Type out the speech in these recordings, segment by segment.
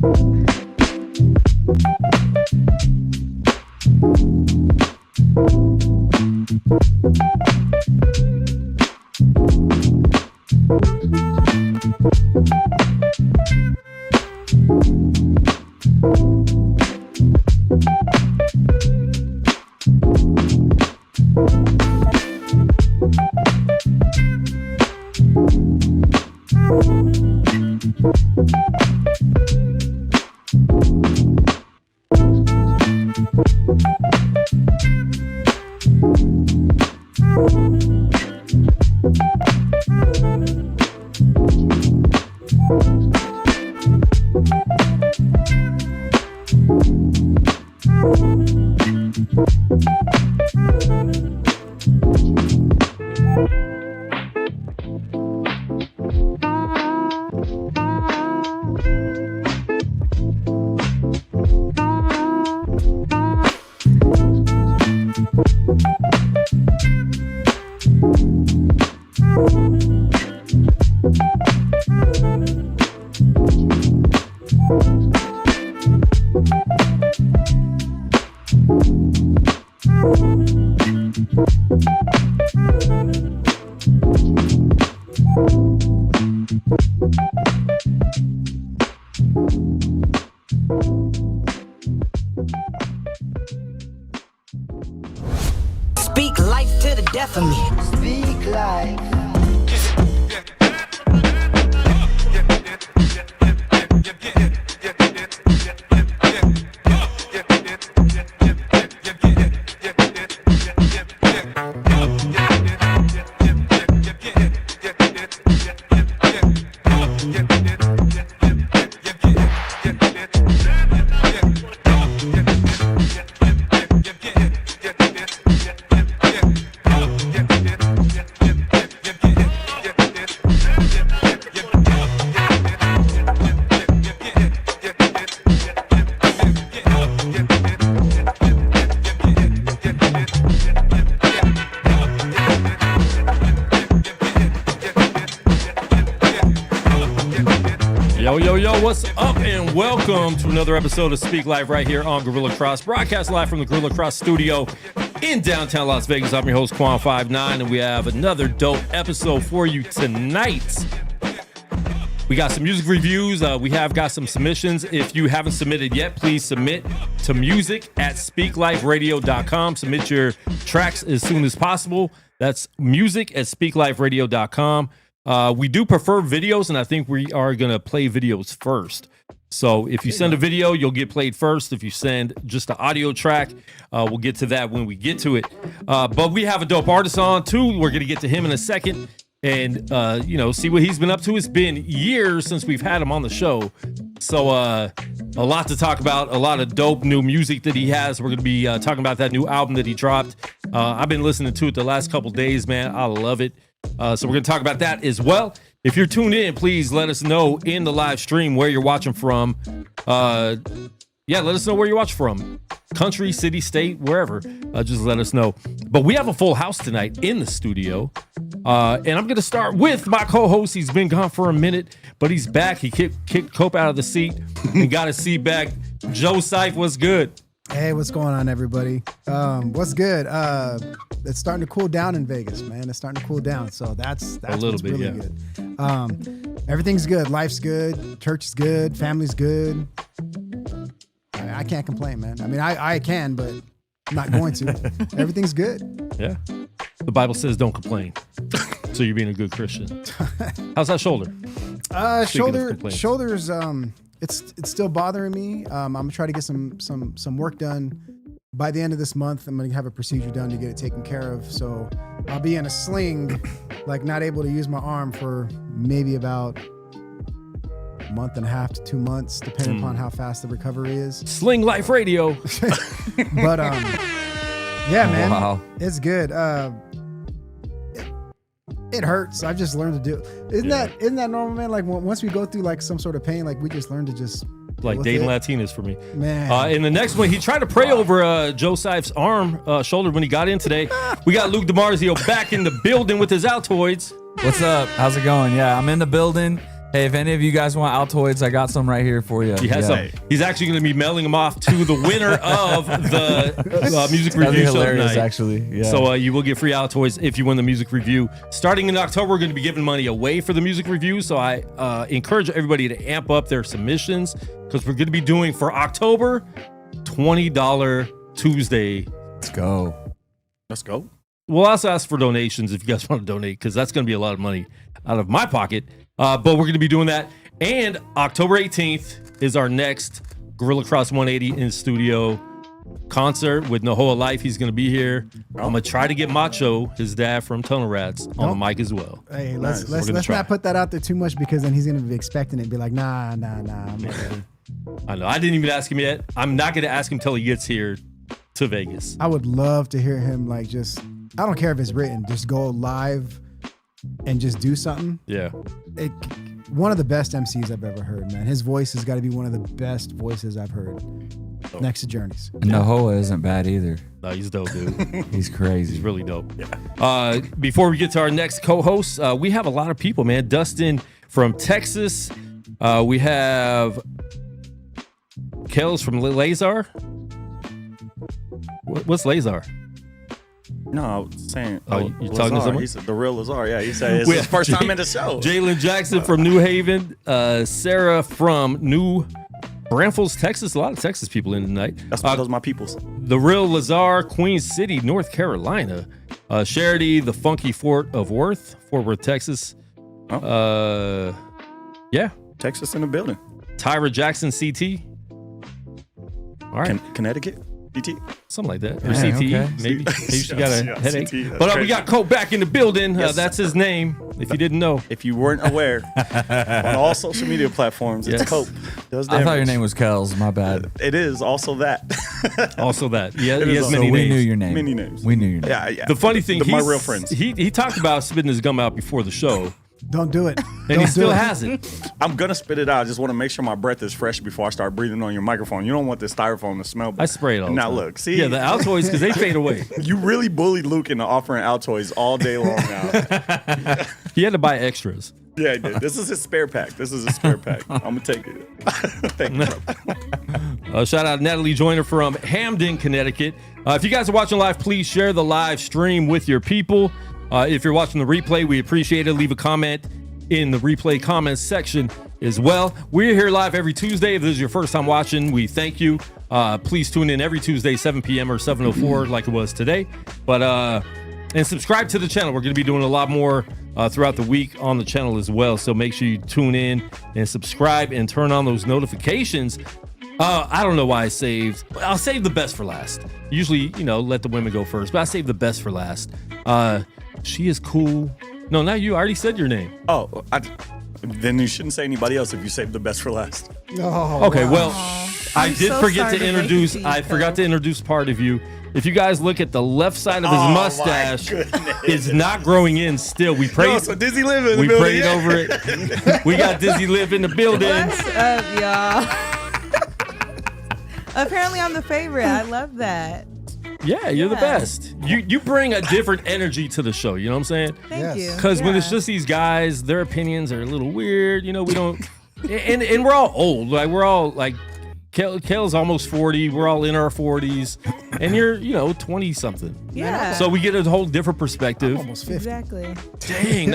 Speak life to the death of me. Speak life. Yo, what's up, and welcome to another episode of Speak Live right here on Gorilla Cross, broadcast live from the Gorilla Cross studio in downtown Las Vegas. I'm your host, Quan59, and we have another dope episode for you tonight. We got some music reviews. We have got some submissions. If you haven't submitted yet, please submit to music@speakliferadio.com. Submit your tracks as soon as possible. That's music@speakliferadio.com. We do prefer videos, and I think we are going to play videos first. So if you send a video, you'll get played first. If you send just an audio track, we'll get to that when we get to it. But we have a dope artist on, too. We're going to get to him in a second and, see what he's been up to. It's been years since we've had him on the show. So a lot to talk about, a lot of dope new music that he has. We're going to be talking about that new album that he dropped. I've been listening to it the last couple days, man. I love it. So we're going to talk about that as well. If you're tuned in, please let us know in the live stream where you're watching from. Let us know where you're watching from. Country, city, state, wherever. Just let us know. But we have a full house tonight in the studio. And I'm going to start with my co-host. He's been gone for a minute, but he's back. He kicked Cope out of the seat and got his seat back. Joe Seif, what's good? Hey, what's going on, everybody? What's good? It's starting to cool down in Vegas, man. It's starting to cool down, so that's a little bit, really yeah. Good. Everything's good. Life's good. Church is good. Family's good. I can't complain, man. I mean, I can, but I'm not going to. Everything's good. Yeah. The Bible says don't complain. So you're being a good Christian. How's that shoulder? Shoulders. It's still bothering me. I'm gonna try to get some work done by the end of this month. I'm gonna have a procedure done to get it taken care of. So I'll be in a sling, like not able to use my arm for maybe about a month and a half to 2 months, depending upon how fast the recovery is. Sling Life Radio. But yeah, man, wow. It's good. It hurts. I've just learned to do it. Isn't that normal, man? Like once we go through like some sort of pain, like we just learn to just like dating Latinas for me, man. In the next one, he tried to pray over Joe Seif's shoulder when he got in today. We got Luke DiMarzio back in the building with his Altoids. What's up? How's it going? Yeah, I'm in the building. Hey, if any of you guys want Altoids, I got some right here for you. He has some. He's actually going to be mailing them off to the winner of the music That'd be review show hilarious, tonight. actually. Yeah. So you will get free Altoids if you win the music review. Starting in October, we're going to be giving money away for the music review. So I encourage everybody to amp up their submissions because we're going to be doing for October $20 Tuesday. Let's go. Let's go. We'll also ask for donations if you guys want to donate because that's going to be a lot of money out of my pocket. But we're going to be doing that. And October 18th is our next Gorilla Cross 180 in studio concert with Nahoa Life. He's going to be here. I'm going to try to get Macho, his dad from Tunnel Rats, on the mic as well. Hey, let's not put that out there too much because then he's going to be expecting it and be like, nah, I'm not ready. I know. I didn't even ask him yet. I'm not going to ask him till he gets here to Vegas. I would love to hear him I don't care if it's written, just go live and just do something. Yeah. One of the best MCs I've ever heard, man. His voice has got to be one of the best voices I've heard. Next to Journey's. And Nahoa isn't bad either. No, he's dope, dude. He's crazy. He's really dope. Yeah. Before we get to our next co-host, we have a lot of people, man. Dustin from Texas. We have Kels from Lazar. What's Lazar? No, I was saying. You talking to someone? He said the real Lazar. Yeah, he said it's his first time in the show. Jalen Jackson from New Haven. Sarah from New Braunfels, Texas. A lot of Texas people in tonight. That's those are my peoples. The real Lazar, Queen City, North Carolina. Charity, the funky Fort Worth, Texas. Yeah. Texas in the building. Tyra Jackson, CT. All right. Connecticut. CT? Something like that. Or Yeah, CT, okay. maybe. Maybe she got a headache. CT, But we got Cope back in the building. Yes. That's his name, if you didn't know. If you weren't aware, on all social media platforms, it's Yes. Cope. Does I thought your damage. name was Kels. My bad. It is also that. Also that. Yeah, It he is has also- many we names. knew your name. Many names. We knew your name. Yeah. The funny thing, my real friends. He talked about spitting his gum out before the show, Don't do it. and he still hasn't. I'm gonna spit it out. I just want to make sure my breath is fresh before I start breathing on your microphone. You don't want this styrofoam to smell. I spray it all the Now time. look, see. Yeah, the Altoids, because they fade away. You really bullied Luke into offering Altoids all day long now. He had to buy extras. Yeah, I did. This is his spare pack. I'm gonna take it. Thank you, bro. Shout out Natalie Joyner from Hamden, Connecticut. If you guys are watching live, please share the live stream with your people. If you're watching the replay, we appreciate it. Leave a comment in the replay comments section as well. We're here live every Tuesday. If this is your first time watching, we thank you. Please tune in every Tuesday, 7 p.m. or 7:04 like it was today. But and subscribe to the channel. We're going to be doing a lot more throughout the week on the channel as well. So make sure you tune in and subscribe and turn on those notifications. I don't know why I'll save the best for last. Usually, let the women go first, but I save the best for last. She is cool. No, not you. I already said your name. Oh, then you shouldn't say anybody else if you saved the best for last. Oh, Okay, wow. well, I I'm did so forget sorry to to make introduce. you see I forgot to introduce part of you. If you guys look at the left side of his Oh, my mustache, goodness. it's not growing in still. We prayed. No, so Dizzy Live in the We building. prayed over it. We got Dizzy Live in the building. What's up, y'all? Apparently, I'm the favorite. I love that. Yeah, you're the Yeah. best. You bring a different energy to the show. You know what I'm saying? Thank Yes. you. Because when it's Yeah. just these guys, their opinions are a little weird. We don't. And we're all old. Like we're all like, Kale's almost 40. We're all in our 40s, and you're 20 something. Yeah. So we get a whole different perspective. Almost 50. Exactly. Dang,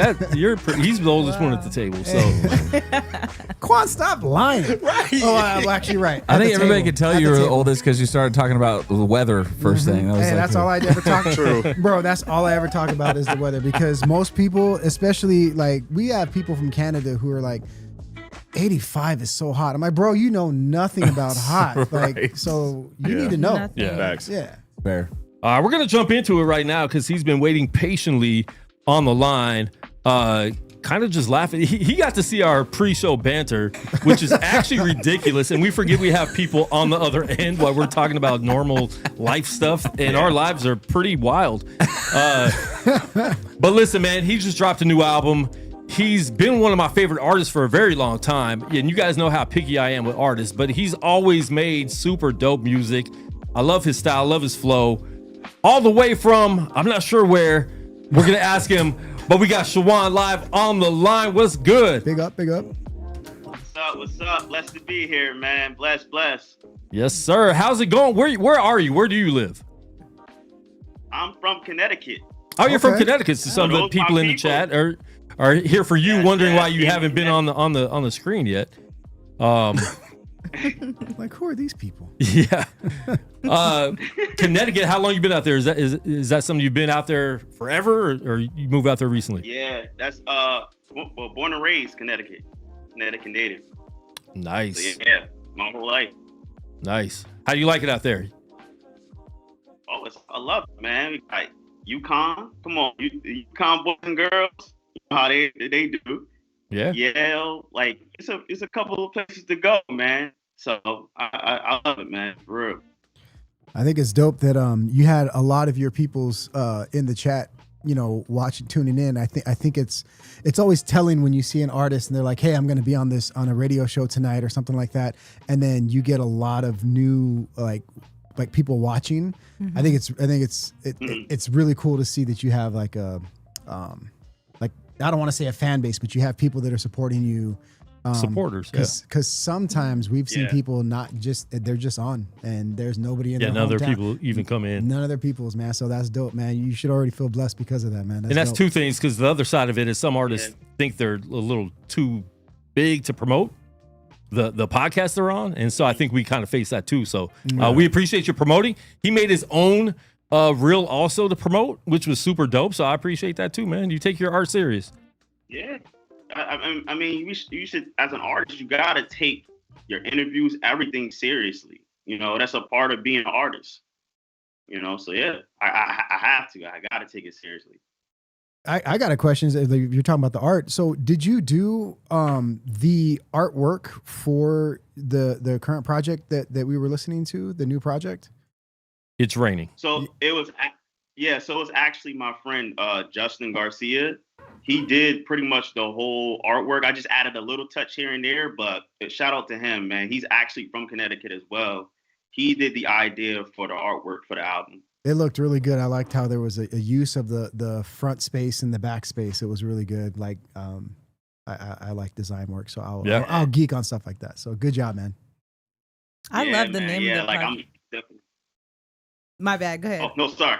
he's the oldest one at the table. So Quan, stop lying. Right. Oh, I'm actually right. I At think the everybody table. could tell At you the were the table. oldest because you started talking about the weather 1st thing. That was Hey, like that's all I ever talk. True. Bro, that's all I ever talk about is the weather because most people, especially we have people from Canada who are like, 85 is so hot. I'm like, bro, you know nothing about hot. Right. So you Yeah. need to know. Nothing. Yeah. Facts. Yeah. fair. we're gonna jump into it right now because he's been waiting patiently on the line. Kind of just laughing. He got to see our pre-show banter, which is actually ridiculous, and we forget we have people on the other end while we're talking about normal life stuff, and our lives are pretty wild. But listen, man, he just dropped a new album. He's been one of my favorite artists for a very long time, and you guys know how picky I am with artists, but he's always made super dope music. I love his style, love his flow. All the way from, I'm not sure where, we're going to ask him, But we got Shiwan live on the line. What's good? Big up, big up. What's up? What's up? Blessed to be here, man. Bless. Yes, sir. How's it going? Where are you? Where do you live? I'm from Connecticut. Oh, you're from Okay. Connecticut. So some of the Those my people in the people. chat are here for you, Yeah, wondering yeah, why you yeah, haven't been yeah. on the screen yet. Like, who are these people? Yeah. Connecticut. How long you been out there? Is that something you've been out there forever, or you moved out there recently? Yeah, that's born and raised Connecticut native. Nice. So yeah, my whole life. Nice. How do you like it out there? Oh, I love it, man. We got UConn. Come on, UConn boys and girls. You know how they do. Yeah. Yale, like it's a couple of places to go, man. So I love it, man. For real. I think it's dope that you had a lot of your peoples in the chat, you know, watching, tuning in. I think it's always telling when you see an artist and they're like, hey, I'm going to be on a radio show tonight or something like that, and then you get a lot of new like people watching. I think it's really cool to see that you have like a like, I don't want to say a fan base, but you have people that are supporting you. Supporters. Yeah. Because sometimes we've seen Yeah. people they're just on and there's nobody in Yeah. their None of their hometown. people even come in. None of their peoples, man. So that's dope, man. You should already feel blessed because of that, man. And that's dope. two things, because the other side of it is some artists think they're a little too big to promote the podcast they're on, and so I think we kind of face that too. So we appreciate you promoting. He made his own reel also to promote, which was super dope. So I appreciate that too, man. You take your art serious. Yeah. I mean, you should, as an artist, you gotta take your interviews, everything seriously. You know, that's a part of being an artist. You know, so yeah, I have to. I gotta take it seriously. I got a question. You're talking about the art. So did you do the artwork for the current project that we were listening to, the new project? It's raining. So it was actually my friend Justin Garcia. He did pretty much the whole artwork. I just added a little touch here and there, but shout out to him, man. He's actually from Connecticut as well. He did the idea for the artwork for the album. It looked really good. I liked how there was a use of the front space and the back space. It was really good. Like I like design work, so I'll geek on stuff like that. So good job, man. I Yeah, love the man. name Yeah, of the like project. I'm definitely. My bad. Go ahead. Oh no, sorry.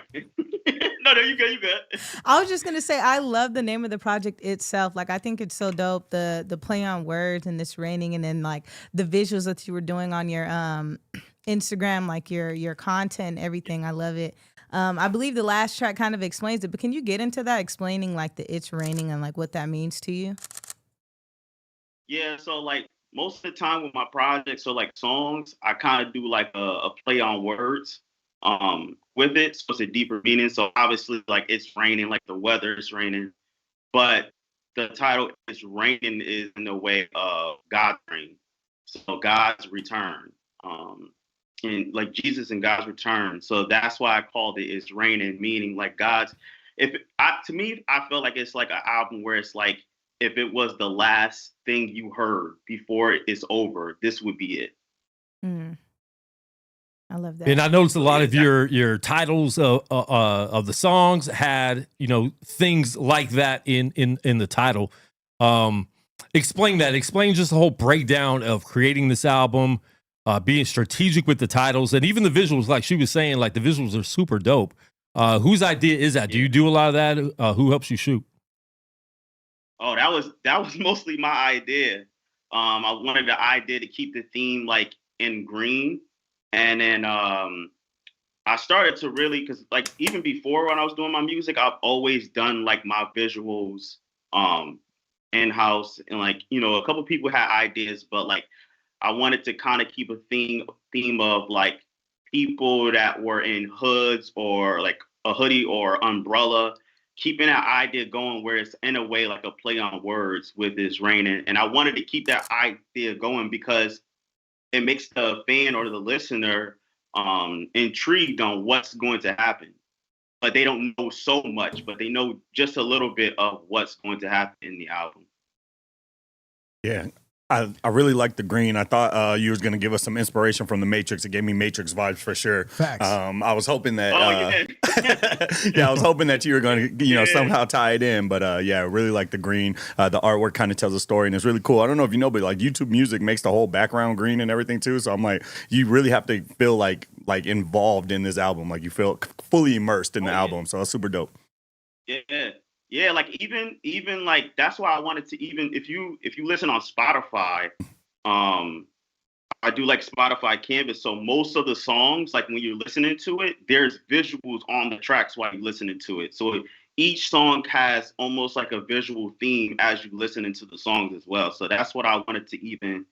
No, you good. You good. I was just gonna say I love the name of the project itself. Like I think it's so dope. The play on words and this raining, and then like the visuals that you were doing on your Instagram, like your content, everything. I love it. I believe the last track kind of explains it, but can you get into that, explaining like the it's raining and like what that means to you? Yeah, so like most of the time with my projects, so like songs, I kind of do like a play on words with it, so it's a deeper meaning. So obviously like it's raining, like the weather is raining, but the title is raining is in the way of God's rain, so God's return, and like Jesus and God's return. So that's why I called it It's Raining, meaning like God's. To me, I feel like it's like an album where it's like, if it was the last thing you heard before it's over, this would be it. I love that. And I noticed a lot of your titles of the songs had, you know, things like that in the title. Explain that. Explain just the whole breakdown of creating this album, being strategic with the titles, and even the visuals. Like she was saying, like the visuals are super dope. Whose idea is that? Do you do a lot of that? Who helps you shoot? Oh, that was mostly my idea. I wanted the idea to keep the theme like in green. And then I started to really, because like even before when I was doing my music, I've always done like my visuals in-house. And like, you know, a couple people had ideas, but like I wanted to kind of keep a theme of like people that were in hoods or like a hoodie or umbrella, keeping that idea going where it's in a way like a play on words with this raining. And I wanted to keep that idea going because it makes the fan or the listener intrigued on what's going to happen. But they don't know so much, but they know just a little bit of what's going to happen in the album. Yeah. I really like the green. I thought you was gonna give us some inspiration from the Matrix. It gave me Matrix vibes for sure. Facts. I was hoping that. Oh, Yeah, I was hoping that you were going to, Yeah. somehow tie it in. But yeah, I really like the green. The artwork kind of tells a story, and it's really cool. I don't know if you know, but like YouTube Music makes the whole background green and everything too. So I'm like, you really have to feel like involved in this album. Like you feel fully immersed in the album. So it's super dope. Yeah. Yeah, like even like that's why I wanted to, even if you listen on Spotify, I do like Spotify Canvas. So most of the songs, like when you're listening to it, there's visuals on the tracks while you're listening to it. So each song has almost like a visual theme as you listening to the songs as well. So that's what I wanted to even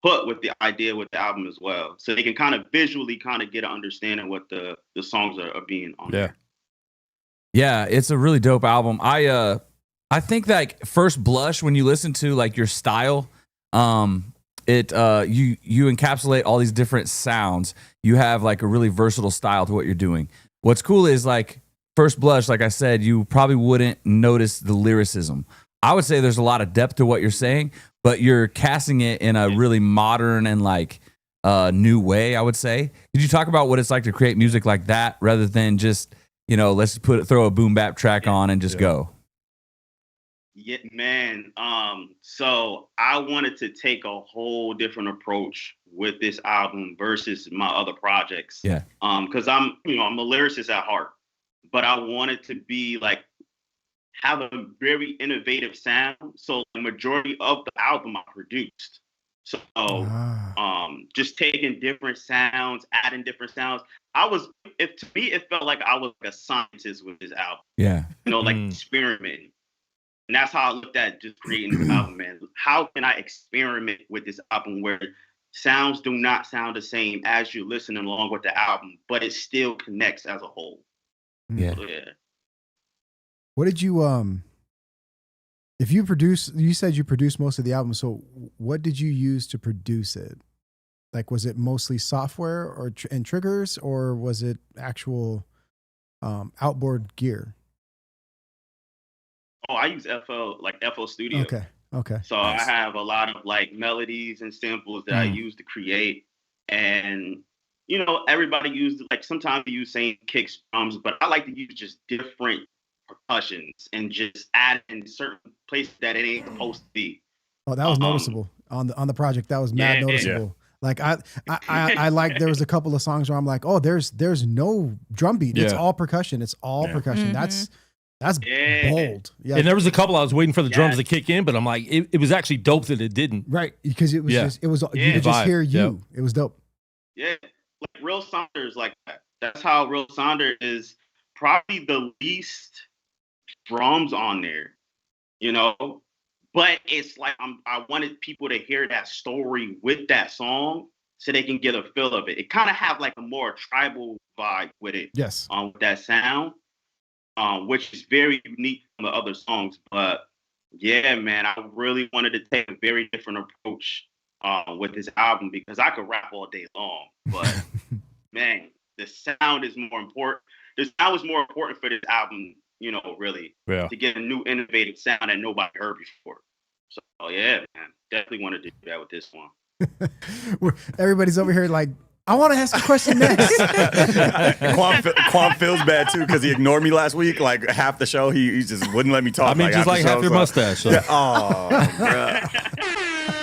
put with the idea with the album as well. So they can kind of visually kind of get an understanding what the songs are being on there. Yeah, it's a really dope album. I think that first blush when you listen to like your style, you encapsulate all these different sounds. You have like a really versatile style to what you're doing. What's cool is like first blush, like I said, you probably wouldn't notice the lyricism. I would say there's a lot of depth to what you're saying, but you're casting it in a really modern and like new way, I would say. Did you talk about what it's like to create music like that rather than just, let's throw a boom bap track on and just go? Yeah, man. So I wanted to take a whole different approach with this album versus my other projects. Yeah. Because I'm a lyricist at heart, but I wanted to be like have a very innovative sound. So the majority of the album I produced. So just taking different sounds, adding different sounds. To me, it felt like I was like a scientist with this album. Yeah. Like experimenting. And that's how I looked at just creating this album, man. How can I experiment with this album where sounds do not sound the same as you're listening along with the album, but it still connects as a whole? Yeah. So, yeah. What did you if you said you produced most of the album, so what did you use to produce it? Like, was it mostly software or and triggers, or was it actual outboard gear? Oh, I use FL Studio. Okay. So nice. I have a lot of like melodies and samples that I use to create. And, everybody uses, like sometimes you use same kicks, drums, but I like to use just different percussions and just add in certain places that it ain't supposed to be. Oh, that was noticeable on the project. That was mad noticeable. Yeah. Like I like, there was a couple of songs where I'm like, oh, there's no drum beat. It's all percussion. It's all percussion. Mm-hmm. That's bold. Yeah. And there was a couple I was waiting for the drums to kick in, but I'm like, it was actually dope that it didn't. Right. Because it was you could just hear you. Yep. It was dope. Yeah. Like Real Saunders like that. That's how Real Saunders is probably the least drums on there, but it's like I wanted people to hear that story with that song so they can get a feel of it. It kind of have like a more tribal vibe with it. Yes. With that sound. Which is very unique from the other songs. But yeah, man, I really wanted to take a very different approach with this album because I could rap all day long. But man, the sound is more important. The sound was more important for this album, really, to get a new innovative sound that nobody heard before. So yeah, man, definitely wanted to do that with this one. Everybody's over here like, I want to ask a question next. Quan feels bad too because he ignored me last week. Like half the show, he just wouldn't let me talk. I mean, just like half your mustache. So. Yeah.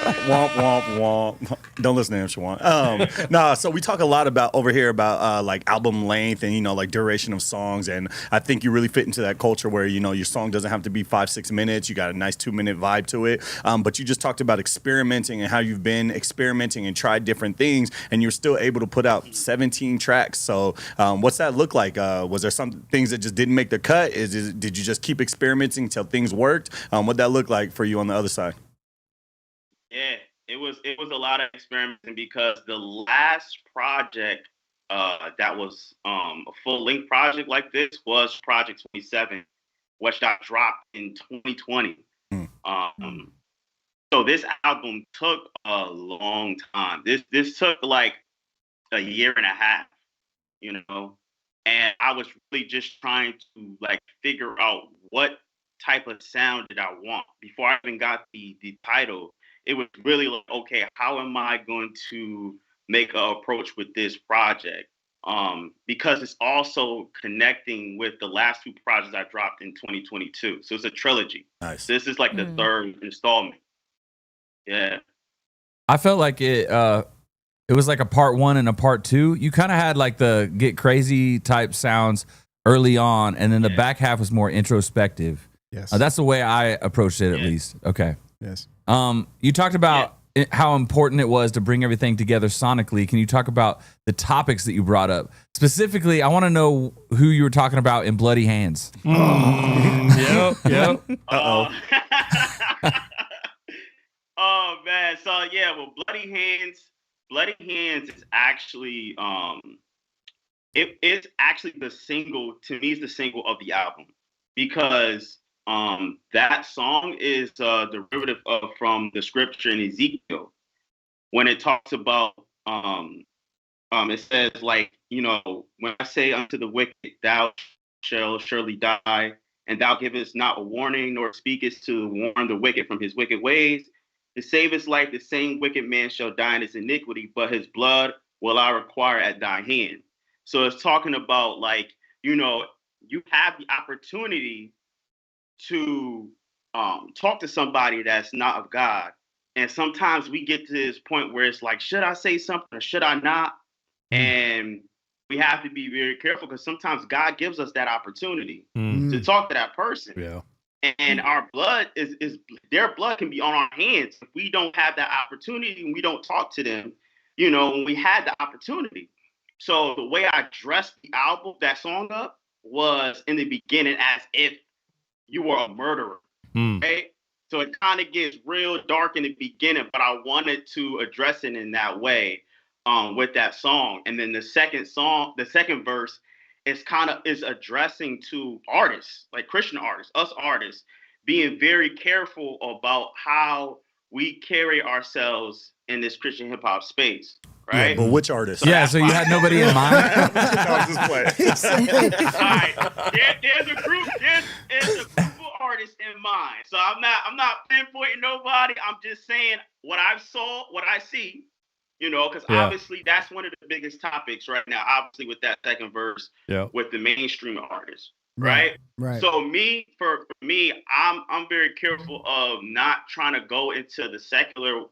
Oh, womp womp womp. Don't listen to him, Shiwan. So we talk a lot about over here about like album length and like duration of songs, and I think you really fit into that culture where your song doesn't have to be 5-6 minutes. You got a nice 2-minute vibe to it. But you just talked about experimenting and how you've been experimenting and tried different things, and you're still able to put out 17 tracks. So what's that look like? Was there some things that just didn't make the cut? Did you just keep experimenting until things worked? What'd that look like for you on the other side? Yeah, it was a lot of experimenting because the last project that was a full-length project like this was Project 27, which I dropped in 2020. So this album took a long time. This took like a year and a half, and I was really just trying to like figure out what type of sound that I want. Before I even got the title, it was really like, okay, how am I going to make an approach with this project? Because it's also connecting with the last two projects I dropped in 2022. So it's a trilogy. Nice. This is like the third installment. Yeah. I felt like it was like a part 1 and a part 2. You kind of had like the get crazy type sounds early on, and then the back half was more introspective. Yes. That's the way I approached it, at least. Okay. Yes. You talked about how important it was to bring everything together sonically. Can you talk about the topics that you brought up? Specifically, I want to know who you were talking about in Bloody Hands. Yep. Oh man. So yeah, well, Bloody Hands is actually it is actually the single, to me, is the single of the album, because that song is derivative of from the scripture in Ezekiel, when it talks about it says, like, you know, when I say unto the wicked, thou shalt surely die, and thou givest not a warning, nor speakest to warn the wicked from his wicked ways, to save his life, the same wicked man shall die in his iniquity, but his blood will I require at thy hand. So it's talking about, like, you know, you have the opportunity to talk to somebody that's not of God. And sometimes we get to this point where it's like, should I say something or should I not? And we have to be very careful, because sometimes God gives us that opportunity to talk to that person. Yeah. And our blood is their blood can be on our hands if we don't have that opportunity and we don't talk to them, you know, when we had the opportunity. So the way I dressed the album, that song up, was in the beginning as if you were a murderer, right? So it kind of gets real dark in the beginning, but I wanted to address it in that way with that song. And then the second verse is addressing to artists, like Christian artists, us artists, being very careful about how we carry ourselves in this Christian hip hop space, right? Yeah, but which artist? So you had nobody in mind? No, I'm just playing. All right, there's a group of artists in mind. So I'm not pinpointing nobody. I'm just saying what I see. You know, because obviously that's one of the biggest topics right now. Obviously, with that second verse, with the mainstream artists, right? Right. So for me, I'm very careful of not trying to go into the secular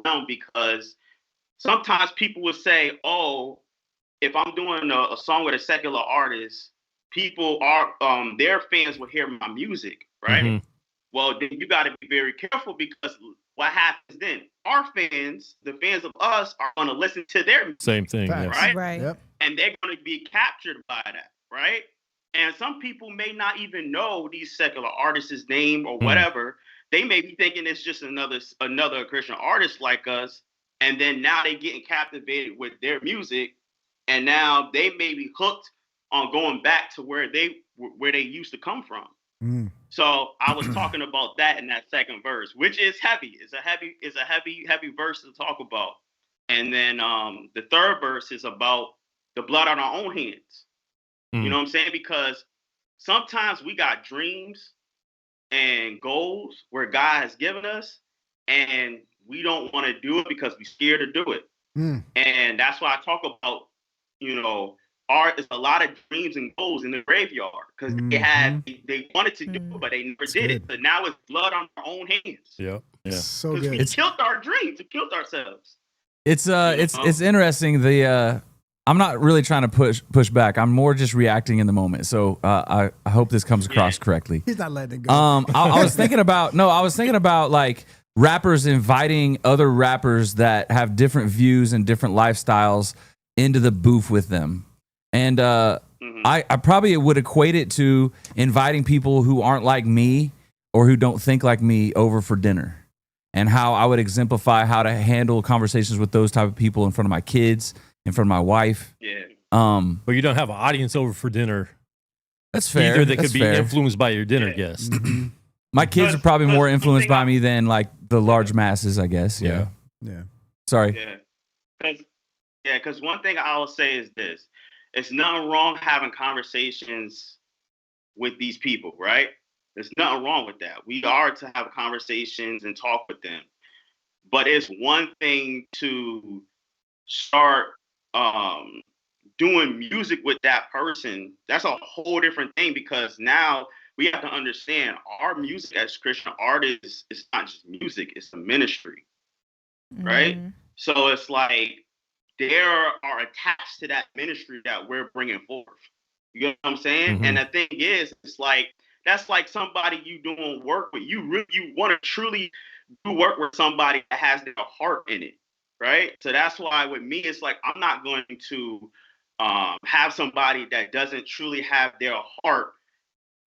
realm, because sometimes people will say, "Oh, if I'm doing a song with a secular artist, people are their fans will hear my music, right?" Well, then you got to be very careful, because what happens then? Our fans, the fans of us, are going to listen to their music, Same thing. right? Right. Yep. And they're going to be captured by that, right? And some people may not even know these secular artists' name or whatever. They may be thinking it's just another Christian artist like us, and then now they're getting captivated with their music, and now they may be hooked on going back to where they used to come from. So I was talking about that in that second verse, which is heavy. It's a heavy verse to talk about. And then the third verse is about the blood on our own hands. You know what I'm saying? Because sometimes we got dreams and goals where God has given us, and we don't want to do it because we're scared to do it. And that's why I talk about, you know, art is a lot of dreams and goals in the graveyard, because they wanted to do it, but they never did it. So now it's blood on our own hands. Yeah. So Because good. we killed our dreams, we killed ourselves. It's interesting. I'm not really trying to push back. I'm more just reacting in the moment. So I hope this comes across correctly. He's not letting it go. I was thinking about like rappers inviting other rappers that have different views and different lifestyles into the booth with them. And I probably would equate it to inviting people who aren't like me or who don't think like me over for dinner, and how I would exemplify how to handle conversations with those type of people in front of my kids, in front of my wife. Yeah. But you don't have an audience over for dinner. That's fair. Either they That's could be fair. influenced by your dinner guest. My kids are probably more influenced by I- me than like the large masses, I guess. Yeah. Yeah. Sorry. Because one thing I will say is this: it's nothing wrong having conversations with these people, right? There's nothing wrong with that. We are to have conversations and talk with them. But it's one thing to start doing music with that person. That's a whole different thing, because now we have to understand our music as Christian artists is not just music, it's a ministry, right? So it's like there are attached to that ministry that we're bringing forth. You know what I'm saying? And the thing is, it's like, that's like somebody you doing work with. You want to truly do work with somebody that has their heart in it, right? So that's why with me, it's like, I'm not going to have somebody that doesn't truly have their heart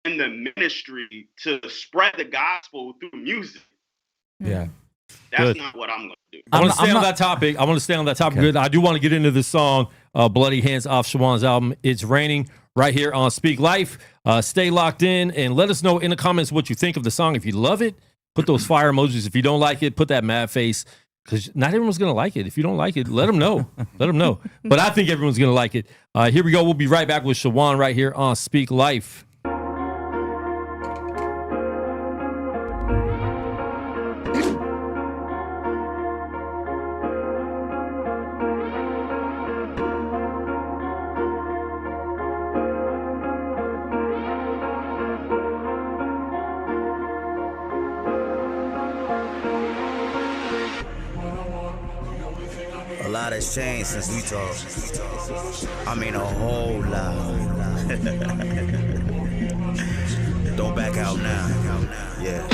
in the ministry to spread the gospel through music. Yeah. That's not what I'm going to do. I want to stay on that topic. Okay. Good. I do want to get into this song, Bloody Hands, off Shiwan's album, It's Raining, right here on Speak Life. Stay locked in and let us know in the comments what you think of the song. If you love it, put those fire emojis. If you don't like it, put that mad face, because not everyone's going to like it. If you don't like it, let them know. Let them know. But I think everyone's going to like it. Here we go. We'll be right back with Shiwan right here on Speak Life. A lot has changed since we talked. I mean, a whole lot. Don't back out now. Yeah.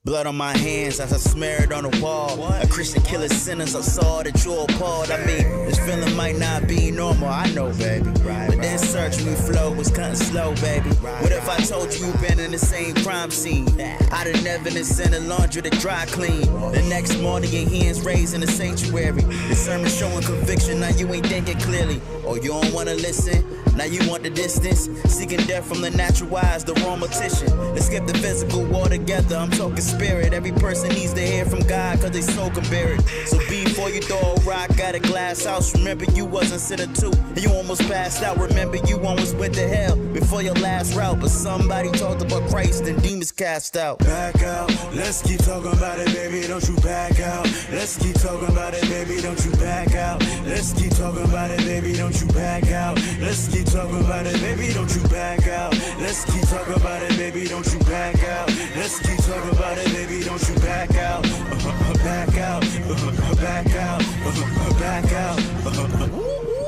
Blood on my hands as I smear it on the wall. A Christian killing sinners, I saw that you're appalled. I mean, this feeling might not be normal, I know, baby. But this search me flow was cutting slow, baby. What if I told you you've been in the same crime scene? Out of evidence in the laundry to dry clean. The next morning your hands raised in the sanctuary. The sermon showing conviction, now you ain't thinking clearly. Or you don't wanna listen, now you want the distance. Seeking death from the natural eyes, the wrong mortician. Let's skip the physical war together, I'm talking spirit. Every person needs to hear from God, cause they soul can bear it. So before you throw a rock at a glass house, remember you wasn't sitting too, and you almost passed out. Remember you almost went to hell before your last route, but somebody talked about Christ and demons cast out. Back out, let's keep talking about it, baby, don't you back out. Let's keep talking about it, baby, don't you back out. Let's keep talking about it, baby, don't you back out. Let's keep talking about it, baby, don't you back out. Let's keep talking about it, baby, don't you back out. Let's keep talking about it, baby, don't you back out. Back out, back out, back out.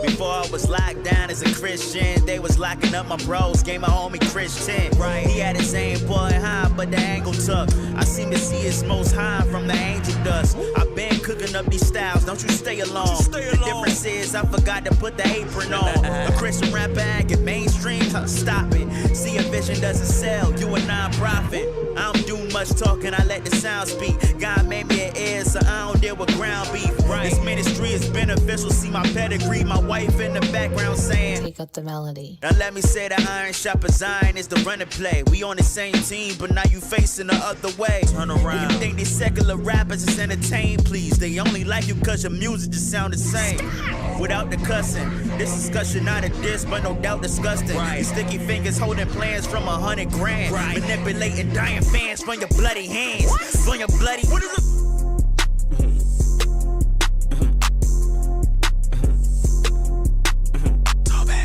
Before I was locked down as a Christian, they was locking up my bros, gave my homie Christian. Right. He had his aim point high, but the angle took. I seem to see his most high from the angel dust. I've been cooking up these styles, don't you stay alone. The difference is I forgot to put the apron on. A Christian rapper and get mainstream, stop it. See, a vision doesn't sell, you a non-profit. I don't do much talking, I let the sound speak. God made me an ear, so I don't deal with ground beef. Right. This ministry is beneficial, see my pedigree, my wife in the background saying, take up the melody. Now let me say the iron sharpens iron is the running play. We on the same team, but now you facing the other way. Turn around. You think these secular rappers is entertained, please. They only like you cause your music just sound the same. Without the cussing, this discussion not a diss, but no doubt disgusting. Right. These sticky fingers holding plans from 100 grand. Right. Manipulating dying fans from your bloody hands. What? From your bloody. What is it?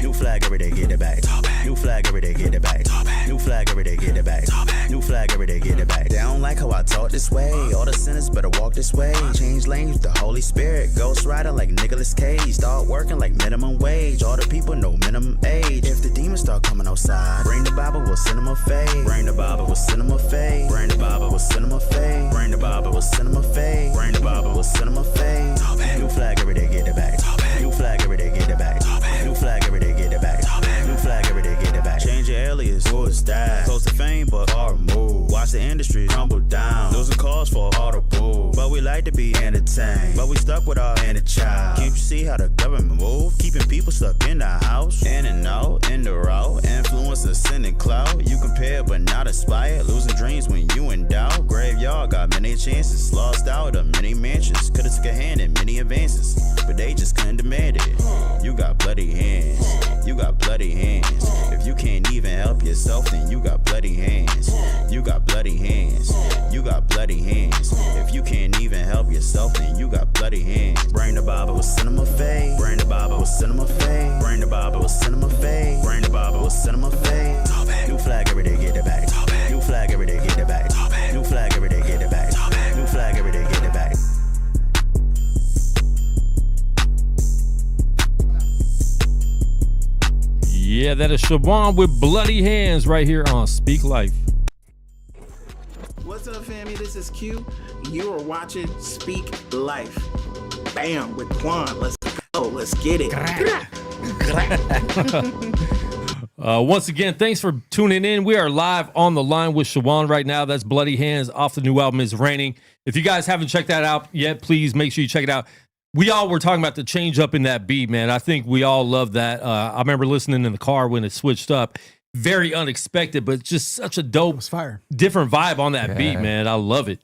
New flag every day, get it back. New flag every day, get it back. New flag every day, get it back. New flag every day, get it back. They don't like how I talk this way. All the sinners better walk this way. Change lanes with the Holy Spirit. Ghost rider like Nicolas Cage. Start working like minimum wage. All the people know minimum age. If the demons start coming outside, bring the Bible, we'll send them a fade. Bring the Bible, we'll send them a fade. Bring the Bible, we'll send them a fade. Bring the Bible, we'll send them a fade. Bring the Bible, we'll send them a fade. New flag every day, get it back. New flag every day, get it back. New flag every day, get it back. New flag every day, get it back. Change your alias, who is that? Close to fame, but far removed. Watch the industry crumble down. Losing cause for all the boo. But we like to be entertained. But we stuck with our inner child. Keep see how the government move, keeping people stuck in the house, in and out, in the route, influence ascending cloud. You compare but not aspire, losing dreams when you in doubt. Graveyard got many chances, lost out of many mansions. Could've took a hand in many advances, but they just couldn't demand it. You got bloody hands, you got bloody hands. If you can't even help yourself, then you got bloody hands. You got bloody hands, you got bloody hands. If you can't even help yourself, then you got bloody hands. Bring the Bible with cinema fade. Bring the Bible with cinema fade. Bring the Bible with cinema fade. Bring the Bible with cinema fade. New flag every day, get it back. New flag every day, get it back. New flag every day, get it back. New flag every day, get it back. Yeah, that is Shiwan with Bloody Hands right here on Speak Life. What's up, family? This is Q. You are watching Speak Life. Bam, with Quan. Let's go. Let's get it. Once again, thanks for tuning in. We are live on the line with Shiwan right now. That's Bloody Hands off the new album, It's Raining. If you guys haven't checked that out yet, please make sure you check it out. We all were talking about the change up in that beat, man. I think we all love that. I remember listening in the car when it switched up. Very unexpected, but just such a dope, fire. different vibe on that beat, man. I love it.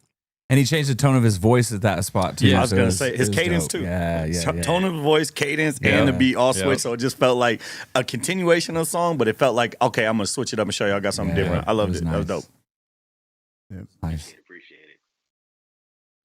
And he changed the tone of his voice at that spot too. Yeah, I was so gonna say his cadence dope. too. Yeah. Tone of the voice, cadence, and the beat all switched. So it just felt like a continuation of the song, but it felt like, okay, I'm gonna switch it up and show y'all got something different. I loved it. Nice. That was dope. Nice. Appreciate it.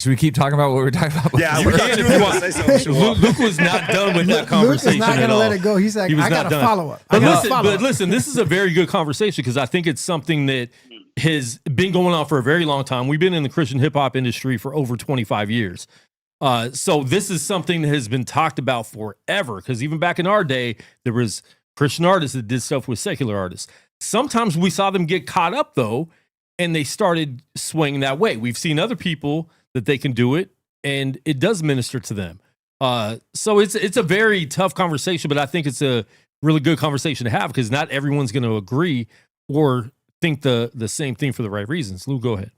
Should we keep talking about what we were talking about? Yeah, we can if you want to say something. Luke was not done with that Luke is conversation not at gonna all. let it go. He's like, He was I not got to done. follow up. But listen, this is a very good conversation because I think it's something that has been going on for a very long time. We've been in the Christian hip hop industry for over 25 years. So this is something that has been talked about forever because even back in our day, there was Christian artists that did stuff with secular artists. Sometimes we saw them get caught up though, and they started swinging that way. We've seen other people that they can do it, and it does minister to them. So it's a very tough conversation, but I think it's a really good conversation to have because not everyone's going to agree or think the same thing for the right reasons. Lou, go ahead.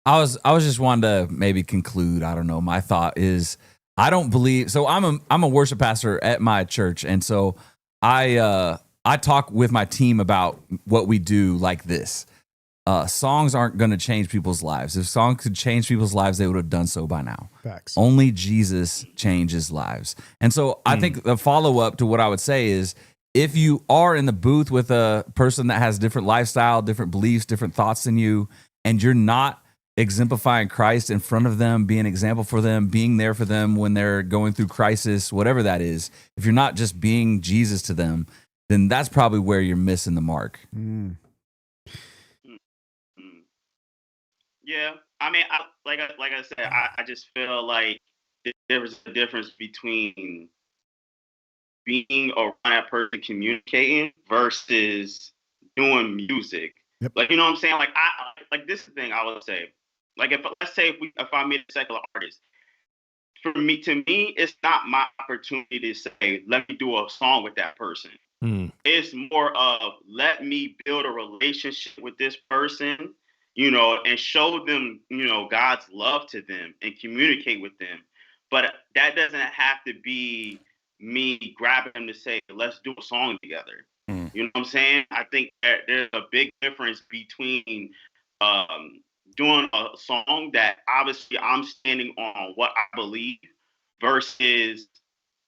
I was just wanting to maybe conclude. I don't know. My thought is I don't believe. So I'm a worship pastor at my church, and so I talk with my team about what we do like this. Songs aren't going to change people's lives. If songs could change people's lives, they would have done so by now. Facts. Only Jesus changes lives. And so I think the follow-up to what I would say is if you are in the booth with a person that has different lifestyle, different beliefs, different thoughts than you, and you're not exemplifying Christ in front of them, being an example for them, being there for them when they're going through crisis, whatever that is, if you're not just being Jesus to them, then that's probably where you're missing the mark. Yeah, I mean, like I said, I just feel like there was a difference between being around that person communicating versus doing music. Yep. Like, you know what I'm saying? Like this is the thing I would say. Like if I meet a secular artist, to me, it's not my opportunity to say, let me do a song with that person. It's more of let me build a relationship with this person, and show them, God's love to them and communicate with them. But that doesn't have to be me grabbing them to say, let's do a song together. You know what I'm saying? I think that there's a big difference between doing a song that obviously I'm standing on what I believe versus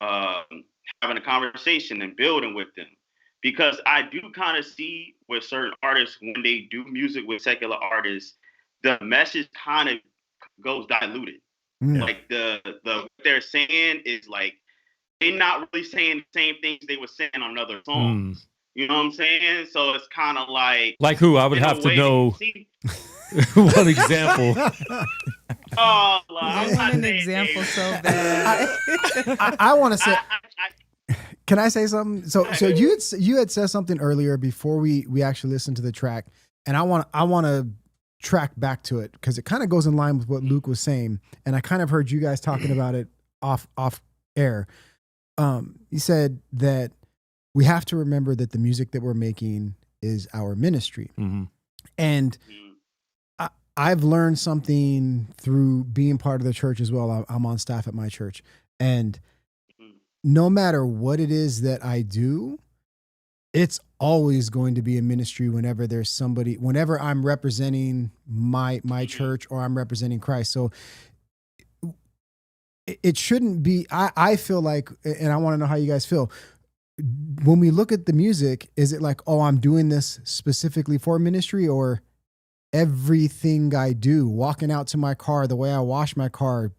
having a conversation and building with them. Because I do kind of see with certain artists, when they do music with secular artists, the message kind of goes diluted. Like the what they're saying is like, they're not really saying the same things they were saying on other songs. You know what I'm saying? So it's kind of like who? I would have to know one example. I want an example so bad. I want to say. Can I say something? So you had said something earlier before we actually listened to the track, and I want to track back to it because it kind of goes in line with what Luke was saying, and I kind of heard you guys talking about it off air. You said that we have to remember that the music that we're making is our ministry, and I've learned something through being part of the church as well. I'm on staff at my church, and no matter what it is that I do, it's always going to be a ministry whenever there's somebody, whenever I'm representing my church or I'm representing Christ. So it shouldn't be, I feel like, and I want to know how you guys feel. When we look at the music, is it like, oh, I'm doing this specifically for ministry, or everything I do, walking out to my car, the way I wash my car,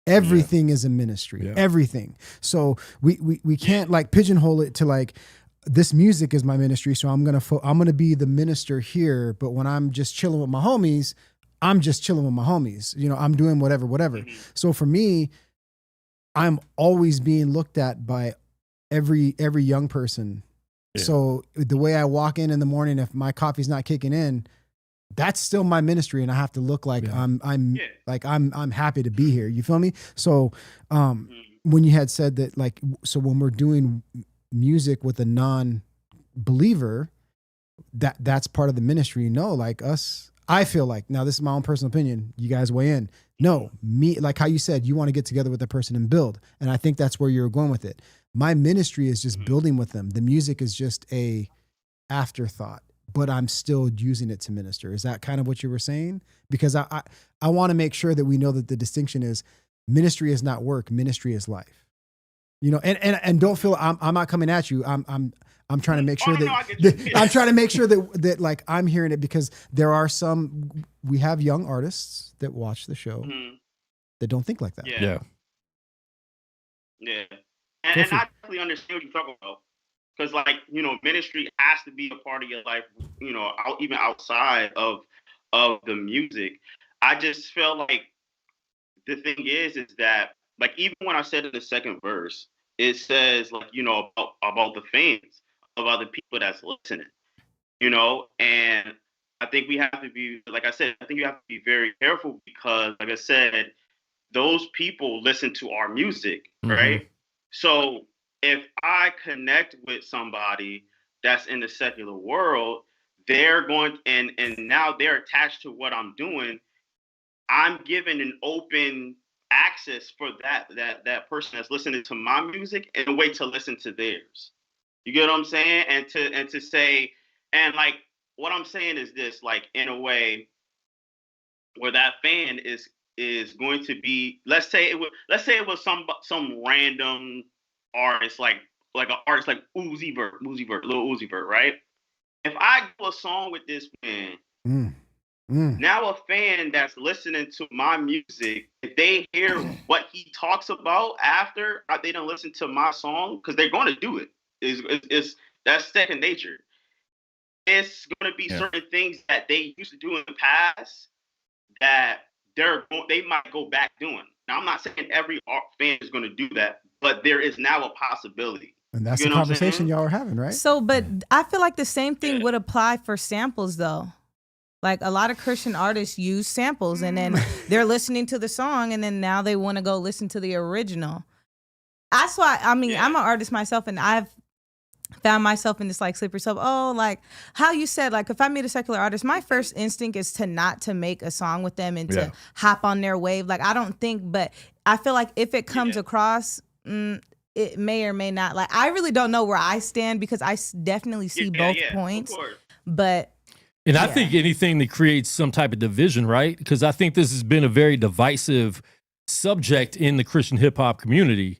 everything is a ministry, everything. So we can't like pigeonhole it to like, this music is my ministry, so I'm gonna be the minister here. But when I'm just chilling with my homies, I'm just chilling with my homies. You know, I'm doing whatever. So for me, I'm always being looked at by every young person. Yeah. So the way I walk in the morning, if my coffee's not kicking in, that's still my ministry, and I have to look like I'm happy to be here. You feel me? So when you had said that, like, so when we're doing music with a non-believer, that's part of the ministry. No, like us, I feel like, now this is my own personal opinion, you guys weigh in. No, me, like how you said, you want to get together with the person and build. And I think that's where you're going with it. My ministry is just building with them. The music is just a afterthought, but I'm still using it to minister. Is that kind of what you were saying? Because I want to make sure that we know that the distinction is ministry is not work. Ministry is life. You know, and don't feel I'm not coming at you. I'm trying to make sure I'm trying to make sure that like I'm hearing it, because there are we have young artists that watch the show that don't think like that. Yeah. And I definitely understand what you're talking about, because like, you know, ministry has to be a part of your life, you know, even outside of the music. I just feel like the thing is that, like, even when I said in the second verse, it says, like, you know, about the fans, about the people that's listening, you know, and I think we have to be, like I said, I think you have to be very careful, because, like I said, those people listen to our music, right? So if I connect with somebody that's in the secular world, they're going, and now they're attached to what I'm doing, I'm given an open access for that person that's listening to my music and a way to listen to theirs. You get what I'm saying? And to say, and like, what I'm saying is this, like, in a way where that fan is going to be, let's say it was some random artist, like an artist like Lil Uzi Vert, right? If I do a song with this man, now a fan that's listening to my music, if they hear what he talks about after they don't listen to my song, because they're going to do it, is that's second nature. It's going to be certain things that they used to do in the past that they might go back doing. Now, I'm not saying every fan is going to do that, but there is now a possibility. And that's the conversation y'all are having, right? So, but I feel like the same thing would apply for samples, though. Like, a lot of Christian artists use samples, and then they're listening to the song, and then now they want to go listen to the original. That's why, I mean, I'm an artist myself, and I've found myself in this like slippery slope. Oh, like how you said, like if I meet a secular artist, my first instinct is to not to make a song with them and to hop on their wave. Like, I don't think, but I feel like if it comes across, it may or may not. Like, I really don't know where I stand, because I definitely see both points. But and I think anything that creates some type of division, right? Because I think this has been a very divisive subject in the Christian hip hop community.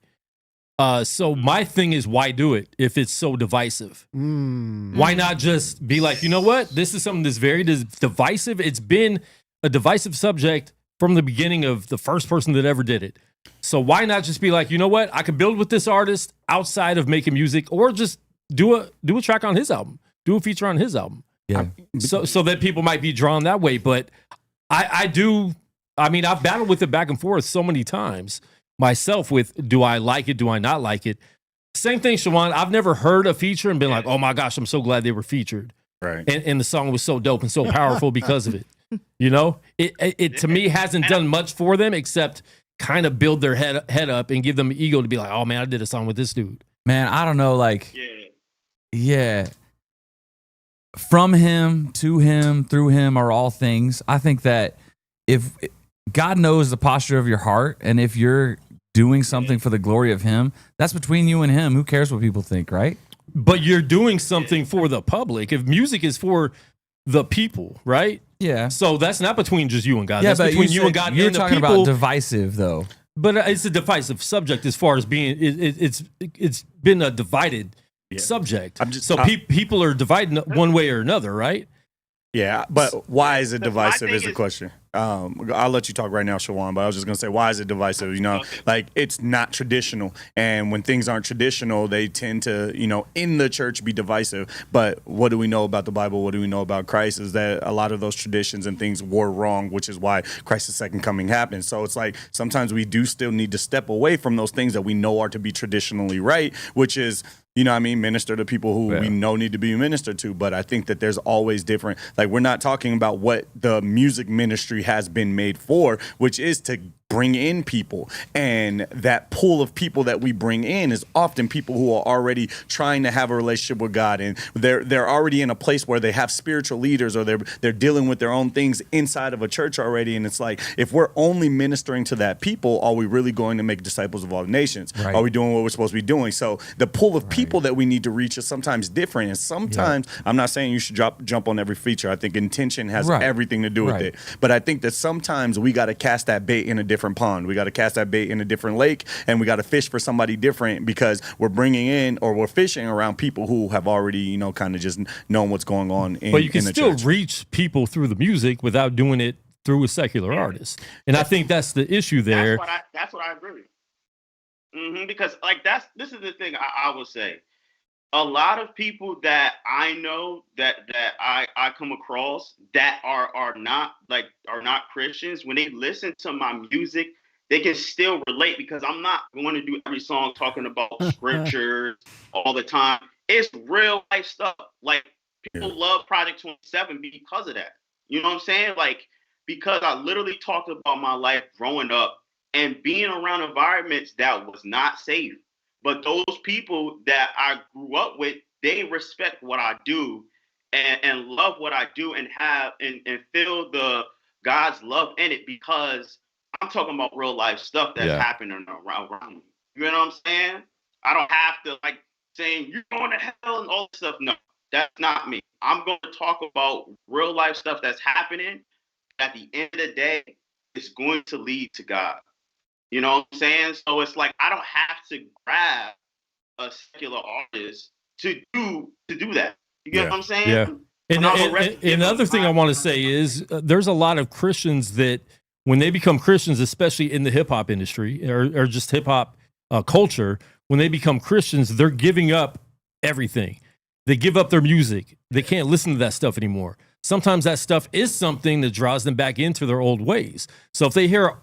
So my thing is, why do it if it's so divisive? Why not just be like, you know what? This is something that's very divisive. It's been a divisive subject from the beginning of the first person that ever did it. So why not just be like, you know what? I could build with this artist outside of making music, or just do a track on his album, do a feature on his album. Yeah. So that people might be drawn that way. But I've battled with it back and forth so many times myself with, do I like it? Do I not like it? Same thing, Shiwan. I've never heard a feature and been like, oh my gosh, I'm so glad they were featured. Right. And the song was so dope and so powerful because of it. You know, it to me hasn't done much for them except kind of build their head up and give them an ego to be like, oh man, I did a song with this dude. Man, I don't know, like, yeah. From him, to him, through him are all things. I think that if God knows the posture of your heart, and if you're doing something for the glory of him, that's between you and him. Who cares what people think, right? But you're doing something for the public. If music is for the people, right? Yeah. So that's not between just you and God. Yeah, That's but between you and God you're and the talking people. about divisive, though. But it's a divisive subject as far as being. It's been a divided subject. People are divided one way or another, right? Yeah, but why is it My divisive thing is the is- question. I'll let you talk right now, Shiwan, but I was just going to say, why is it divisive? You know, like it's not traditional. And when things aren't traditional, they tend to, you know, in the church be divisive. But what do we know about the Bible? What do we know about Christ is that a lot of those traditions and things were wrong, which is why Christ's second coming happened. So it's like sometimes we do still need to step away from those things that we know are to be traditionally right, which is, you know what I mean, minister to people who we know need to be ministered to. But I think that there's always different, like we're not talking about what the music ministry has been made for, which is to bring in people. And that pool of people that we bring in is often people who are already trying to have a relationship with God. And they're already in a place where they have spiritual leaders or they're dealing with their own things inside of a church already. And it's like, if we're only ministering to that people, are we really going to make disciples of all nations? Right. Are we doing what we're supposed to be doing? So the pool of people that we need to reach is sometimes different. And sometimes, I'm not saying you should jump on every feature. I think intention has everything to do with it. But I think that sometimes we got to cast that bait in a different pond. We got to cast that bait in a different lake, and we got to fish for somebody different because we're bringing in or we're fishing around people who have already, you know, kind of just known what's going on in, but you can in the still church. reach people through the music without doing it through a secular artist. And I think that's the issue there. That's what I agree. Because like this is the thing I would say. A lot of people that I know that I come across that are not Christians, when they listen to my music, they can still relate because I'm not going to do every song talking about scriptures all the time. It's real life stuff. Like people love Project 27 because of that. You know what I'm saying? Like because I literally talked about my life growing up and being around environments that was not safe. But those people that I grew up with, they respect what I do and love what I do and have and feel the God's love in it because I'm talking about real life stuff that's happening around me. You know what I'm saying? I don't have to like saying you're going to hell and all this stuff. No, that's not me. I'm going to talk about real life stuff that's happening. At the end of the day, it's going to lead to God. You know what I'm saying? So it's like I don't have to grab a secular artist to do that. You get what I'm saying? Yeah. And another thing I want to say is there's a lot of Christians that when they become Christians, especially in the hip hop industry or just hip hop culture, when they become Christians, they're giving up everything. They give up their music. They can't listen to that stuff anymore. Sometimes that stuff is something that draws them back into their old ways. So if they hear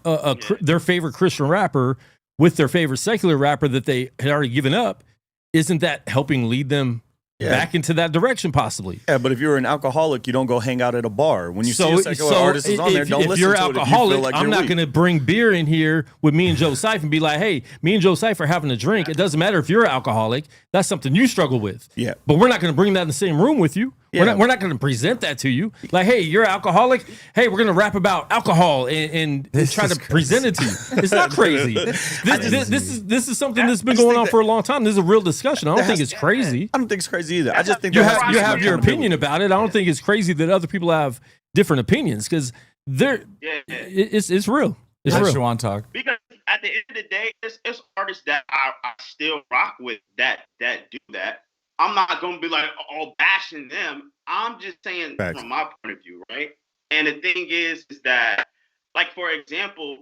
their favorite Christian rapper with their favorite secular rapper that they had already given up, isn't that helping lead them back into that direction possibly? Yeah, but if you're an alcoholic, you don't go hang out at a bar. When you see a secular artist is on there, don't listen to it. If you're alcoholic, if you feel like I'm you're not weak. going to bring beer in here with me and Joe Seif and be like, hey, me and Joe Seif are having a drink. It doesn't matter if you're an alcoholic. That's something you struggle with. Yeah. But we're not going to bring that in the same room with you. Yeah. We're not going to present that to you. Like, hey, you're an alcoholic. Hey, we're going to rap about alcohol and try to present it to you. It's not crazy. This is something that's been going on for a long time. This is a real discussion. I don't think it's crazy. I don't think it's crazy either. I just think You there has to be have some your accountability. opinion about it. I don't think it's crazy that other people have different opinions because it's real. It's Let real. Shiwan talk. Because at the end of the day, it's artists that I still rock with that do that. I'm not gonna be like all bashing them. I'm just saying from my point of view, right? And the thing is that, like for example,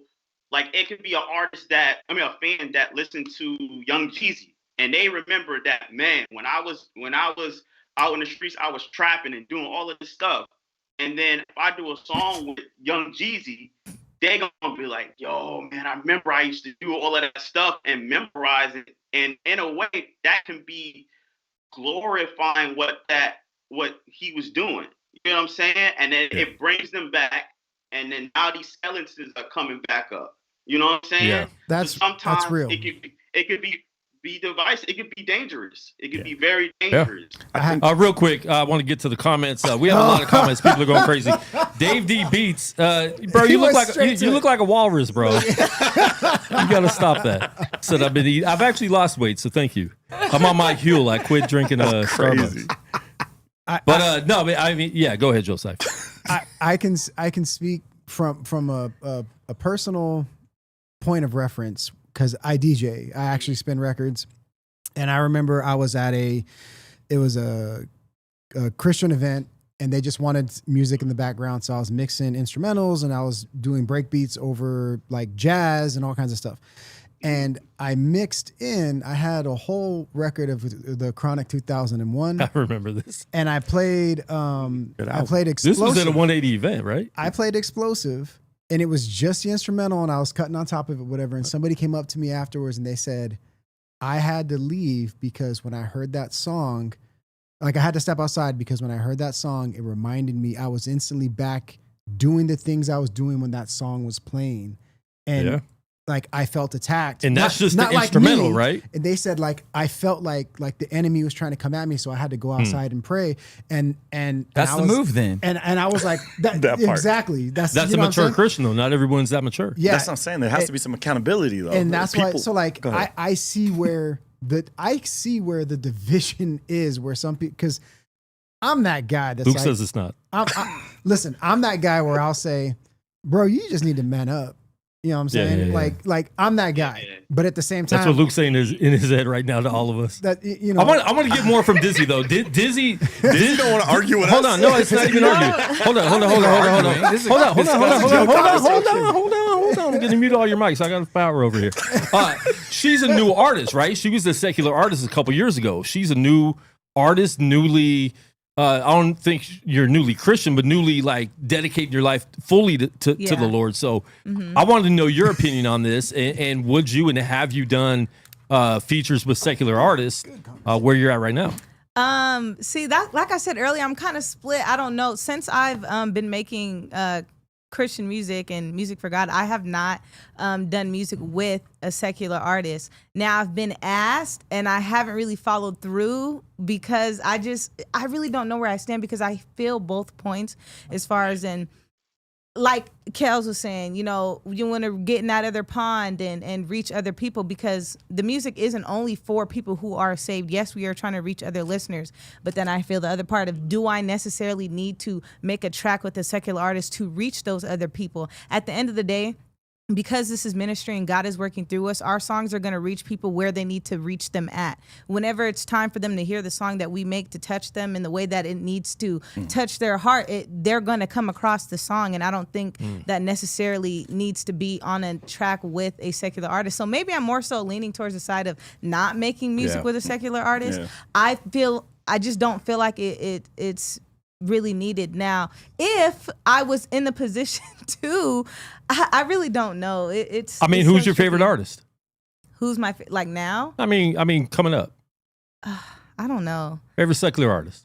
like it could be a fan that listened to Young Jeezy, and they remember that man when I was out in the streets, I was trapping and doing all of this stuff. And then if I do a song with Young Jeezy, they're gonna be like, yo, man, I remember I used to do all of that stuff and memorize it. And in a way, that can be glorifying what he was doing. You know what I'm saying? And then it brings them back. And then now these skeletons are coming back up. You know what I'm saying? Yeah, that's sometimes real. It could be be divisive. It could be dangerous. It could be very dangerous. Real quick, I want to get to the comments. We have a lot of comments. People are going crazy. Dave D Beats, bro, you look like a walrus, bro. You got to stop that. Said I've actually lost weight, so thank you. I'm on my Huel. I quit drinking Starbucks. Go ahead, Joseph. I can speak from a personal point of reference because I DJ. I actually spin records, and I remember I was at a Christian event, and they just wanted music in the background, so I was mixing instrumentals and I was doing break beats over like jazz and all kinds of stuff. And I mixed in, I had a whole record of the Chronic 2001. I remember this. And I played Explosive. This was at a 180 event, right? I played Explosive, and it was just the instrumental, and I was cutting on top of it, whatever. And somebody came up to me afterwards and they said, I had to leave because when I heard that song, like I had to step outside because when I heard that song, it reminded me, I was instantly back doing the things I was doing when that song was playing. And like I felt attacked. And that's just the instrumental, right? And they said like I felt like the enemy was trying to come at me, so I had to go outside and pray. And that's the move then. And I was like, that part. Exactly. That's a mature Christian though. Not everyone's that mature. Yeah, that's what I'm saying. There has to be some accountability though. And that's why. So like I see where the division is, where some people, because I'm that guy that's Luke says it's not. Listen, I'm that guy where I'll say, bro, you just need to man up. You know what I'm saying? Yeah. Like I'm that guy. But at the same time, that's what Luke's saying is in his head right now to all of us. That I want to get more from Dizzy though. Dizzy don't want to argue with us. Hold on, no, it's not even arguing. Hold on. I'm going to mute all your mics. I got power over here. She's a new artist, right? She was a secular artist a couple years ago. She's a new artist, newly. I don't think you're newly Christian, but newly like dedicating your life fully to the Lord. So I wanted to know your opinion on this, and would you and have you done features with secular artists where you're at right now? See that, like I said earlier, I'm kind of split. I don't know. Since I've been making Christian music and music for God, I have not done music with a secular artist. Now I've been asked and I haven't really followed through because I really don't know where I stand, because I feel both points as far as in, like Kels was saying, you know, you want to get in that other pond and reach other people, because the music isn't only for people who are saved. Yes, we are trying to reach other listeners, but then I feel the other part of, do I necessarily need to make a track with a secular artist to reach those other people? At the end of the day, because this is ministry and God is working through us, our songs are going to reach people where they need to reach them at. Whenever it's time for them to hear the song that we make to touch them in the way that it needs to touch their heart, they're going to come across the song. And I don't think that necessarily needs to be on a track with a secular artist. So maybe I'm more so leaning towards the side of not making music with a secular artist. I just don't feel like it's really needed. Now, if I was in the position to, I really don't know. It's. I mean, who's your favorite artist? Who's my like now? I mean, coming up. I don't know. Favorite secular artist?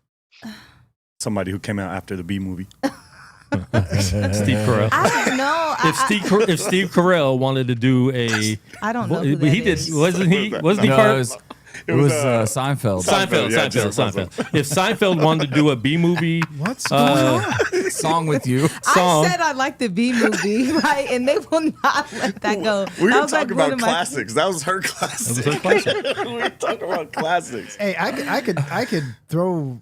Somebody who came out after the B movie. Steve Carell. I don't know. If Steve Carell wanted to do I don't know. Who that he did. is. Wasn't he? No, it was Seinfeld. Seinfeld. If Seinfeld wanted to do a B movie, what's going on? Song with you. I said I like the B movie, right? And they will not let that go. We were talking about classics. That was her classic. We were talking about classics. Hey, I could throw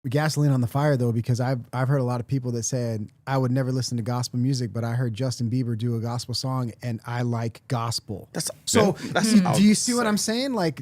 gasoline on the fire though, because I've heard a lot of people that said I would never listen to gospel music, but I heard Justin Bieber do a gospel song and I like gospel. Do you see what I'm saying? Like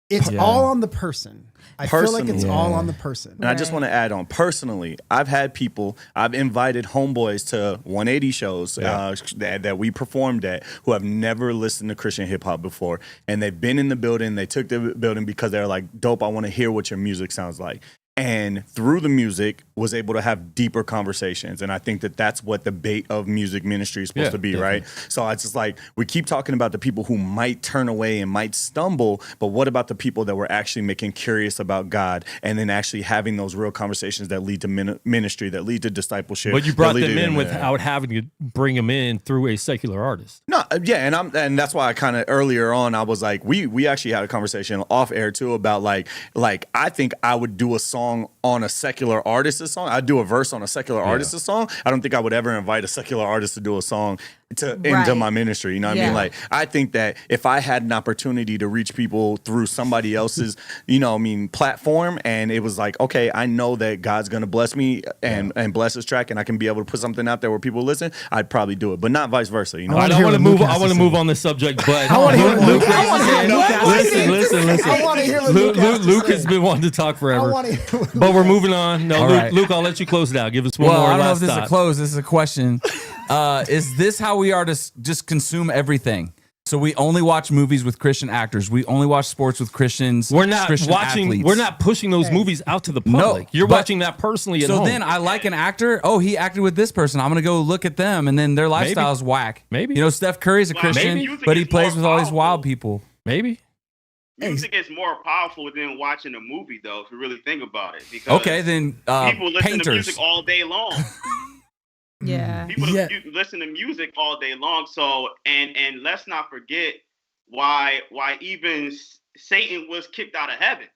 it's all on the person. I feel like it's all on the person. And I just want to add on, personally, I've invited homeboys to 180 shows that we performed at who have never listened to Christian hip hop before. And they've been in the building. They took the building because they're like, dope, I want to hear what your music sounds like. and through the music was able to have deeper conversations. And I think that that's what the bait of music ministry is supposed to be, definitely. right? So it's just like, we keep talking about the people who might turn away and might stumble, but what about the people that we're actually making curious about God and then actually having those real conversations that lead to ministry, that lead to discipleship? But you that brought lead them to in without having to bring them in through a secular artist. No, yeah, and that's why I kind of earlier on I was like, we actually had a conversation off air too about like I think I would do a song on a secular artist's song. I'd do a verse on a secular artist's song. I don't think I would ever invite a secular artist to do a song into my ministry. You know what I mean? Like, I think that if I had an opportunity to reach people through somebody else's, platform, and it was like, okay, I know that God's gonna bless me and bless this track, and I can be able to put something out there where people listen, I'd probably do it, but not vice versa. You know, I want to move on this subject, but I want to hear Luke, listen. I want to hear what Luke has to Luke say. has been wanting to talk forever. I want to hear what But Luke we're has to moving on. No, All Luke, right. Luke, I'll let you close it out. Give us one more I don't know if last this is a thought. close. This is a question. Is this how we are to just consume everything? So we only watch movies with Christian actors. We only watch sports with Christians. We're not Christian watching. athletes. We're not pushing those movies out to the public. You're but- watching that personally at So home. then I like an actor. Oh, he acted with this person. I'm gonna go look at them, and then their lifestyle's whack. Maybe. Steph Curry's a Well, Christian, maybe. but he plays Music is with all more these wild powerful. people. Maybe. Music is more powerful than watching a movie, though, if you really think about it. Because Okay, then people listen to painters. music all day long. Yeah. People listen to music all day long. So, and let's not forget why even Satan was kicked out of heaven.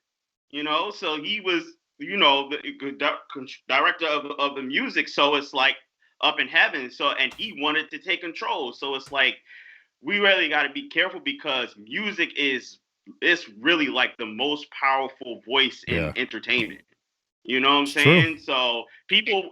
So he was, the director of the music. So it's like up in heaven. So, and he wanted to take control. So it's like, we really got to be careful because music it's really like the most powerful voice in entertainment. You know what I'm saying? So people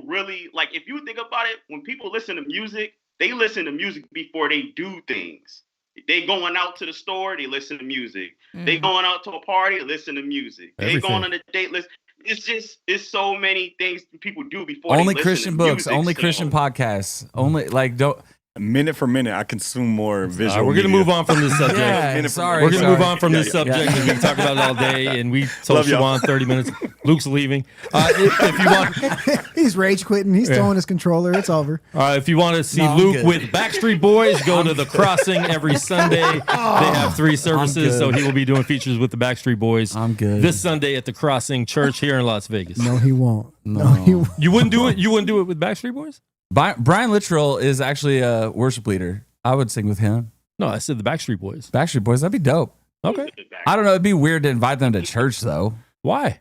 really, like, if you think about it, when people listen to music, they listen to music before they do things. They going out to the store, they listen to music. They going out to a party, listen to music. They going on a date, listen. It's so many things people do before Only they Christian listen to books, music, only so- Christian podcasts, only don't. minute for minute, I consume more visual. We're gonna media. move on from this subject. Yeah, sorry. We're gonna move on from Yeah, this yeah. subject because we can talk about it all day, and we told Love y'all. Shiwan 30 minutes. Luke's leaving. If you want, He's rage quitting. He's throwing his controller. It's over. if you want to see No, I'm Luke good. with Backstreet Boys, go to the Crossing every Sunday. They have 3 services, good. so he will be doing features with the Backstreet Boys. I'm good. This Sunday at the Crossing Church here in Las Vegas. No, he won't. No, he won't. You wouldn't do it. You wouldn't do it with Backstreet Boys. Brian Littrell is actually a worship leader. I would sing with him. No, I said the Backstreet Boys. Backstreet Boys, that'd be dope. Okay. I don't know. It'd be weird to invite them to church, though. Why?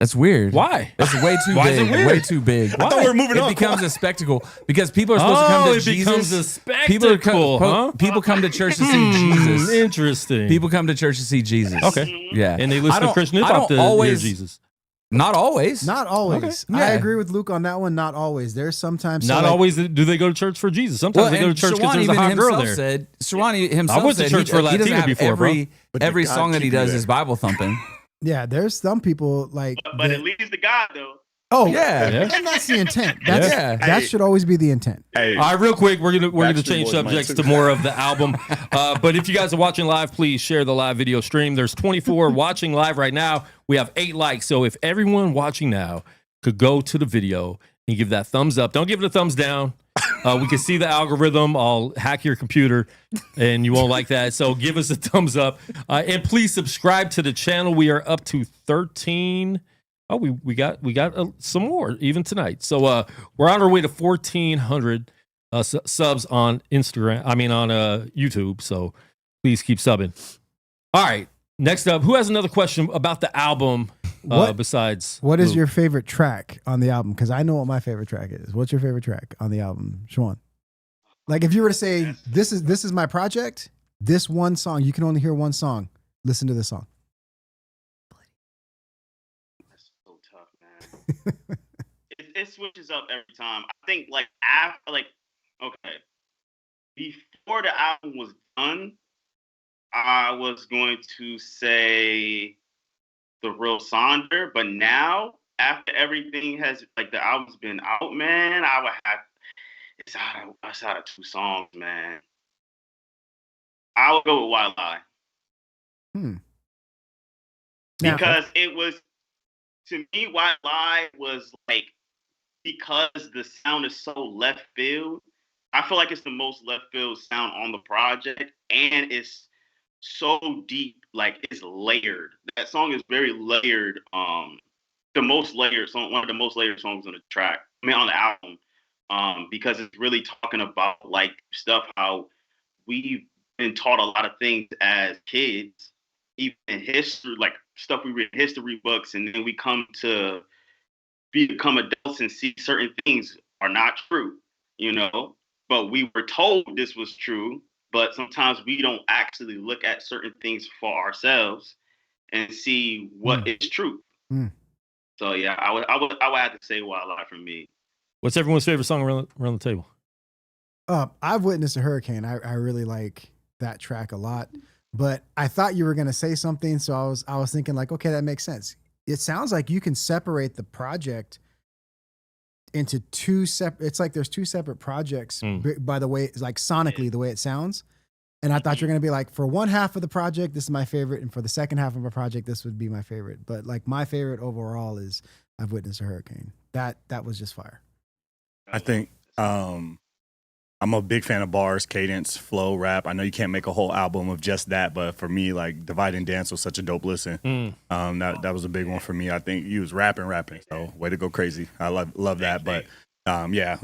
That's weird. Why? That's way too Why is big. it weird? Way too big. Why? I thought we were moving It on. becomes a spectacle because people are supposed to come to it Jesus. becomes a People are spectacle, people come to church to see Jesus. Interesting. People come to church to see Jesus. Okay. Yeah. And they I listen to don't- Christian hip I hop don't to hear always- Jesus. Not always. Not always. Okay. I Yeah. agree with Luke on that one. Not always. There's sometimes. so Not like- always do they go to church for Jesus. Sometimes they go to and church because Shiwan there's a even hot girl himself there. Said, Shiwan himself I went to said church he, for he doesn't Latina have before, every, But every did God song that he keep you does there? is Bible thumping. Yeah, there's some people like. But that- it leads to God, though. oh Yeah. Yeah. and that's the intent. That's, Yeah. That should always be the intent. Hey, All right, real quick, we're gonna Backstreet change Boys, mine subjects too. to more of the album. But if you guys are watching live, please share the live video stream. There's 24 watching live right now. We have 8 likes. So if everyone watching now could go to the video and give that thumbs up, don't give it a thumbs down. We can see the algorithm. I'll hack your computer, and you won't like that. So give us a thumbs up, and please subscribe to the channel. We are up to 13. Oh, we got some more even tonight. So we're on our way to 1,400 subs on Instagram. I mean on YouTube. So please keep subbing. All right. Next up, who has another question about the album? Besides, What is Luke? your favorite track on the album? Because I know what my favorite track is. What's your favorite track on the album, Shiwan? Like if you were to say this is my project, this one song, you can only hear one song. Listen to the song. That's so tough, man. it switches up every time. I think okay, before the album was done, I was going to say The Real Sonder, but now after everything has the album's been out, man, I would have it's out of 2 songs, man. I would go with Wild Eye. Now- Because it was to me, why Live was like, because the sound is so left field. I feel like it's the most left field sound on the project, and it's so deep, like it's layered. That song is very layered. The most layered song, one of the most layered songs on the track. I mean, on the album, because it's really talking about like stuff how we've been taught a lot of things as kids, even in history, like stuff we read in history books, and then we come to become adults and see certain things are not true, you know. But we were told this was true, but sometimes we don't actually look at certain things for ourselves and see what is true. So yeah, I would have to say Wildlife for me. What's everyone's favorite song around the table? I've Witnessed a Hurricane. I really like that track a lot, but I thought you were gonna say something, so I was thinking like, okay, that makes sense. It sounds like you can separate the project into two separate. It's like there's two separate projects by the way, like sonically the way it sounds. And I thought you're gonna be like, for one half of the project, this is my favorite, and for the second half of a project, this would be my favorite. But like my favorite overall is I've Witnessed a Hurricane. That was just fire. I think I'm a big fan of bars, cadence, flow, rap. I know you can't make a whole album of just that, but for me, like Divide and Dance was such a dope listen. That was a big one for me. I think you was rapping. So way to go crazy. I love that. But yeah,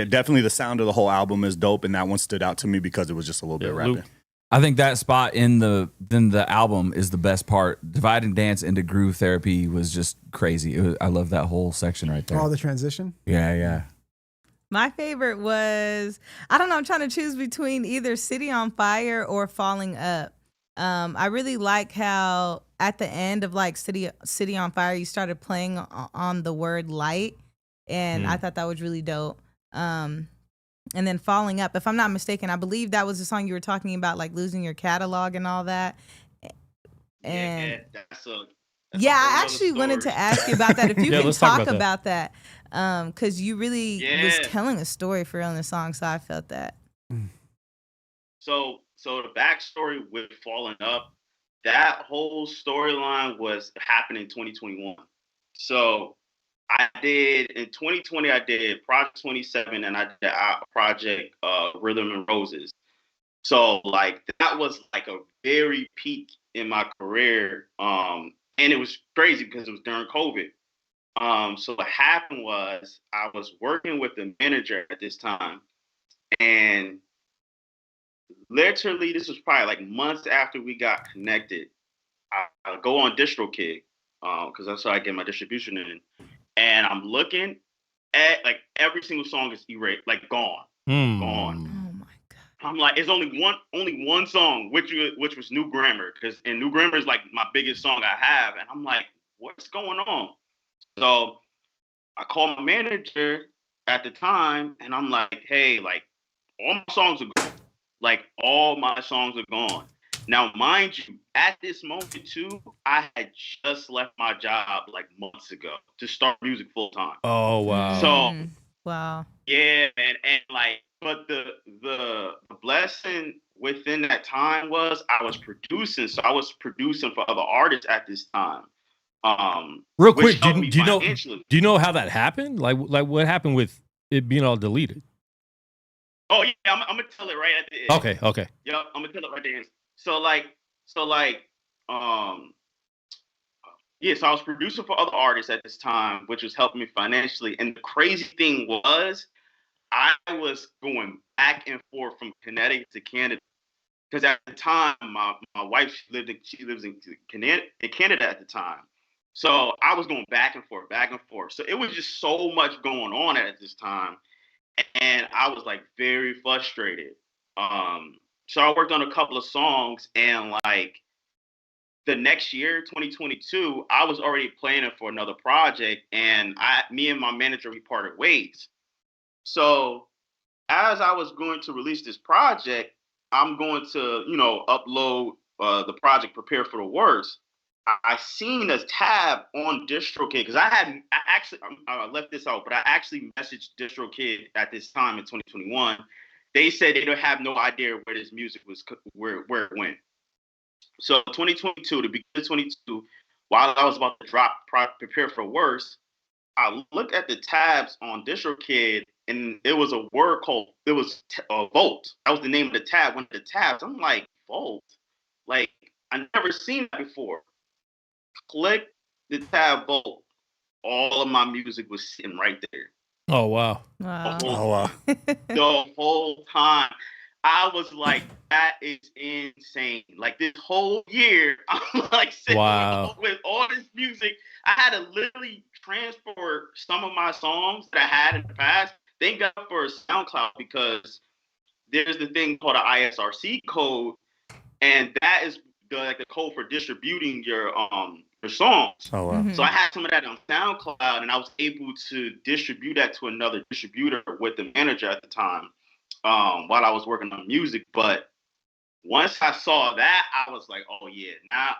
definitely the sound of the whole album is dope, and that one stood out to me because it was just a little bit rapping. I think that spot in the album is the best part. Divide and Dance into Groove Therapy was just crazy. I love that whole section right there. Oh, the transition? Yeah. My favorite was, I don't know, I'm trying to choose between either City on Fire or Falling Up. I really like how at the end of like City on Fire, you started playing on the word light. And I thought that was really dope. And then Falling Up, if I'm not mistaken, I believe that was the song you were talking about, like losing your catalog and all that. And that's I actually wanted to ask you about that. If you can talk about that. Because you really was telling a story for real in the song, so I felt that. So the backstory with Falling Up, that whole storyline was happening in 2021. So in 2020, I did Project 27, and I did a project Rhythm and Roses. So like that was like a very peak in my career, and it was crazy because it was during COVID. So what happened was I was working with the manager at this time, and literally this was probably like months after we got connected. I go on DistroKid because that's how I get my distribution in, and I'm looking at like every single song is erased, like gone. Oh my god! I'm like, it's only one song, which was New Grammar, and New Grammar is like my biggest song I have, and I'm like, what's going on? So I called my manager at the time, and I'm like, hey, like, all my songs are gone. Like, all my songs are gone. Now, mind you, at this moment, too, I had just left my job, like, months ago to start music full-time. Oh, wow. So, wow. Yeah, and like, but the blessing within that time was I was producing. So I was producing for other artists at this time. Real which quick, helped me do you financially. know how that happened? Like what happened with it being all deleted? Oh yeah, I'm gonna tell it right at the end. Okay. Yep, I'm gonna tell it right at the end. So I was producing for other artists at this time, which was helping me financially. And the crazy thing was, I was going back and forth from Connecticut to Canada. Because at the time, my wife, she lives in Canada at the time. So I was going back and forth. So it was just so much going on at this time. And I was like very frustrated. So I worked on a couple of songs, and like the next year, 2022, I was already planning for another project, and me and my manager, we parted ways. So as I was going to release this project, I'm going to, upload the project Prepare for the Worst. I seen a tab on DistroKid because I left this out, but I actually messaged DistroKid at this time in 2021. They said they don't have no idea where this music was, where it went. So 2022, the beginning of 2022, while I was about to prepare for worse, I looked at the tabs on DistroKid, and it was a word called Volt. That was the name of the tab. One of the tabs. I'm like, Volt, like I never seen that before. Click the tab Volt. All of my music was sitting right there. Oh wow. Wow. Oh wow. The whole time. I was like, that is insane. Like this whole year, I'm like sitting with all this music. I had to literally transfer some of my songs that I had in the past. Thank God for SoundCloud, because there's the thing called an ISRC code, and that is the code for distributing your songs. Oh wow. So I had some of that on SoundCloud, and I was able to distribute that to another distributor with the manager at the time, while I was working on music. But once I saw that, I was like, oh yeah,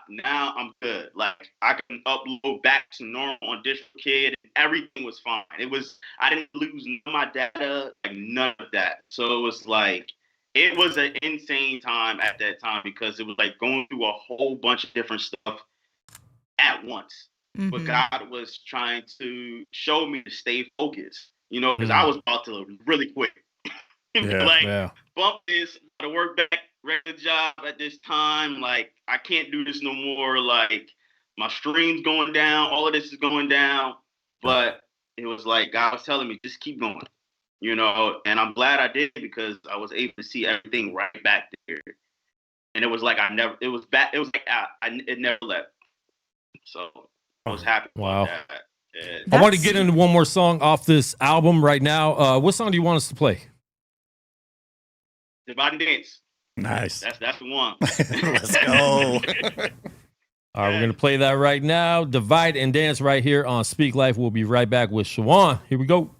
now I'm good. Like I can upload back to normal on DistroKid, and everything was fine. I didn't lose none of my data, like none of that. So it was like, it was an insane time at that time, because it was like going through a whole bunch of different stuff at once. But God was trying to show me to stay focused, because I was about to really quit. Bump this, to work back, regular job at this time. Like, I can't do this no more. Like, my stream's going down. All of this is going down. But it was like God was telling me, just keep going, and I'm glad I did, because I was able to see everything right back there. And it was like it never left. So I was happy about that. I want to get into one more song off this album right now. What song do you want us to play? Divide and Dance. Nice. That's the one. Let's go. All right, we're going to play that right now. Divide and Dance right here on Speak Life. We'll be right back with Shiwan. Here we go.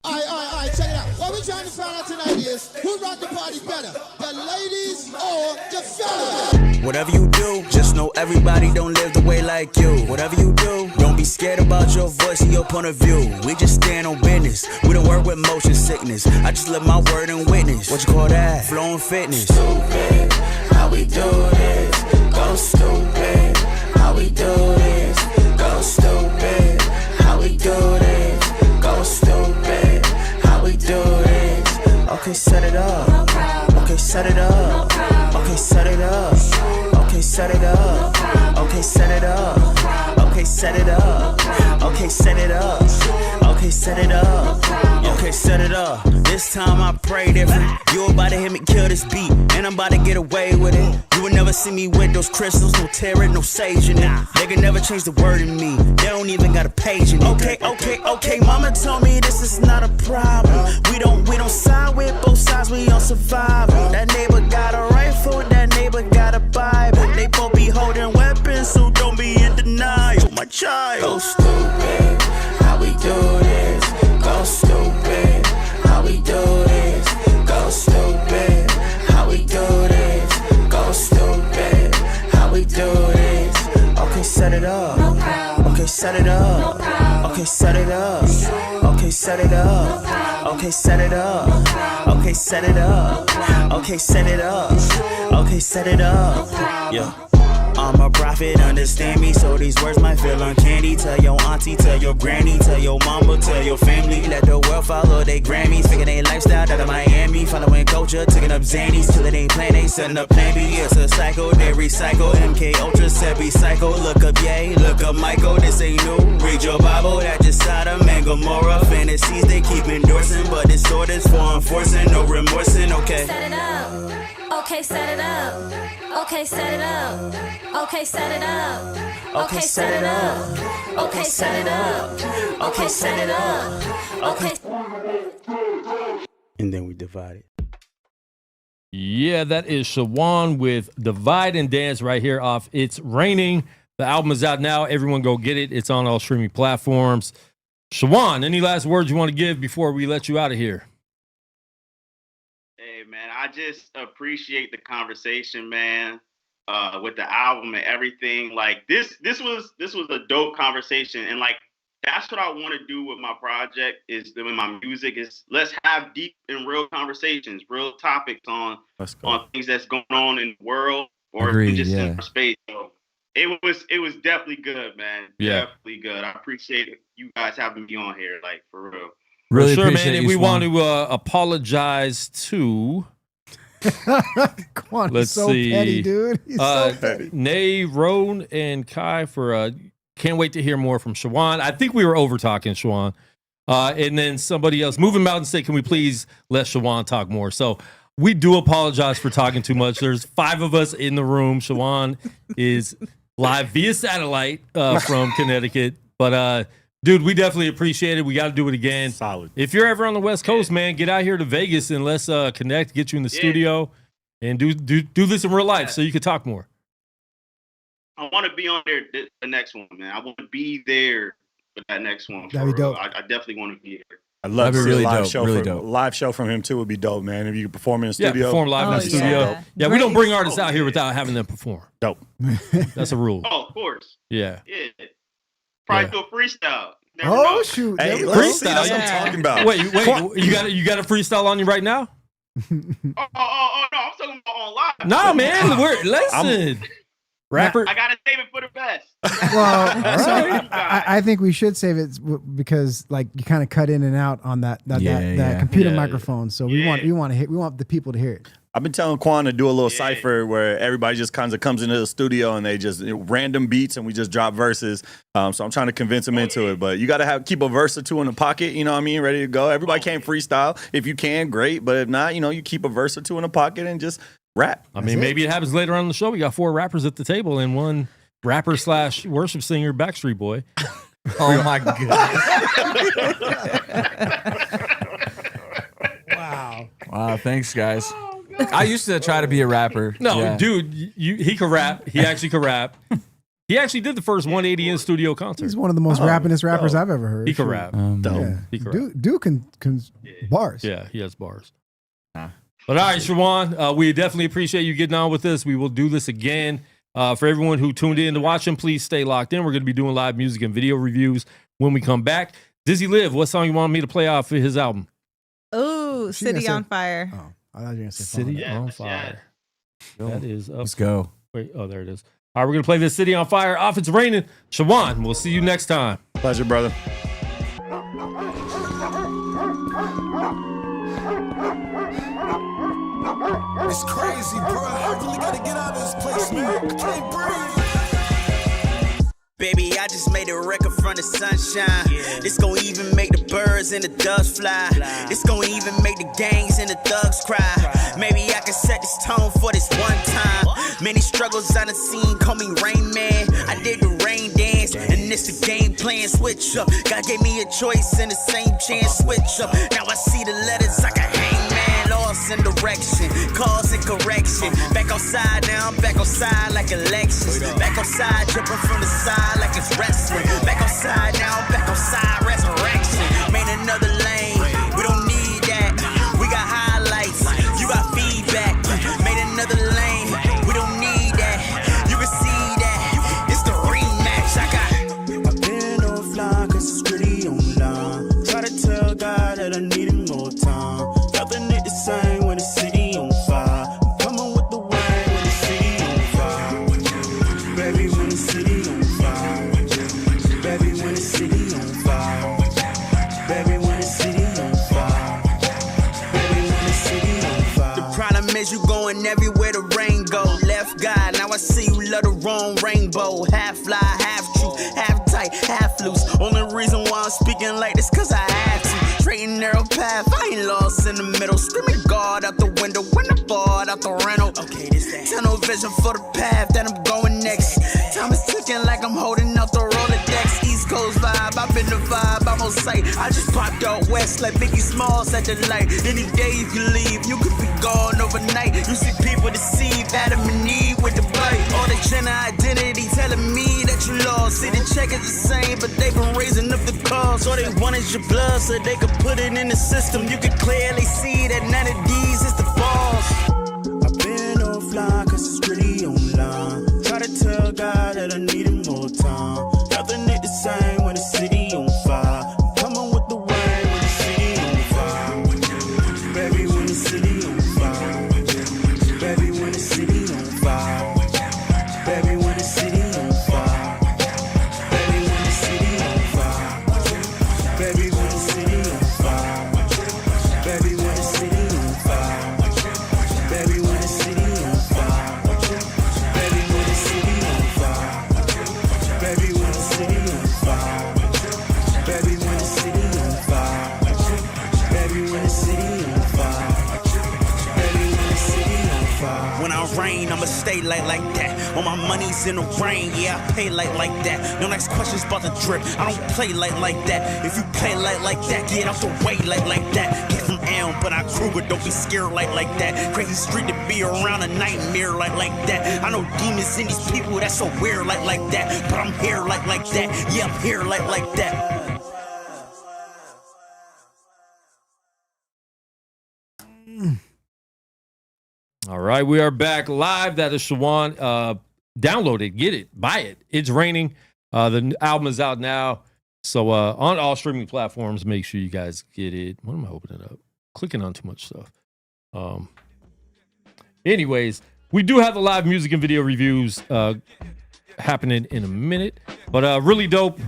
All right, check it out. What we're trying to find out tonight is who rock the party better, the ladies or the fellas? Whatever you do, just know everybody don't live the way like you. Whatever you do, don't be scared about your voice and your point of view. We just stand on business. We don't work with motion sickness. I just live my word and witness. What you call that? Flowing fitness. Stupid, how we do this? Go stupid, how we do this? Go stupid, how we do this? Go stupid, how we do this? Okay, set it up. Okay, set it up. Okay, set it up. Okay, set it up. Okay, set it up. Okay, set it up. Okay, set it up. Okay, set it up. Okay, set it up. This time I pray different. You about to hear me kill this beat, and I'm about to get away with it. You would never see me with those crystals, no terror, no sage in it. They can never change the word in me. They don't even got a page in it. Okay. Mama told me this is not a problem. We don't side with both sides. We on survival. That neighbor got a rifle. That neighbor got a Bible. They both be holding weapons, so don't be in denial, my child. Go stupid, how we do this? Go stupid, how we do this? Go stupid, how we do this? Go stupid, how we do this? Okay, set it up. Okay, set it up. Okay, set it up. Okay, set it up. Okay, set it up. Okay, set it up. Okay, set it up. Okay, set it up. Yeah. I'm a prophet, understand me, so these words might feel uncanny. Tell your auntie, tell your granny, tell your mama, tell your family. Let the world follow they Grammys, figure they lifestyle out of Miami. Following culture, taking up Xannies, till it ain't plan A, setting up plan B. It's a cycle, they recycle. MK Ultra said be psycho. Look up Ye, look up Michael, this ain't new. Read your Bible, that just Sodom and Gomorrah. Fantasies they keep endorsing, but it's orders for enforcing, no remorsing, okay. Set it up. Okay, set it up. Okay, set it up. Okay, set it up. Okay, set it up. Okay, set it up. Okay, set it up. Okay. And then we divide it. Yeah, that is Shiwan with Divide and Dance right here off It's Raining. The album is out now. Everyone go get it. It's on all streaming platforms. Shiwan, any last words you want to give before we let you out of here? Hey, man, I just appreciate the conversation, man, with the album and everything. Like, this was a dope conversation. And, like, that's what I want to do with my project, is with my music, is let's have deep and real conversations, real topics on things that's going on in the world, or Agreed, just yeah. in our space. So It was definitely good, man. Yeah. Definitely good. I appreciate you guys having me on here, like for real. Really sure, appreciate man. And you, we Swan. want to apologize to. Quan Let's is so see. petty, dude. He's so petty. Nay, Roan, and Kai for can't wait to hear more from Shiwan. I think we were over talking Shiwan. And then somebody else, Moving Mountain said, can we please let Shiwan talk more? So we do apologize for talking too much. There's 5 of us in the room. Shiwan is live via satellite from Connecticut. But dude, we definitely appreciate it. We got to do it again. Solid. If you're ever on the West Coast, man, get out here to Vegas and let's connect, get you in the studio, and do this in real life so you can talk more. I want to be on there the next one, man. I want to be there for that next one. That'd be dope. I definitely want to be there. I'd love to That'd see be really a live dope, show. really from, dope. live show from him too would be dope, man. If you could perform in the Yeah, studio, perform live in the studio. Yeah, we don't bring artists out here without having them perform. dope. That's a rule. Oh, of course. Yeah. Yeah. Probably do a freestyle. Never Oh know. shoot! Hey, There we let's go. see. That's what I'm talking about. Wait, you got a freestyle on you right now? Oh, no, I'm talking about on live. No, man. Listen. Rapper. I gotta save it for the best. Well, Right. I think we should save it because like you kind of cut in and out on that computer Yeah, microphone. So we want the people to hear it. I've been telling Quan to do a little cipher where everybody just kind of comes into the studio and they just random beats and we just drop verses. So I'm trying to convince him into it. But you got to keep a verse or two in the pocket, you know what I mean, ready to go. Everybody can't freestyle. If you can, great. But if not, you keep a verse or two in the pocket and just rap. I mean, maybe it happens later on in the show. We got 4 rappers at the table and one rapper / worship singer, Backstreet Boy. Oh my god! Wow! Thanks, guys. I used to try to be a rapper. No, Yeah. dude, he can rap. He actually can rap. He actually did the first 180 in studio concert. He's one of the most rappingest rappers I've ever heard. He can rap. Yeah. He can rap. Dude can bars. Yeah, he has bars. But all right, Shiwan, we definitely appreciate you getting on with us. We will do this again. For everyone who tuned in to watch him, please stay locked in. We're going to be doing live music and video reviews when we come back. Dizzy Liv, what song you want me to play off of his album? Ooh, She gonna City say- on Fire. Oh, I thought you were gonna say City Fallen. on Fire. That is up. Let's go. Wait, oh, there it is. All right, we're going to play this City on Fire off It's Raining. Shiwan, we'll see you next time. Pleasure, brother. It's crazy, bro. I really gotta get out of this place, man. I can't breathe. Baby, I just made a record from the sunshine. This gon' even make the birds and the doves fly. This gon' even make the gangs and the thugs cry. Maybe I can set this tone for this one time. Many struggles I done seen, call me Rain Man. I did the rain dance, and this the game plan. Switch up. God gave me a choice and the same chance. Switch up. Now I see the letters like a hangman. Lost in direction, cause and correction. Back outside now, I'm back outside like elections. Back outside, jumping from the side like it's wrestling. Back outside now, I'm back outside, resurrection. Made another lane, we don't need that. We got highlights, you got feedback. Made another lane, we don't need that. You can see that, it's the rematch. I've been offline cause it's pretty online. Try to tell God that I needed more time. Nothing ain't the same when the city on fire. I'm coming with the rain when the city on fire. Baby, when the city on fire. Baby, when the city on fire. Baby, when the city on fire. Baby, when the city on fire. The problem is you going everywhere the rain go. Left guy, now I see you love the wrong rainbow. Half fly, half true, half tight, half loose. Only reason why I'm speaking like this cause I had to. Straight and narrow path, I ain't lost in the middle. Screaming guard out the window, when the board out the rental. Okay, this that. Tunnel vision for the path that I'm going next. Time is ticking like I'm holding out the Rolodex. East Coast vibe, I've been the vibe, I'm on sight. I just popped out west like Biggie Smalls at the light. Any day you can leave, you could be gone overnight. You see people deceive, Adam and Eve with the bite. All the gender identity telling me that you lost. See the check is the same, but they've been raising up the cost. All they want is your blood so they could put it in the system. You can clearly see that none of these is the boss. I've been offline cause it's pretty online. Try to tell God that I needed more time. Nothing ain't the same when the city on fire. I'm coming with the rain when the city on fire. Baby, when the city on fire. Baby, when the city on fire. Baby, when the city on I'ma stay like that. All my money's in the rain, yeah, I pay like that. No next questions about the drip, I don't play like that. If you play like that, get out the way like that. Get from Elm, but I grew it, don't be scared like that. Crazy street to be around, a nightmare like that. I know demons in these people, that's so weird like that. But I'm here like that, yeah, I'm here like that. All right, we are back live. That is Shiwan. Download it, get it, buy it. It's raining. The album is out now. So on all streaming platforms, make sure you guys get it. What am I opening up? Clicking on too much stuff. Anyways, we do have the live music and video reviews happening in a minute. But really dope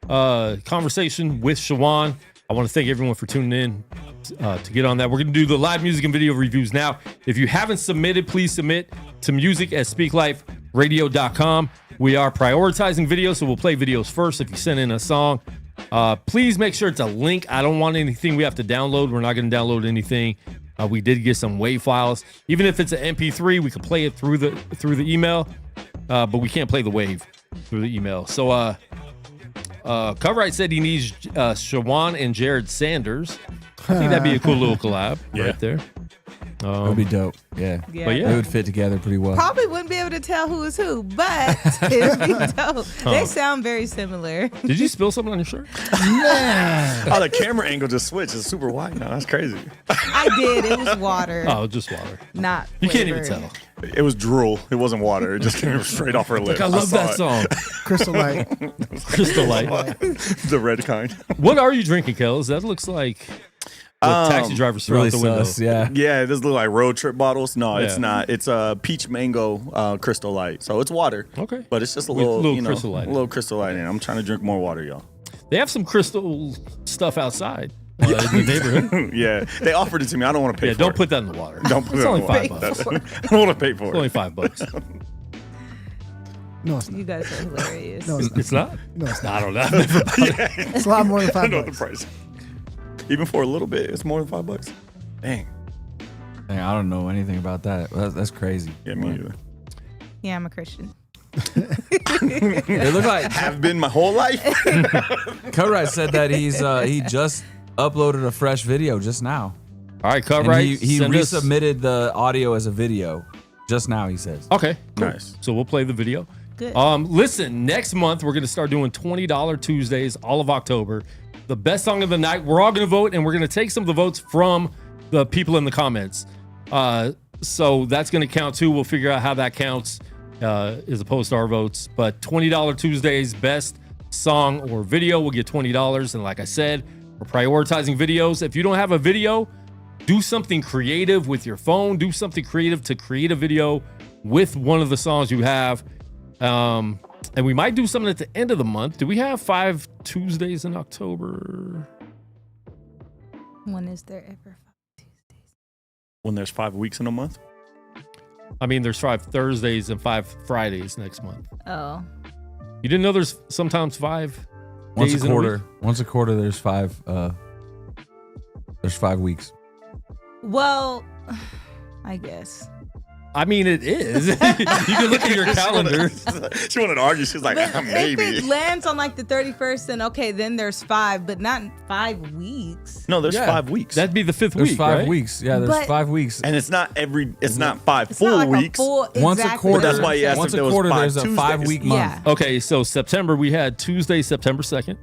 conversation with Shiwan. I want to thank everyone for tuning in to get on that. We're going to do the live music and video reviews now. If you haven't submitted, please submit to music@speakliferadio.com. We are prioritizing videos, so we'll play videos first. If you send in a song, please make sure it's a link. I don't want anything we have to download. We're not going to download anything. We did get some WAV files. Even if it's an MP3, we could play it through the email, but we can't play the WAV through the email. So Coverite said he needs Shiwan and Jared Sanders. I think that'd be a cool little collab right there. That would be dope. Yeah. But yeah, they would fit together pretty well. Probably wouldn't be able to tell who is who, but it'd be dope. They sound very similar. Did you spill something on your shirt? Oh, the camera angle just switched. It's super wide now. That's crazy. I did. It was water. Oh, just water. Not You can't even flavored. tell. It was drool. It wasn't water. It just came straight off her lips. Like, I love that saw song. Crystal Light. Crystal Light. The red kind. What are you drinking, Kels? That looks like what taxi drivers throw Really out the window. sus, yeah. Yeah, this look like road trip bottles. No, it's Yeah. not. It's a peach mango Crystal Light. So it's water. Okay. But it's just a With little, Crystal Light in a little Crystal Light in it. I'm trying to drink more water, y'all. They have some crystal stuff outside in the neighborhood. Yeah, they offered it to me. I don't want to pay Yeah, for don't it. put that in the water. Don't put It's it only in the water. $5. I don't want to pay for It's it. only $5. No, it's not. You guys are hilarious. No, It's not? No, it's not. I don't know. I've never bought it. It's a lot more than I know $5. the price. Even for a little bit, it's more than $5. Dang. Dang, I don't know anything about that. That's crazy. Yeah, me either. Yeah, I'm a Christian. It looked like Have been my whole life. Coverite said that he just uploaded a fresh video just now. All right, And Coverite. he send us- resubmitted the audio as a video just now, he says. Okay, cool. Nice. So we'll play the video. Good. Listen, next month we're going to start doing $20 Tuesdays all of October. The best song of the night. We're all going to vote, and we're going to take some of the votes from the people in the comments. So that's going to count too. We'll figure out how that counts as opposed to our votes. But $20 Tuesdays, best song or video will get $20. And like I said, we're prioritizing videos. If you don't have a video, do something creative with your phone. Do something creative to create a video with one of the songs you have. And we might do something at the end of the month. Do we have 5 Tuesdays in October? When is there ever 5 Tuesdays? When there's 5 weeks in a month. I mean, there's 5 Thursdays and 5 Fridays next month. Oh. You didn't know there's sometimes 5 Once days a in a quarter. week? Once a quarter, there's 5 weeks. Well, I guess. I mean, it is. You can look at your calendar. She wanted to argue. She was like, But maybe. if it lands on like the 31st, then okay, then there's 5, but not 5 weeks. No, there's Yeah. 5 weeks. That'd be the 5th There's week, 5 right? weeks. Yeah, there's But- 5 weeks. and it's not it's not 5 It's full not like weeks. a full, Once a exactly quarter. That's why he asked Once if there a was quarter, 5 there's a Tuesdays. 5-week month. Yeah. Okay, so September, we had Tuesday, September 2nd.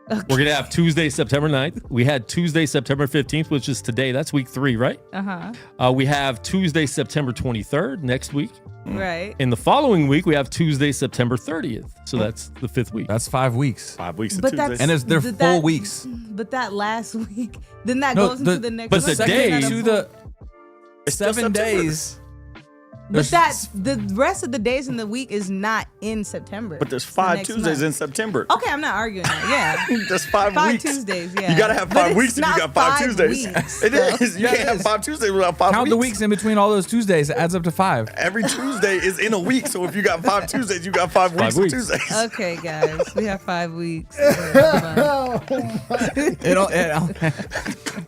We're going to have Tuesday, September 9th. We had Tuesday, September 15th, which is today. That's week 3, right? Uh-huh. We have Tuesday, September 23rd next week. Right. In the following week, we have Tuesday, September 30th. So that's the 5th week. That's 5 weeks. 5 weeks of But Tuesdays. that's And they're Did full that- weeks. But that last week, then that No, goes into the next but the week. Second days- to the It's still 7 September. days. But that the rest of the days in the week is not in September. But there's It's the 5 next Tuesdays month. in September. Okay, I'm not arguing that. Yeah. There's 5 5 weeks. Tuesdays, yeah. You gotta have But 5 it's weeks if you not got 5 5 Tuesdays. weeks, It though. is. You Yeah, can't it have is. 5 Tuesdays without 5 Count weeks. the weeks in between all those Tuesdays. It adds up to 5. Every Tuesday is in a week. So if you got 5 Tuesdays, you got 5 weeks of weeks. Tuesdays. Okay, guys, we have 5 weeks. It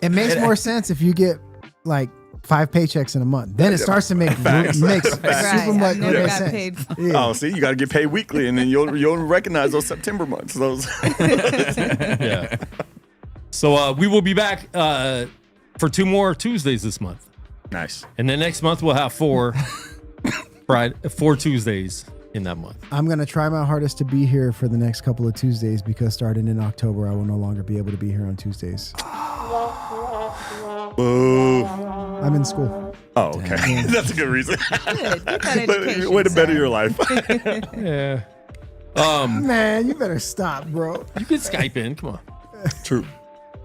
It makes more sense if you get like 5 paychecks in a month. Then it starts to make super much I never got sense. paid. Oh, see, you got to get paid weekly, and then you'll recognize those September months. Those. Yeah. So we will be back for 2 more Tuesdays this month. Nice. And then next month we'll have 4 Tuesdays in that month. I'm going to try my hardest to be here for the next couple of Tuesdays because starting in October, I will no longer be able to be here on Tuesdays. Boo. I'm in school. Oh, okay. That's a good reason. Good. Way to better your life. Yeah. Man, you better stop, bro. You can Skype in. Come on. True.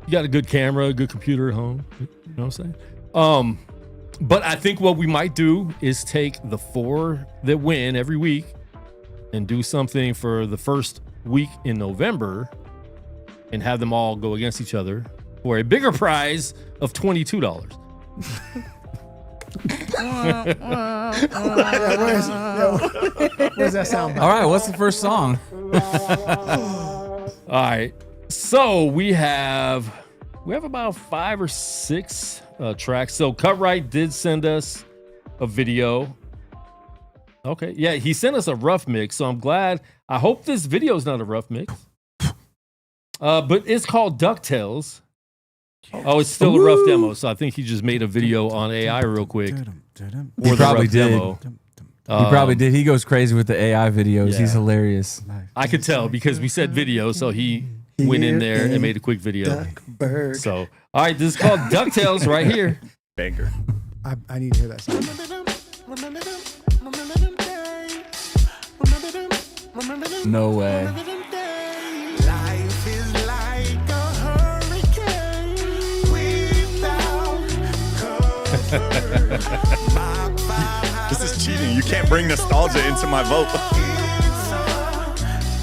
You got a good camera, a good computer at home. You know what I'm saying? But I think what we might do is take the 4 that win every week and do something for the first week in November and have them all go against each other for a bigger prize of $22. Where's that sound? All right, what's the first song? All right. So we have about 5 or 6 tracks. So Cutright did send us a video. Okay. Yeah, he sent us a rough mix. So I'm glad. I hope this video is not a rough mix. But it's called DuckTales. Oh, it's still a rough demo. So I think he just made a video on AI real quick. He probably did. Demo. He probably did. He goes crazy with the AI videos. Yeah. He's hilarious. I could tell because we said video, so he went in there and made a quick video. So, all right, this is called DuckTales right here. Banger. I need to hear that sound. No way. Life is like a hurricane without cover. This is cheating. You can't bring nostalgia into my vote.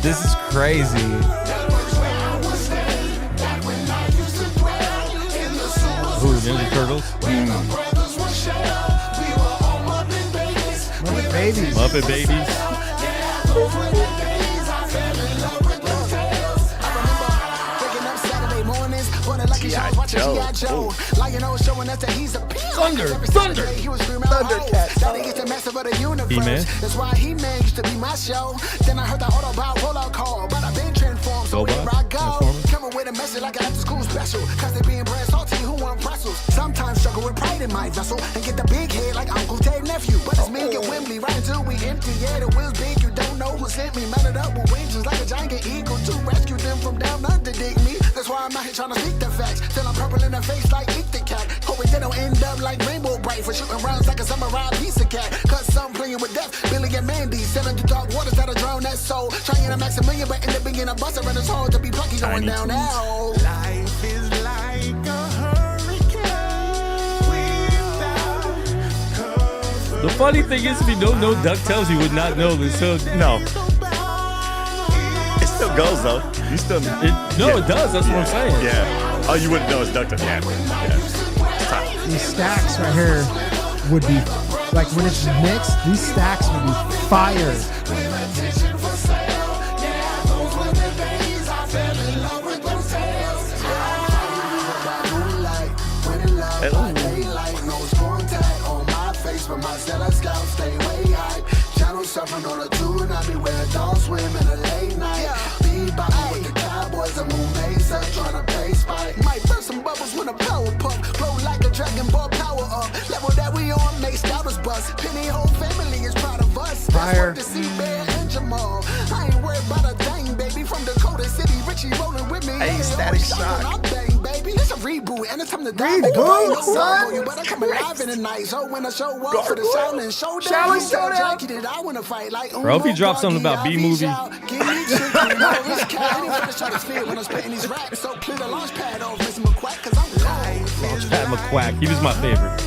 This is crazy. Who, Ninja Turtles? Muppet Babies. Muppet Babies. Thundercats. He-Man. That's why He-Man used to be my show. Then I heard the Autobot rollout call, but I've been transformed, so wherever I go, coming with a message like an after-school special. Cause they being brand salty, who want pretzels? Sometimes struggle with pride in my vessel and get the big head like Uncle Ted nephew. But it's me and get Wembley right until we empty. Yeah, the wheels big, you don't know who sent me. Mounted up with wings just like a giant eagle to rescue them from down under, dig me. That's why I'm out here trying to speak the facts. Till I'm purple in the face like Eat the Cat. Hoping they don't end up like Rainbow Bright for shooting rounds like a samurai piece of cat. Cause some playing with death, Billy and Mandy. 7 to dark waters that'll drown that soul. Trying to max a million, but in the beginning, busting and it's hard to be plucky going down now. Life is like a hurricane without cover. The funny thing is, if you don't know DuckTales, you would not know this hook. No. It still goes, though. You still... It does. That's what I'm saying. Yeah. Oh, you wouldn't know it's DuckTales. Yeah. These stacks right here would be, like when it's mixed, these stacks would be fire. Might burn some bubbles when a power pump. Flow like a Dragon Ball power up. Level that we on makes scouters bust. Penny whole family is proud of us. Fire. That's what the Bear and Jamal. I ain't worried about a thing, baby. From Dakota City, Richie rolling with me. Hey, Static Shock. Bang, baby. It's a reboot and it's time to die. Reboot, son. You better come alive in the night. So when I show up for the Shaolin Showdown, Jackie did I want to fight like Bro, if he dropped something about B-movie. Give me chicken, no, it's cat. Anybody try to feel when I'm spitting these raps. So clear the launch pad off, Mr. McQuack, cause I'm gone. Pat McQuack. He was my favorite.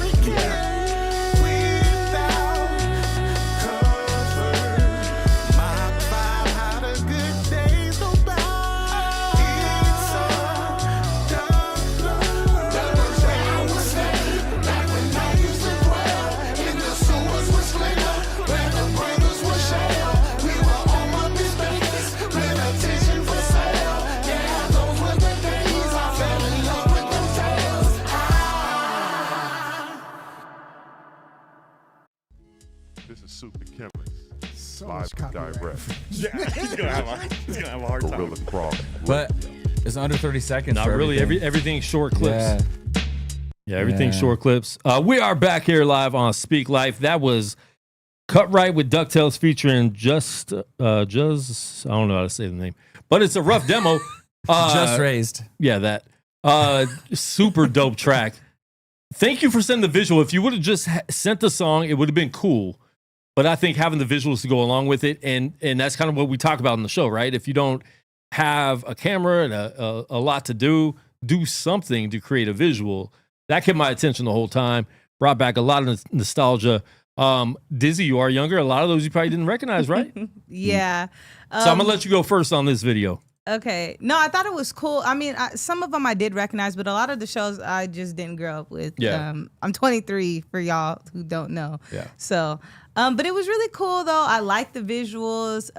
Yeah, he's gonna have a hard time. But it's under 30 seconds. Not for really. everything. Everything's short clips. Yeah. Yeah, everything's Yeah. short clips. We are back here live on Speak Life. That was Cut Right with DuckTales featuring Just I don't know how to say the name, but it's a rough demo. Just Raised. Yeah, that super dope track. Thank you for sending the visual. If you would have just sent the song, it would have been cool. But I think having the visuals to go along with it, and that's kind of what we talk about in the show, right? If you don't have a camera and a lot to do something to create a visual. That kept my attention the whole time. Brought back a lot of nostalgia. Dizzy, you are younger. A lot of those you probably didn't recognize, right? Yeah. So I'm going to let you go first on this video. Okay. No, I thought it was cool. I mean, some of them I did recognize, but a lot of the shows I just didn't grow up with. Yeah. I'm 23 for y'all who don't know. Yeah. So, but it was really cool though. I like the visuals.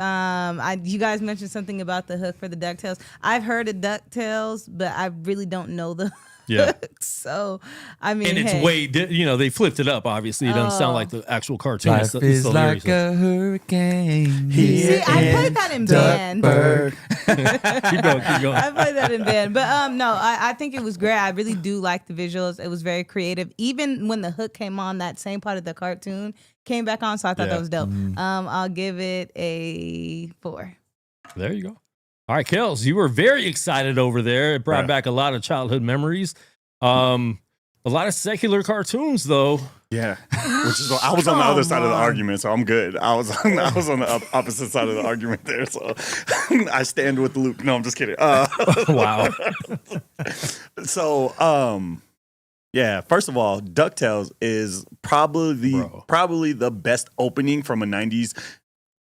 You guys mentioned something about the hook for the DuckTales. I've heard of DuckTales, but I really don't know the Yeah. hook. So, I mean, And it's way, they flipped it up, obviously. It doesn't sound like the actual cartoon. Life is like a hurricane. See, I played that in band. Keep going. I played that in band. But no, I think it was great. I really do like the visuals. It was very creative. Even when the hook came on, that same part of the cartoon came back on. So I thought that was dope. I'll give it a 4. There you go. All right, Kels, you were very excited over there. It brought back a lot of childhood memories. A lot of secular cartoons, though. Yeah, which is I was on the other side of the argument, so I'm good. I was on the opposite side of the argument there, so I stand with Luke. No, I'm just kidding. Wow. So, yeah. First of all, DuckTales is probably the best opening from a '90s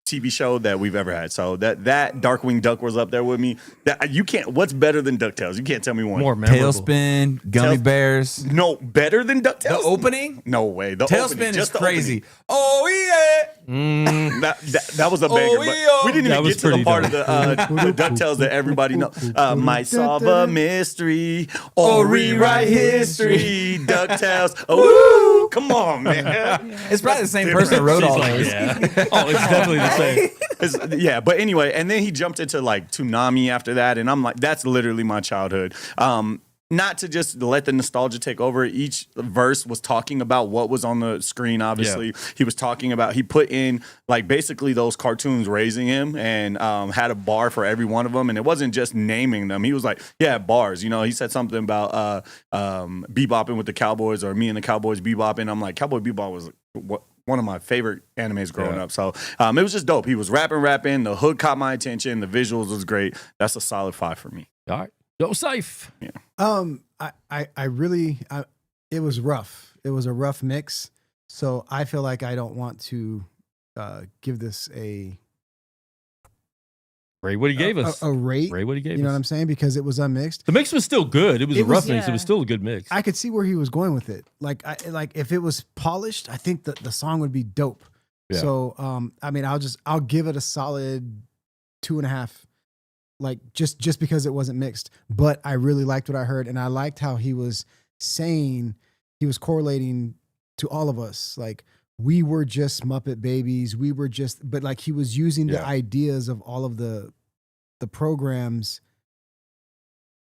TV show that we've ever had. So that Darkwing Duck was up there with me. That you can't. What's better than DuckTales? You can't tell me one. More memorable. Tailspin, Gummy Bears. No, better than DuckTales. The opening? No way. The Tailspin opening, is just the crazy. opening. Oh yeah. That was a banger, but we didn't even get to the part of the DuckTales that everybody knows. Might solve a mystery or rewrite history. DuckTales. Oh, come on, man. It's probably the same person who wrote all those. Yeah. Oh, it's definitely the same. Yeah, but anyway, and then he jumped into like Toonami after that, and I'm like, that's literally my childhood. Not to just let the nostalgia take over. Each verse was talking about what was on the screen, obviously. Yeah. He put in like basically those cartoons raising him and had a bar for every one of them. And it wasn't just naming them. He was like, yeah, bars. You know, he said something about bebopping with the Cowboys or me and the Cowboys bebopping. I'm like, Cowboy Bebop was one of my favorite animes growing up. So it was just dope. He was rapping. The hook caught my attention. The visuals was great. That's a solid 5 for me. All right. Go safe. Yeah. I really, it was rough. It was a rough mix. So I feel like I don't want to give this a Ray, what he gave us. A rate. Ray, what he gave us. You know what I'm saying? Because it was unmixed. The mix was still good. It was a rough mix. It was still a good mix. I could see where he was going with it. Like if it was polished, I think the song would be dope. Yeah. So I mean, I'll give it a solid 2.5. Like just because it wasn't mixed, but I really liked what I heard, and I liked how he was saying, he was correlating to all of us. Like we were just Muppet babies, but like he was using the ideas of all of the programs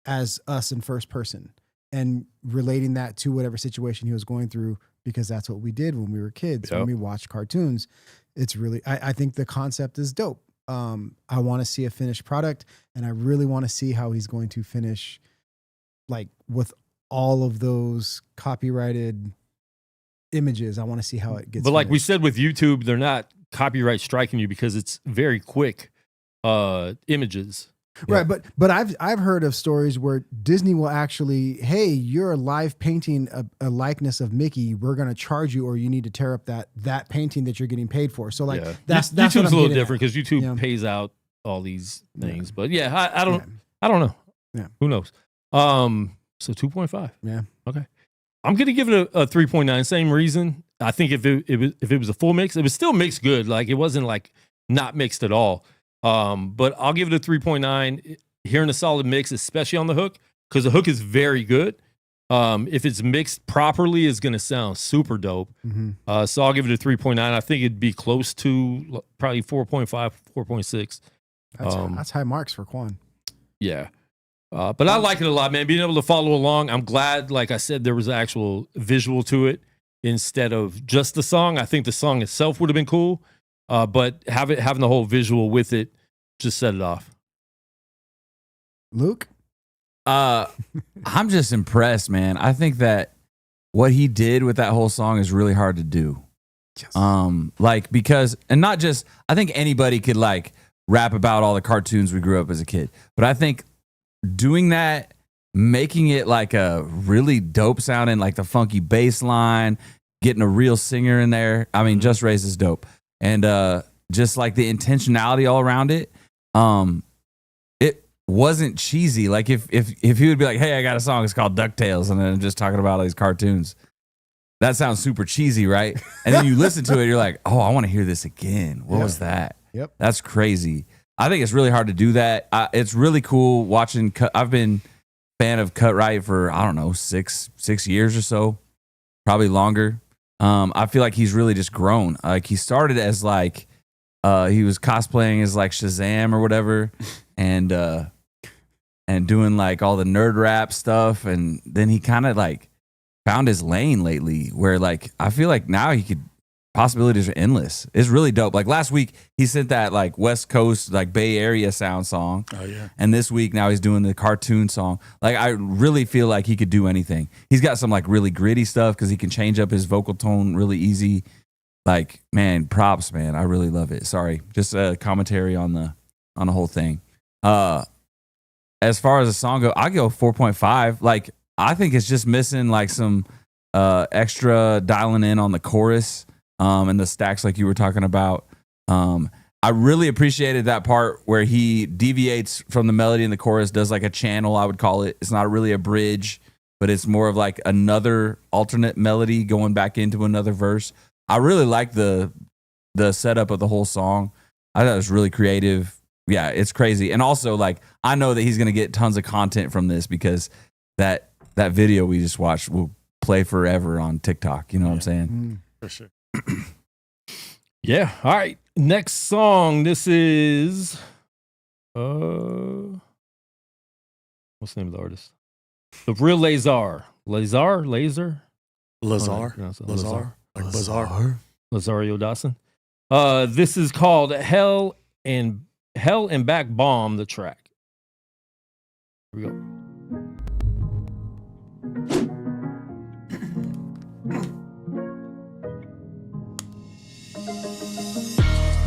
as us in first person and relating that to whatever situation he was going through, because that's what we did when we were kids, when we watched cartoons. It's really, I think the concept is dope. I want to see a finished product, and I really want to see how he's going to finish, like with all of those copyrighted images. I want to see how it gets. But like we finished. said with YouTube, they're not copyright striking you because it's very quick images. Right, but I've heard of stories where Disney will actually, hey, you're live painting a likeness of Mickey. We're going to charge you, or you need to tear up that painting that you're getting paid for. So like that's YouTube's a little different because YouTube pays out all these things. But yeah, I don't know. Yeah, who knows? So 2.5. Yeah. Okay. I'm gonna give it a 3.9. Same reason. I think if it was a full mix, it was still mixed good. Like it wasn't like not mixed at all. But I'll give it a 3.9. Hearing a solid mix, especially on the hook, because the hook is very good. If it's mixed properly, it's gonna sound super dope. So I'll give it a 3.9. I think it'd be close to probably 4.5, 4.6. That's high marks for Quan. Yeah. But I like it a lot, man. Being able to follow along. I'm glad, like I said, there was an actual visual to it instead of just the song. I think the song itself would have been cool. But having the whole visual with it just set it off. Luke? I'm just impressed, man. I think that what he did with that whole song is really hard to do. Yes. Because not just, I think anybody could like rap about all the cartoons we grew up as a kid, but I think doing that, making it like a really dope sounding, like the funky bass line, getting a real singer in there. I mean, Just Raise is dope. And just like the intentionality all around it. It wasn't cheesy. Like if he would be like, hey, I got a song, it's called DuckTales, and then I'm just talking about all these cartoons. That sounds super cheesy, right? And then you listen to it, you're like, oh, I want to hear this again. What was that? Yep. That's crazy. I think it's really hard to do that. It's really cool watching. I've been a fan of Cut Right for, I don't know, six years or so, probably longer. I feel like he's really just grown. Like he started as like, he was cosplaying as like Shazam or whatever, and doing like all the nerd rap stuff. And then he kind of like found his lane lately where like, I feel like now he could, possibilities are endless. It's really dope. Like last week he sent that like West Coast, like Bay Area sound song. Oh yeah. And this week now he's doing the cartoon song. Like I really feel like he could do anything. He's got some like really gritty stuff because he can change up his vocal tone really easy. Like, man, props, man. I really love it. Sorry. Just a commentary on the whole thing. As far as the song go, I go 4.5. Like, I think it's just missing like some extra dialing in on the chorus and the stacks like you were talking about. I really appreciated that part where he deviates from the melody in the chorus, does like a channel, I would call it. It's not really a bridge, but it's more of like another alternate melody going back into another verse. I really like the setup of the whole song. I thought it was really creative. Yeah, it's crazy. And also, like, I know that he's going to get tons of content from this because that video we just watched will play forever on TikTok. You know what I'm saying? For sure. Yeah. All right. Next song. This is what's the name of the artist? The Real Lazar. Lazar? Lazar. Like Bizarre. Lazario Dawson. This is called Hell and Back Bomb, the track. Here we go.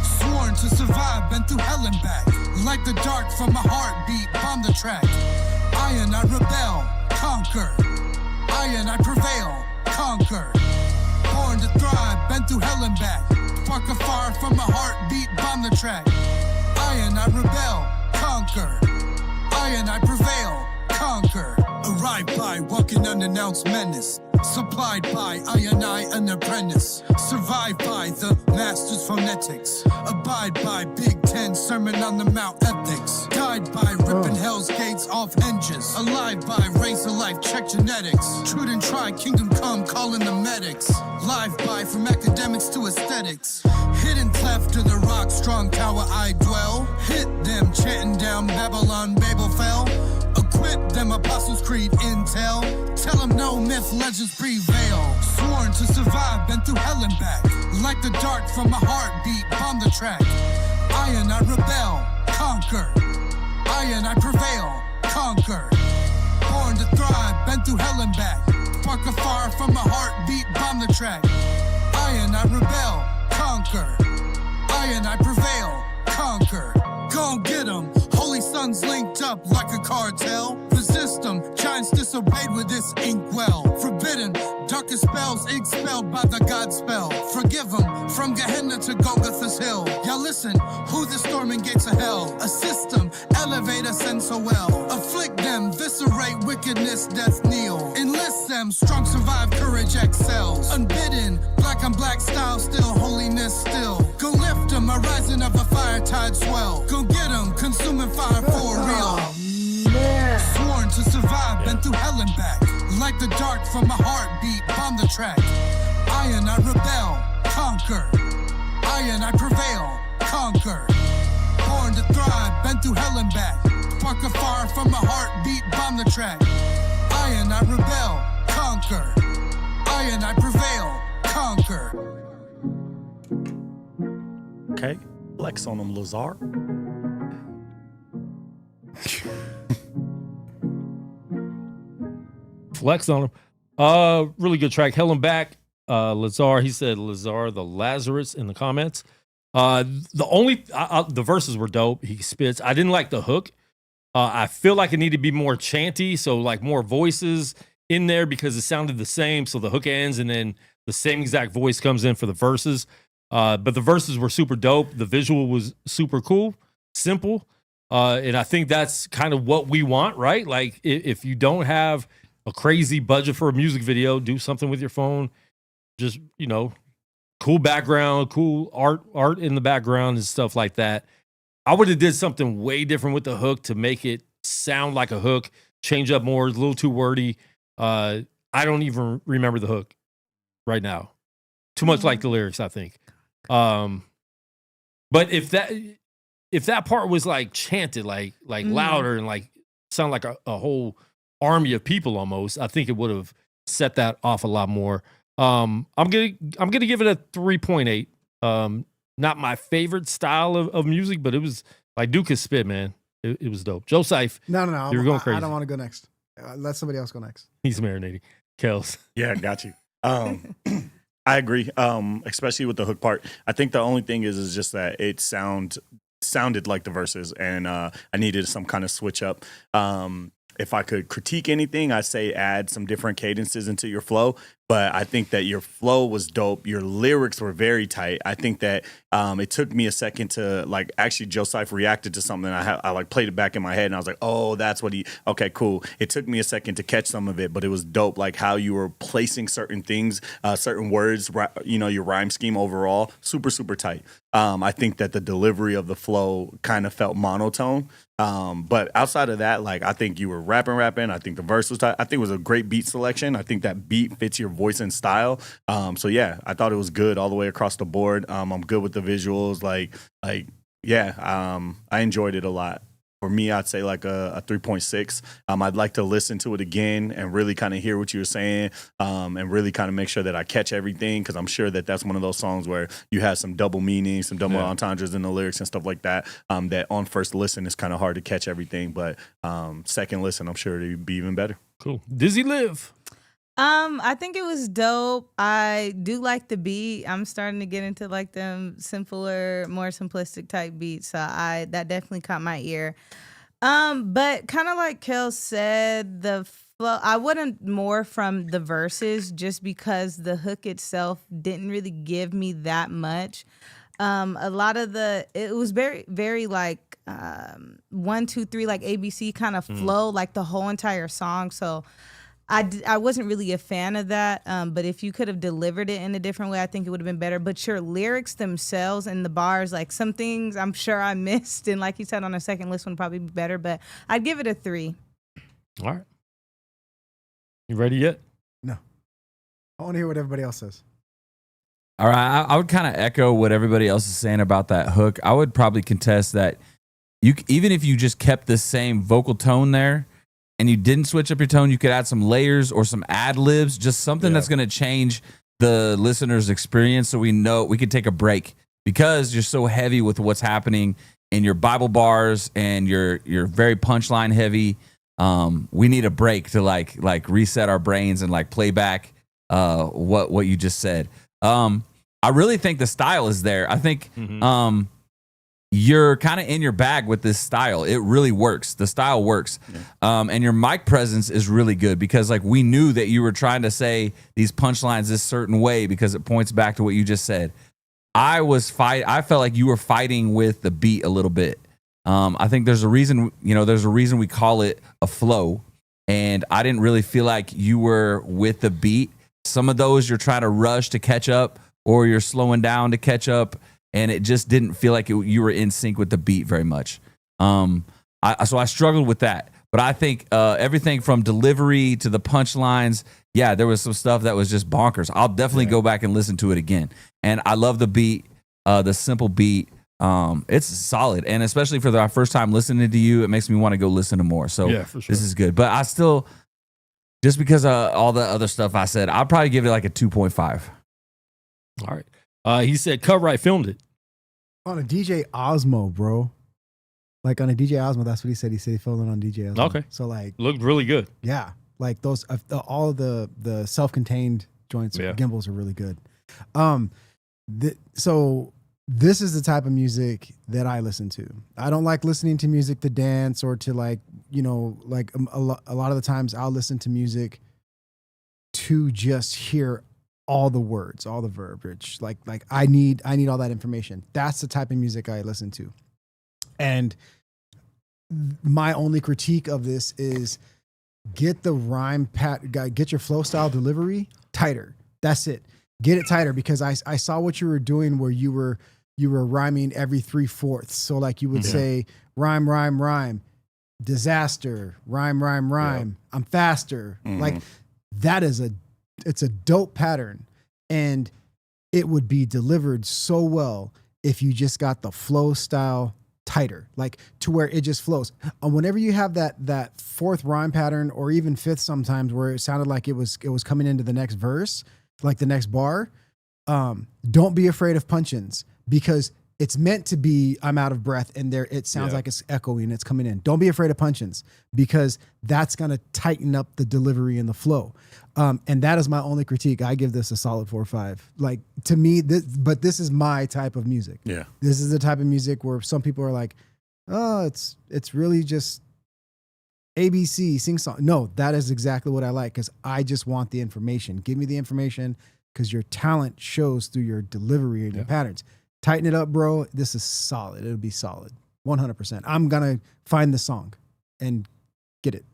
Sworn to survive, been through hell and back. Like the dark from my heartbeat, bomb the track. I and I rebel, conquer. I and I prevail, conquer. Born to thrive, been through hell and back. Spark a fire from my heartbeat, bomb the track. I and I rebel, conquer. I and I prevail, conquer. Arrived by walking unannounced menace. Supplied by I and I, an apprentice. Survived by the master's phonetics. Abide by Big Ten Sermon on the Mount ethics. Guide by ripping hell's gates off hinges. Alive by razor life, check genetics. Truth and try, kingdom come, calling the medics. Live by from academics to aesthetics. Hidden cleft to the rock, strong tower I dwell. Hit them, chanting down Babylon, Babel fell. Equip them, Apostles' Creed intel. Tell them no myth, legends prevail. Sworn to survive, been through hell and back. Like the dart from my heartbeat, bomb the track. I and I rebel, conquer. I and I prevail, conquer. Born to thrive, been through hell and back. Spark a fire from my heartbeat, bomb the track. I and I rebel, conquer. I and I prevail, conquer. Gon' get 'em. Holy sons linked up like a cartel. Resist them. Giants disobeyed with this inkwell. Forbidden. Darkest spells expelled by the God spell. Forgive them. From Gehenna to Golgotha's hill. Y'all listen. Who the storming gates of hell? Assist them. Elevate us and so well. Afflict them. Viscerate wickedness. Death kneel. Enlist them. Strong survive. Courage excels. Unbidden. Black on black style. Still holiness still. Go lift them. A rising of a fire tide swell. Go get them. Consuming fire for real. Sworn to survive, been through hell and back. Like the from my heartbeat on the track. I and I rebel, conquer. I and I prevail, conquer. Born to thrive, been through hell and back. Spark a fire from my heartbeat on the track. I and I rebel, conquer. I and I prevail, conquer. Okay, flex on them, Lazar. Flex on him. Really good track. Hell and Back. Lazar, he said Lazar the Lazarus in the comments. The verses were dope. He spits. I didn't like the hook. I feel like it needed to be more chanty, so like more voices in there because it sounded the same. So the hook ends and then the same exact voice comes in for the verses. But the verses were super dope. The visual was super cool, simple. And I think that's kind of what we want, right? Like if you don't have a crazy budget for a music video, do something with your phone. Just, cool background, cool art in the background and stuff like that. I would have did something way different with the hook to make it sound like a hook, change up more, a little too wordy. I don't even remember the hook right now. Too much like the lyrics, I think. But if that part was like chanted, like louder and like sound like a whole army of people almost, I think it would have set that off a lot more. I'm gonna give it a 3.8. Not my favorite style of music, but it was like Duke is spit, man. It was dope. Joe Seif. No. You're going crazy. I don't want to go next. Let somebody else go next. He's marinating. Kels. Yeah, got you. I agree. Especially with the hook part. I think the only thing is just that it sounded like the verses, and I needed some kind of switch up. If I could critique anything, I'd say add some different cadences into your flow. But I think that your flow was dope. Your lyrics were very tight. I think that it took me a second to actually Joe Seif reacted to something. I played it back in my head and I was like, oh, that's what okay, cool. It took me a second to catch some of it, but it was dope. Like how you were placing certain things, certain words, your rhyme scheme overall, super, super tight. I think that the delivery of the flow kind of felt monotone. But outside of that, I think you were rapping. I think the verse was tight. I think it was a great beat selection. I think that beat fits your voice and style. So yeah, I thought it was good all the way across the board. I'm good with the visuals. I enjoyed it a lot. For me, I'd say like a 3.6. I'd like to listen to it again and really kind of hear what you were saying, and really kind of make sure that I catch everything, because I'm sure that that's one of those songs where you have some double meanings, some double entendres in the lyrics and stuff like that, that on first listen is kind of hard to catch everything, but second listen, I'm sure it'd be even better. Cool. Dizzy Liv. I think it was dope. I do like the beat. I'm starting to get into like them simpler, more simplistic type beats. So that definitely caught my ear. But kind of like Kel said, the flow, I wouldn't more from the verses just because the hook itself didn't really give me that much. A lot of it was very, very like 1, 2, 3, like ABC kind of flow, like the whole entire song. So I wasn't really a fan of that, but if you could have delivered it in a different way, I think it would have been better. But your lyrics themselves and the bars, like some things I'm sure I missed, and like you said, on a second list would probably be better, but I'd give it a 3. All right. You ready yet? No. I want to hear what everybody else says. All right, I would kind of echo what everybody else is saying about that hook. I would probably contest that even if you just kept the same vocal tone there, and you didn't switch up your tone, you could add some layers or some ad-libs, just something that's going to change the listener's experience so we know we could take a break, because you're so heavy with what's happening in your Bible bars and you're very punchline heavy. We need a break to like reset our brains and like play back what you just said. I really think the style is there. I think you're kind of in your bag with this style. It really works. The style works. And your mic presence is really good, because like we knew that you were trying to say these punchlines this certain way because it points back to what you just said. I felt like you were fighting with the beat a little bit. I think there's a reason we call it a flow, and I didn't really feel like you were with the beat. Some of those you're trying to rush to catch up, or you're slowing down to catch up, and it just didn't feel like you were in sync with the beat very much. So I struggled with that. But I think everything from delivery to the punchlines, yeah, there was some stuff that was just bonkers. I'll definitely go back and listen to it again. And I love the beat, the simple beat. It's solid. And especially for our first time listening to you, it makes me want to go listen to more. So Yeah, for sure. this is good. But I still, just because of all the other stuff I said, I'll probably give it like a 2.5. All right. He said Cut Right filmed it. On a DJ Osmo, bro. Like on a DJ Osmo, that's what he said. He said he filmed it on DJ Osmo. Okay. So like, Looked really good. yeah, like those all the self-contained joints, gimbals are really good. So this is the type of music that I listen to. I don't like listening to music to dance or to like, you know, like a lot of the times I'll listen to music to just hear all the words, all the verbiage. Like I need all that information. That's the type of music I listen to. And my only critique of this is get the rhyme get your flow style delivery tighter. That's it. Get it tighter, because I saw what you were doing where you were rhyming every 3/4. So like you would say rhyme, rhyme, rhyme, disaster, rhyme, rhyme, rhyme. I'm faster. Like that is it's a dope pattern, and it would be delivered so well if you just got the flow style tighter, like to where it just flows. Whenever you have that fourth rhyme pattern, or even fifth sometimes, where it sounded like it was coming into the next verse, like the next bar, don't be afraid of punch-ins, because it's meant to be I'm out of breath and there it sounds like it's echoing, it's coming in. Don't be afraid of punch-ins, because that's going to tighten up the delivery and the flow. And that is my only critique. I give this a solid 4 or 5. Like, to me, this is my type of music. Yeah. This is the type of music where some people are like, oh, it's really just ABC, sing song. No, that is exactly what I like, because I just want the information. Give me the information, because your talent shows through your delivery and your patterns. Tighten it up, bro. This is solid. It'll be solid. 100%. I'm going to find the song and get it.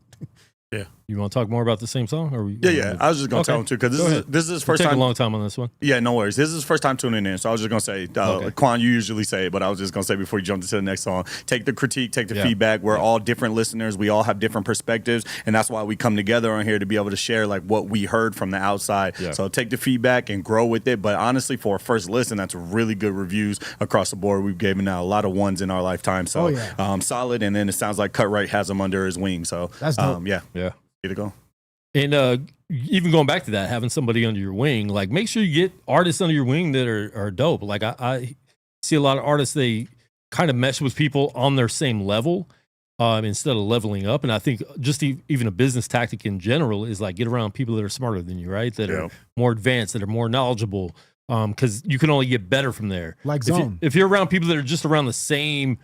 Yeah. You want to talk more about the same song? Or Yeah. I was just going to tell him too, because this is his first time. A long time on this one. Yeah, no worries. This is his first time tuning in, so I was just going to say, Quan, you usually say it, but I was just going to say before you jumped into the next song, take the critique, take the feedback. We're all different listeners. We all have different perspectives, and that's why we come together on here to be able to share like what we heard from the outside. Yeah. So take the feedback and grow with it. But honestly, for a first listen, that's really good reviews across the board. We've given out a lot of ones in our lifetime. So solid, and then it sounds like Cut Right has them under his wing. So that's dope. Yeah. To go. And even going back to that, having somebody under your wing, like make sure you get artists under your wing that are dope. Like I see a lot of artists, they kind of mesh with people on their same level instead of leveling up. And I think just even a business tactic in general is like get around people that are smarter than you, right? That are more advanced, that are more knowledgeable, because you can only get better from there. Like Zone. If you're around people that are just around the same,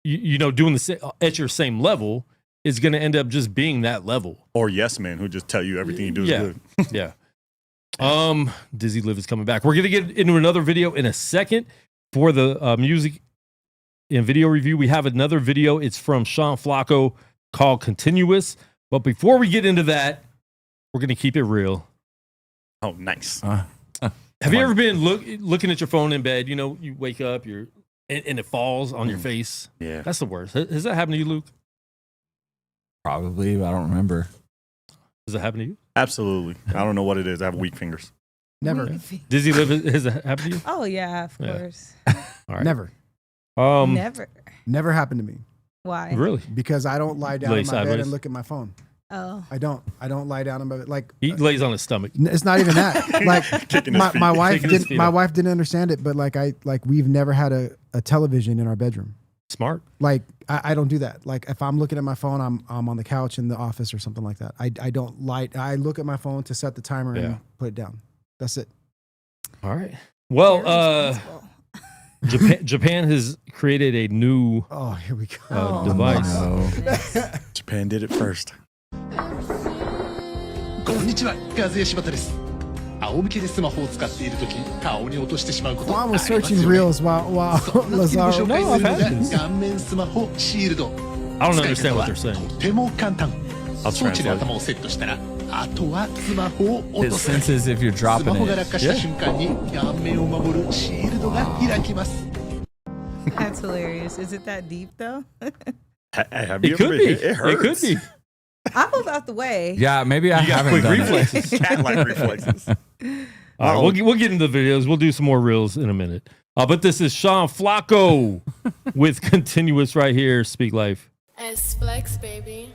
you know, doing the same at your same level, is going to end up just being that level. Or yes man who just tell you everything you do is good. Yeah. Dizzy Live is coming back. We're going to get into another video in a second for the music and video review. We have another video. It's from Sean Flacco called Continuous. But before we get into that, we're going to keep it real. Oh, nice. Have you ever been looking at your phone in bed? You know, you wake up, and it falls on your face. Yeah. That's the worst. Has that happened to you, Luke? Probably, but I don't remember. Does it happen to you? Absolutely. I don't know what it is. I have weak fingers. Never. Dizzy Live, has it happened to you? Oh yeah, of course. All right. Never. Never happened to me. Why? Really? Because I don't lie down Lay in my bed sideways? and look at my phone. Oh. I don't lie down in my bed. Like He lays on his stomach. it's not even that. Like Kicking his feet. my wife Kicking his didn't. feet My up. wife didn't understand it, but like we've never had a television in our bedroom. Smart. Like I don't do that. Like if I'm looking at my phone, I'm on the couch in the office or something like that. I don't light. I look at my phone to set the timer and put it down. That's it. All right. Well, Japan has created a new here we go. device. Japan did it first. こんにちは、ガズエ柴田です。仰向けでスマホを使っているとき、顔に落としてしまうこと Juan あり was ますよ searching ね。 reels while そんな時にご Lazaro. 紹介するの No, I've が had this. 顔面スマホシールド。 I don't 使い understand 方 what は they're saying. とても簡単。 I'll 装置で translate. 頭をセットしたら、あとはスマホを落 It とすだけ。 senses if you're スマ dropping ホが it. 落下した瞬間に顔面を守るシールドが開きます。 That's hilarious. Is it that deep though? Have you It could ever be. been hit? It hurts. It could be. I move out the way. Yeah, maybe I You got haven't quick done reflexes. Cat-like reflexes. All right, we'll get into the videos. We'll do some more reels in a minute. But this is Sean Flacco with Continuous right here. Speak Life. S Flex, baby.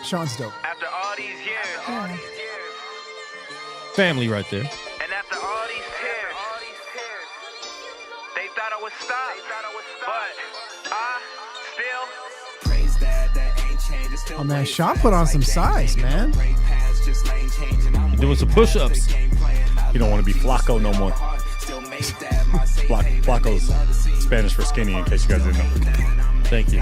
Sean's dope. After all these years, Family right there. and after all these tears, they thought I would stop, but I still praise that ain't changing. Still Oh man, Sean put on some size, man. You're doing some push-ups. You don't want to be Flacco no more. Flacco's Spanish for skinny, in case you guys didn't know. Thank you.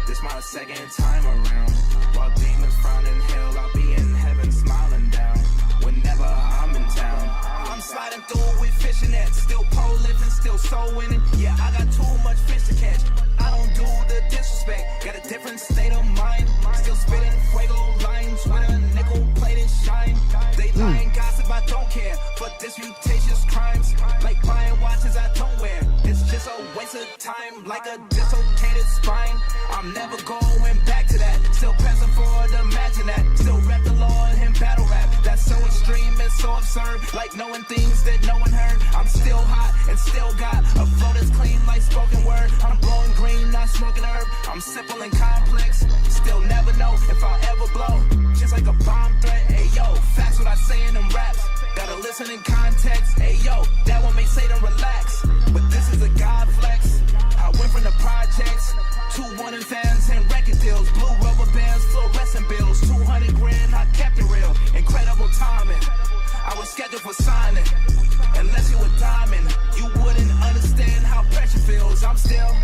This my second time around. While demons frown in hell, I'll be in heaven smiling down. Whenever I'm in town, I'm sliding through with fishing nets. Still pole lifting, still soul winning. Yeah, I got too much fish to catch. I don't do the disrespect. Got a different state of mind. Still spitting fuego lines with a nickel plated shine. They lying gossip, I don't care. But disputatious crimes, like buying watches I don't wear. It's just a waste of time, like a dislocated spine. I'm never going back to that. Still present for the imagine that. Still rap the Lord in battle rap. That's so extreme and so absurd. Like knowing things that no one heard. I'm still hot and still got a flow that's clean like spoken word. I'm blowing green, not smoking herb. I'm simple and complex. Still never know if I'll ever blow. Just like a bomb threat. Hey yo, facts what I say in them raps. Gotta listen in context. Hey yo, that one may say to relax. But this is a God flex. I went from the projects. 200 fans and record deals, blue rubber bands, fluorescent bills, 200 grand, I kept it real, incredible timing. I was scheduled for signing, unless you were diamond, you wouldn't understand how pressure feels. I'm still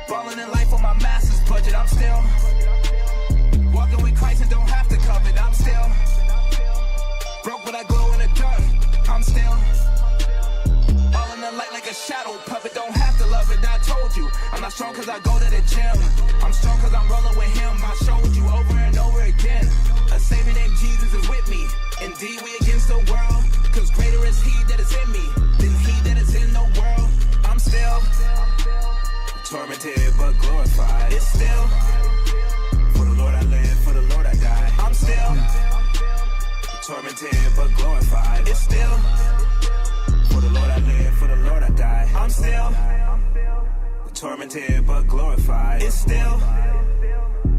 balling in life on my master's budget. I'm still walking with Christ and don't have to cover it. I'm still broke, but I glow in the dark. I'm still all in the light like a shadow puppet. Don't have to love it. I told you I'm not strong cause I go to the gym. I'm strong cause I'm rolling with him. I showed you over and over again. A savior named Jesus is with me. Indeed we against the world. Cause greater is he that is in me than he that is in the world. I'm still tormented but glorified. It's still for the Lord I live, for the Lord I die. I'm still tormented but glorified. It's still for the Lord I live, for the Lord I die. I'm still tormented but glorified. It's still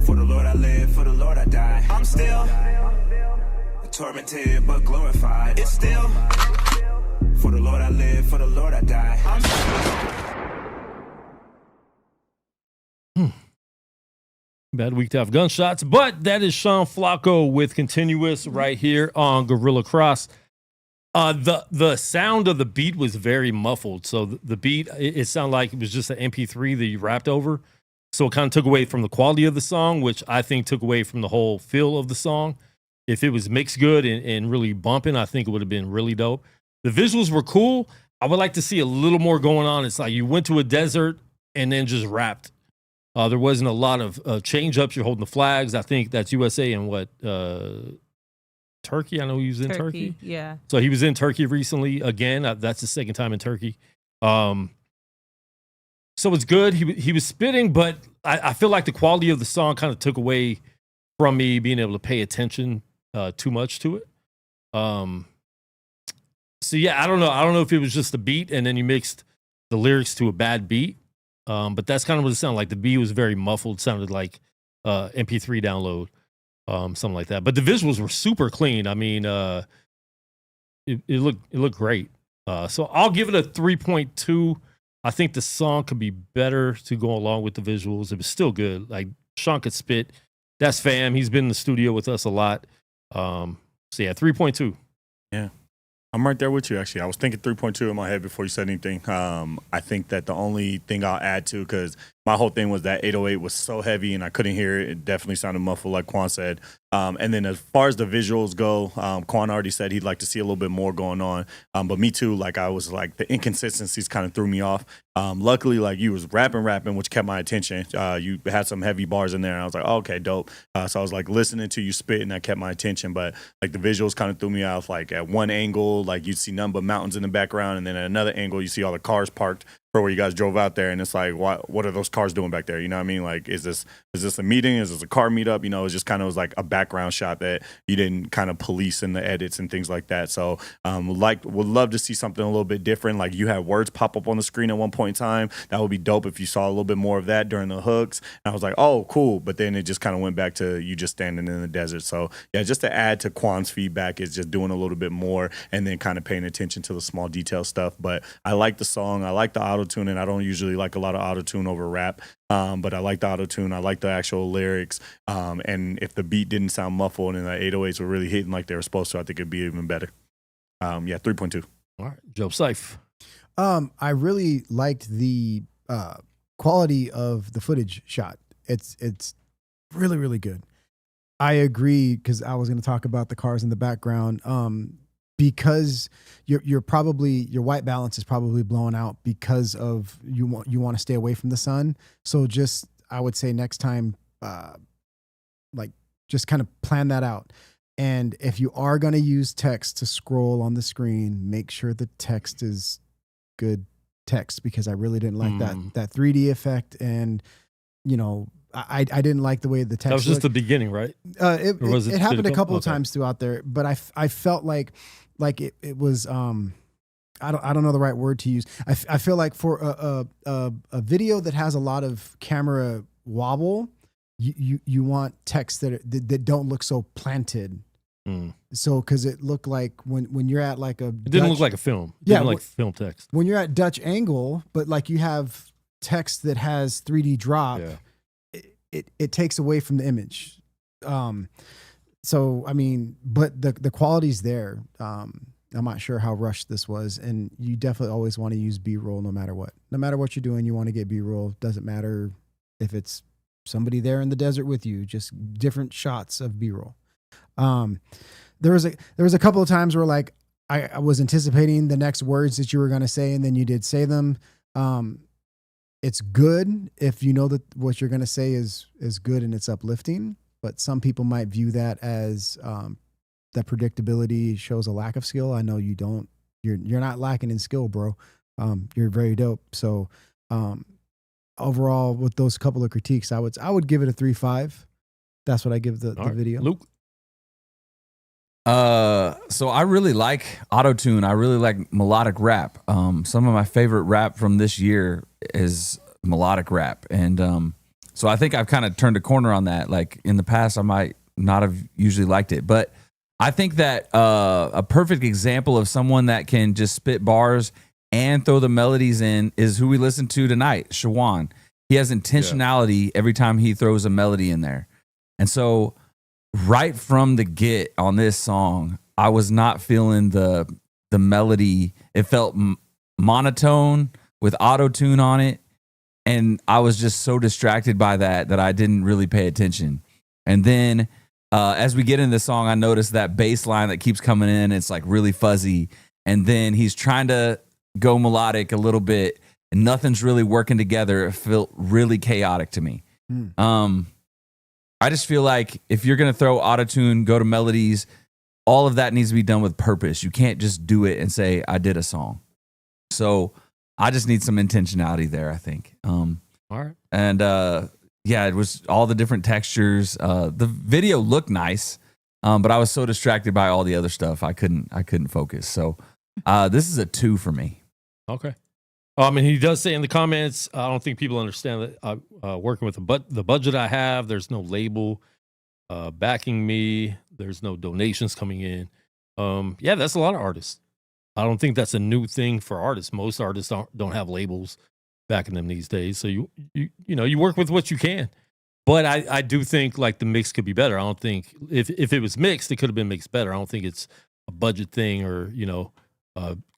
for the Lord I live, for the Lord I die. I'm still tormented but glorified. It's still for the Lord I live, for the Lord I die. I'm Bad week to have gunshots, but that is Sean Flacco with Continuous right here on Gorilla Cross. The sound of the beat was very muffled. So the beat, it sounded like it was just an MP3 that you rapped over. So it kind of took away from the quality of the song, which I think took away from the whole feel of the song. If it was mixed good and really bumping, I think it would have been really dope. The visuals were cool. I would like to see a little more going on. It's like you went to a desert and then just rapped. There wasn't a lot of change ups. You're holding the flags. I think that's USA and what? Turkey. I know he was in Turkey. Yeah. So he was in Turkey recently again. That's the second time in Turkey. So it's good. He was spitting, but I feel like the quality of the song kind of took away from me being able to pay attention too much to it. So yeah, I don't know. I don't know if it was just the beat and then you mixed the lyrics to a bad beat. But that's kind of what it sounded like. The beat was very muffled. Sounded like MP3 download. Something like that. But the visuals were super clean. I mean, it looked great. So I'll give it a 3.2. I think the song could be better to go along with the visuals. It was still good. Like Sean could spit. That's fam. He's been in the studio with us a lot. So yeah, 3.2. Yeah. I'm right there with you, actually. I was thinking 3.2 in my head before you said anything. I think that the only thing I'll add to, because my whole thing was that 808 was so heavy and I couldn't hear it. It definitely sounded muffled, like Quan said. And then as far as the visuals go, Quan already said he'd like to see a little bit more going on. But me too, like I was like, the inconsistencies kind of threw me off. Luckily, like you was rapping, which kept my attention. You had some heavy bars in there, and I was like, oh, okay, dope. So I was like listening to you spit, and that kept my attention. But like the visuals kind of threw me off. Like at one angle, like you'd see nothing but mountains in the background, and then at another angle, you see all the cars parked for where you guys drove out there, and it's like, what are those cars doing back there? You know what I mean? Like, is this a meeting? Is this a car meetup? You know, it's just kind of was like a background shot that you didn't kind of police in the edits and things like that. So, would love to see something a little bit different. Like, you had words pop up on the screen at one point in time. That would be dope if you saw a little bit more of that during the hooks. And I was like, oh, cool. But then it just kind of went back to you just standing in the desert. So yeah, just to add to Quan's feedback is just doing a little bit more and then kind of paying attention to the small detail stuff. But I like the song. I like the auto-tune, and I don't usually like a lot of auto-tune over rap. But I like the auto-tune. I like the actual lyrics. And if the beat didn't sound muffled and the 808s were really hitting like they were supposed to, I think it'd be even better. 3.2. All right, Joe Syfe. I really liked the quality of the footage shot. It's really, really good. I agree, because I was going to talk about the cars in the background. Because you're probably, your white balance is probably blown out because of you want to stay away from the sun. So just, I would say next time, like, just kind of plan that out. And if you are going to use text to scroll on the screen, make sure the text is good text, because I really didn't like that 3D effect. And, you know, I didn't like the way the text. That was just the beginning, right? It happened a couple of times throughout there, but I felt like it was I don't know the right word to use. I feel like for a video that has a lot of camera wobble, you want text that don't look so planted. So, because it looked like when you're at like it didn't look like a film. It didn't like film text. When you're at Dutch angle, but like you have text that has 3D drop. Yeah. It takes away from the image. So, I mean, but the quality's there. I'm not sure how rushed this was. And you definitely always want to use B-roll no matter what. No matter what you're doing, you want to get B-roll. Doesn't matter if it's somebody there in the desert with you, just different shots of B-roll. There was a couple of times where like I was anticipating the next words that you were going to say, and then you did say them. It's good if you know that what you're going to say is good and it's uplifting, but some people might view that as that predictability shows a lack of skill. I know you don't. You're not lacking in skill, bro. You're very dope. So overall, with those couple of critiques, I would give it a 3.5. That's what I give the video. Luke. So I really like auto-tune. I really like melodic rap. Some of my favorite rap from this year is melodic rap. And so I think I've kind of turned a corner on that. Like in the past, I might not have usually liked it. But I think that a perfect example of someone that can just spit bars and throw the melodies in is who we listened to tonight, Shiwan. He has intentionality every time he throws a melody in there. And so right from the get on this song, I was not feeling the melody. It felt monotone with auto-tune on it. And I was just so distracted by that I didn't really pay attention. And then as we get into the song, I noticed that bass line that keeps coming in. It's like really fuzzy. And then he's trying to go melodic a little bit, and nothing's really working together. It felt really chaotic to me. I just feel like if you're going to throw autotune, go to melodies, all of that needs to be done with purpose. You can't just do it and say, I did a song. So I just need some intentionality there, I think. All right. And yeah, it was all the different textures. The video looked nice, but I was so distracted by all the other stuff. I couldn't focus. So this is a 2 for me. Okay. I mean, he does say in the comments, I don't think people understand that working with the budget I have, there's no label backing me. There's no donations coming in. Yeah, that's a lot of artists. I don't think that's a new thing for artists. Most artists don't have labels backing them these days. So you work with what you can. But I do think like the mix could be better. I don't think if it was mixed, it could have been mixed better. I don't think it's a budget thing or,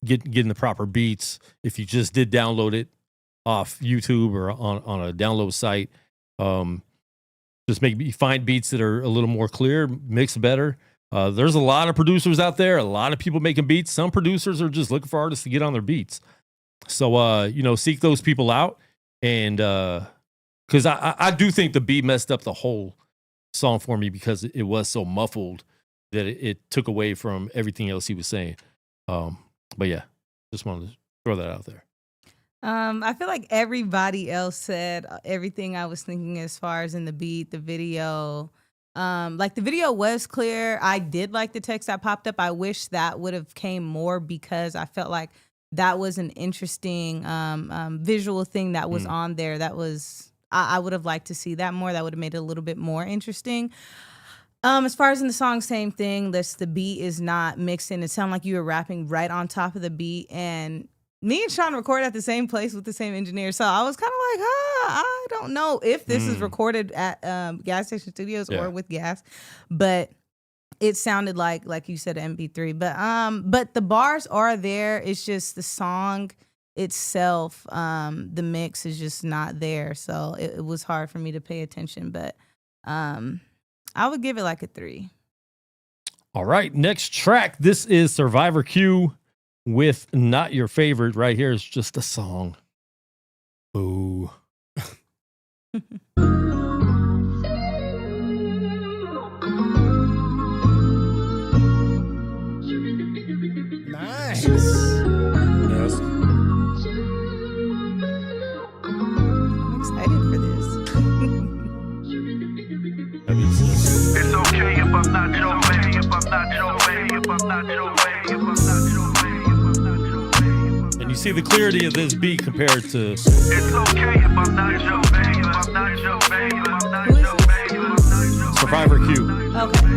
getting the proper beats. If you just did download it off YouTube or on a download site, just find beats that are a little more clear, mix better. There's a lot of producers out there, a lot of people making beats. Some producers are just looking for artists to get on their beats. So, seek those people out. And because I do think the beat messed up the whole song for me because it was so muffled that it took away from everything else he was saying. But yeah, just wanted to throw that out there. I feel like everybody else said everything I was thinking as far as in the beat, the video. Like the video was clear. I did like the text that popped up. I wish that would have came more because I felt like that was an interesting visual thing that was on there. That was I would have liked to see that more. That would have made it a little bit more interesting. As far as in the song, same thing. The beat is not mixed in. It sounded like you were rapping right on top of the beat, and me and Sean recorded at the same place with the same engineer. So I was kind of like, I don't know if this is recorded at Gas Station Studios or with Gas, but it sounded like you said MP3. But the bars are there. It's just the song itself, the mix is just not there. So it was hard for me to pay attention. But I would give it like a 3. All right, next track. This is Survivor Q with Not Your Favorite. Right here is just a song. Boo. Nice. Yes. I'm excited for this. It's okay if I'm not your way, if I'm not your way, if I'm not your way, if I'm not your way, if I'm not your way. And you see the clarity of this beat compared to. It's okay if I'm not your way, if I'm not your way, if I'm not your way, if I'm not your way. Survivor Q. Okay.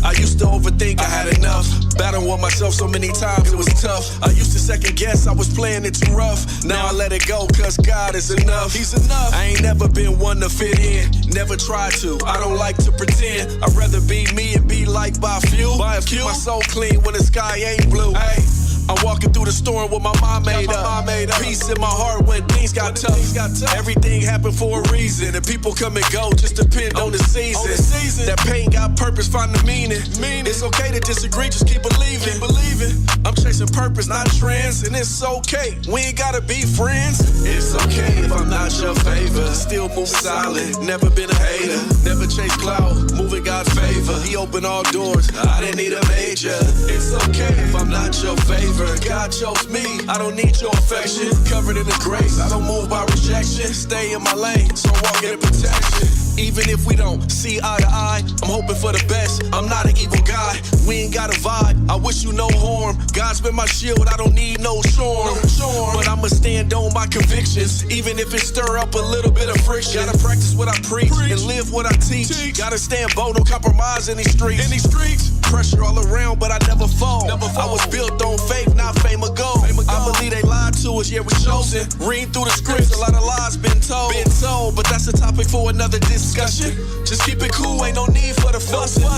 I used to overthink, I had enough. Battling with myself so many times, it was tough. I used to second guess, I was playing it too rough. Now I let it go, cause God is enough. He's enough. I ain't never been one to fit in, never tried to. I don't like to pretend. I'd rather be me and be liked by a few. Keep my soul clean when the sky ain't blue. Hey. I'm walking through the storm with my mind made up. Peace in my heart when things got tough. Everything happened for a reason, and people come and go, just depend on the season. That pain got purpose, find the meaning. It's okay to disagree, just keep believing. I'm chasing purpose, not trends, and it's okay. We ain't gotta be friends. It's okay if I'm not your favor. Still moving silent, never been a hater. Never chase clout, moving God's favor. He opened all doors, I didn't need a major. It's okay if I'm not your favorite. God chose me, I don't need your affection. Covered in the grace, I don't move by rejection. Stay in my lane, so I'm walking in protection. Even if we don't see eye to eye, I'm hoping for the best. I'm not an evil guy, we ain't got a vibe. I wish you no harm. God's been my shield, I don't need no storm. But I'ma stand on my convictions, even if it stir up a little bit of friction. Gotta practice what I preach and live what I teach. Gotta stand bold, no compromise in these streets. Pressure all around, but I never fall. I was built on faith, not fame or gold. I believe they lied to us, yeah, we chosen. Read through the scripts, a lot of lies been told. But that's a topic for another discussion. Just keep it cool, ain't no need for the fussing.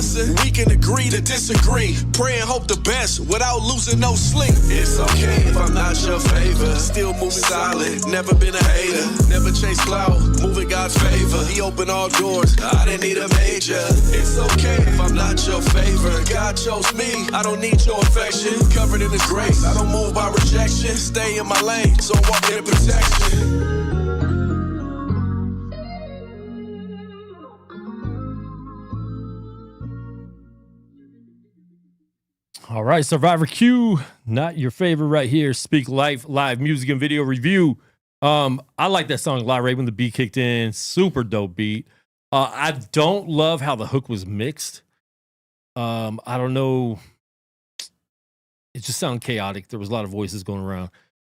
We can agree to disagree. Pray and hope the best without losing no sleep. It's okay if I'm not your favor. Still moving silent, never been a hater. Never chase clout, moving God's favor. He opened all doors, I didn't need a major. It's okay if I'm not your favor. God chose me, I don't need your affection. Covered in His grace, I don't move by rejection. Stay in my lane, so I'm walking in protection. All right, Survivor Q, Not Your Favorite right here. Speak Life, live music and video review. I like that song a lot, right when the beat kicked in. Super dope beat. I don't love how the hook was mixed. I don't know. It just sounded chaotic. There was a lot of voices going around.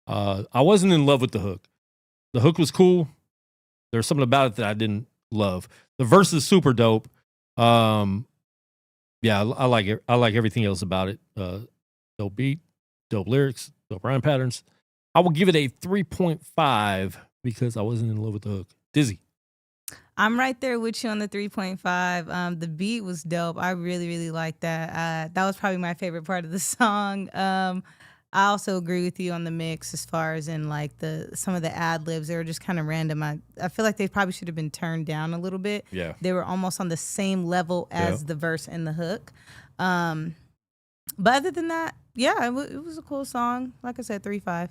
I wasn't in love with the hook. The hook was cool. There's something about it that I didn't love. The verse is super dope. Yeah, I like it. I like everything else about it. Dope beat, dope lyrics, dope rhyme patterns. I will give it a 3.5 because I wasn't in love with the hook. Dizzy. I'm right there with you on the 3.5. The beat was dope. I really, really liked that. That was probably my favorite part of the song. I also agree with you on the mix as far as in like some of the ad libs. They were just kind of random. I feel like they probably should have been turned down a little bit. Yeah. They were almost on the same level as the verse and the hook. But other than that, yeah, it was a cool song. Like I said, 3.5.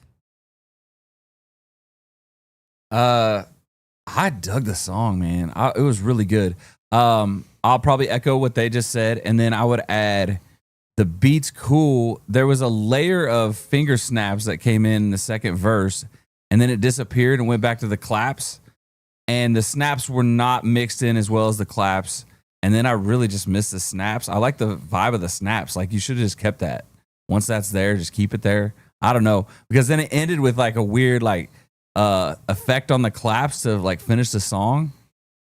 I dug the song, man. It was really good. I'll probably echo what they just said, and then I would add The beat's cool. There was a layer of finger snaps that came in the second verse, and then it disappeared and went back to the claps. And the snaps were not mixed in as well as the claps. And then I really just missed the snaps. I like the vibe of the snaps. Like, you should have just kept that. Once that's there, just keep it there. I don't know, because then it ended with like a weird like effect on the claps to like finish the song.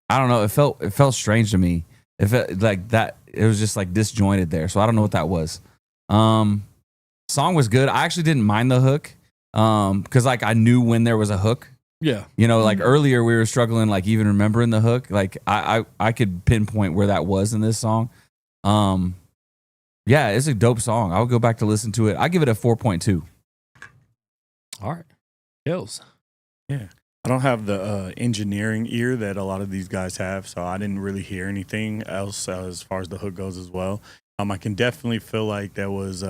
I don't know. It felt strange to me. It felt like that. It was just like disjointed there. So I don't know what that was. Song was good. I actually didn't mind the hook because like I knew when there was a hook. Yeah. You know, like earlier we were struggling like even remembering the hook. Like I could pinpoint where that was in this song. Yeah, it's a dope song. I'll go back to listen to it. I give it a 4.2. All right. Hills. Yeah. I don't have the engineering ear that a lot of these guys have, so I didn't really hear anything else as far as the hook goes as well. I can definitely feel like there was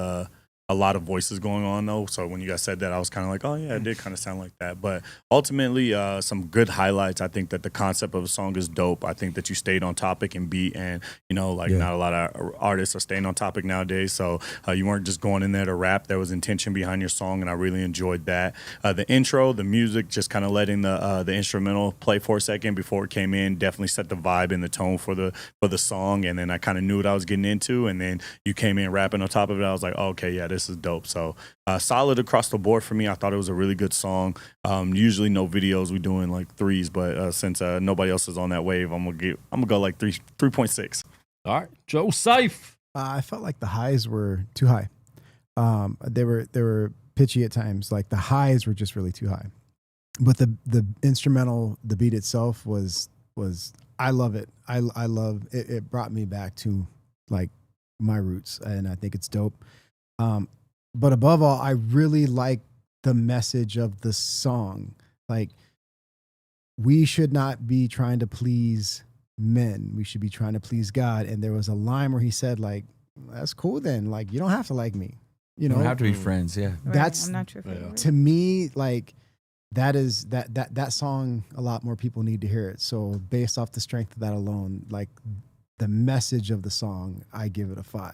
a lot of voices going on, though. So when you guys said that, I was kind of like, oh, yeah, it did kind of sound like that. But ultimately, some good highlights. I think that the concept of a song is dope. I think that you stayed on topic and beat, and, you know, like not a lot of artists are staying on topic nowadays. So you weren't just going in there to rap. There was intention behind your song, and I really enjoyed that. The intro, the music, just kind of letting the instrumental play for a second before it came in, definitely set the vibe and the tone for the song. And then I kind of knew what I was getting into. And then you came in rapping on top of it. I was like, oh, okay, yeah, this is dope. So solid across the board for me. I thought it was a really good song. Usually no videos, we doing like threes, but since nobody else is on that wave, I'm gonna go like 3.6. All right, Joe Seif. I felt like the highs were too high. They were pitchy at times. Like the highs were just really too high. But the instrumental, the beat itself was I love it. I love it. It brought me back to like my roots, and I think it's dope. But above all, I really like the message of the song. Like, we should not be trying to please men. We should be trying to please God. And there was a line where he said, like, that's cool then. Like, you don't have to like me. You know, we don't have to be friends. Yeah. That's I'm not your favorite. to me, like, that song, a lot more people need to hear it. So based off the strength of that alone, like the message of the song, I give it a 5.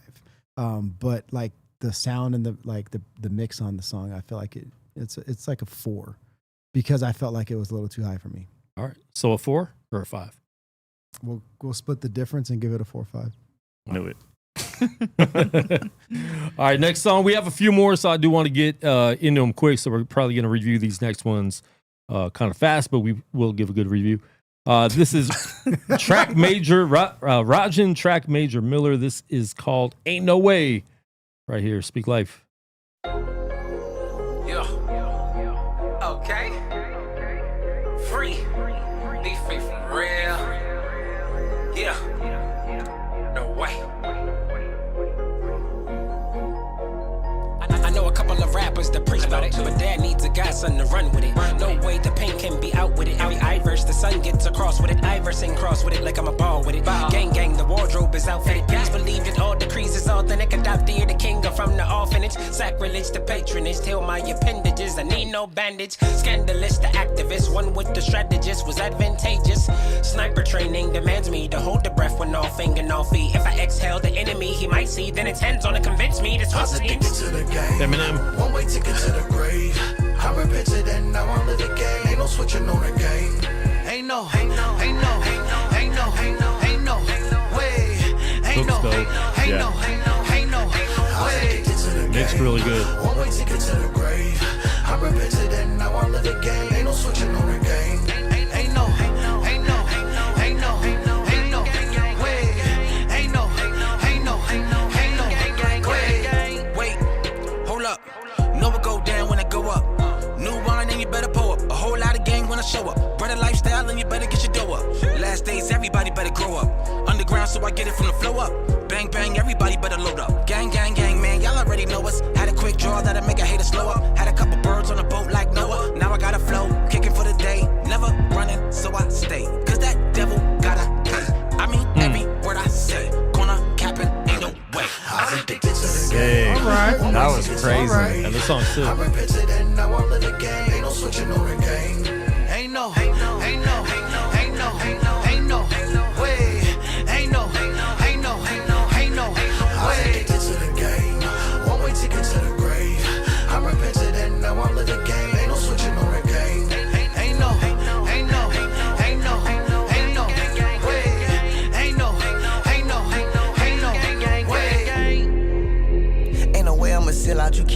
But like, the sound and the mix on the song, I feel like it's like a 4 because I felt like it was a little too high for me. All right. So a 4 or a 5? We'll split the difference and give it a 4 or 5. Knew it. All right, next song. We have a few more, so I do want to get into them quick. So we're probably going to review these next ones kind of fast, but we will give a good review. This is Track Major, Rajan Track Major Miller. This is called Ain't No Way. Right here, Speak Life. Yeah. Okay. Free. Be free from real. Yeah. No way. I know a couple of rappers that preach about it, but dad needs a godson to run with it. No way the pain can be out with it. Every I-verse, the sun gets across with it. I-verse and cross with it like I'm a ball with it. Gang, the wardrobe is outfitted. Please believe that all decrees is authentic. Adopt the king or from the orphanage. Sacrilege to patronage. Tell my appendages I need no bandage. Scandalous the activist. One with the strategist was advantageous. Sniper training demands me to hold the breath when all finger, no feet. If I exhale the enemy, he might see. Then it's hands on to convince me to switch teams. Eminem. One way ticket to the grave. I repented and now I'm living game. Ain't no switching on the game. Ain't no way. Ain't no way. Mixed really good. One way ticket to the grave. I repented and now I'm living game. Ain't no switching on the game. Ain't no way. Wait, hold up. Know what go down when I go up. New wine and you better pull up. A whole lot of gang when I show up. Brother lifestyle and you better get your dough up. Last days, everybody better grow up. Underground, so I get it from the flow up. Bang, bang, everybody better load up. Gang, man, y'all already know us. Had a quick draw that'll make a hater slow up. Had a couple birds on a boat like Noah. Now I got a flow, kicking for the day. Never running, so I stay. Cause that devil got a case. I mean, every word I say. Corner capping, ain't no way. I was addicted to the game. All right. That was crazy. Yeah, this song's sick. I repented and now I'm living game. Ain't no switching on the game. Ain't no way. Ain't no way. I was addicted to the game.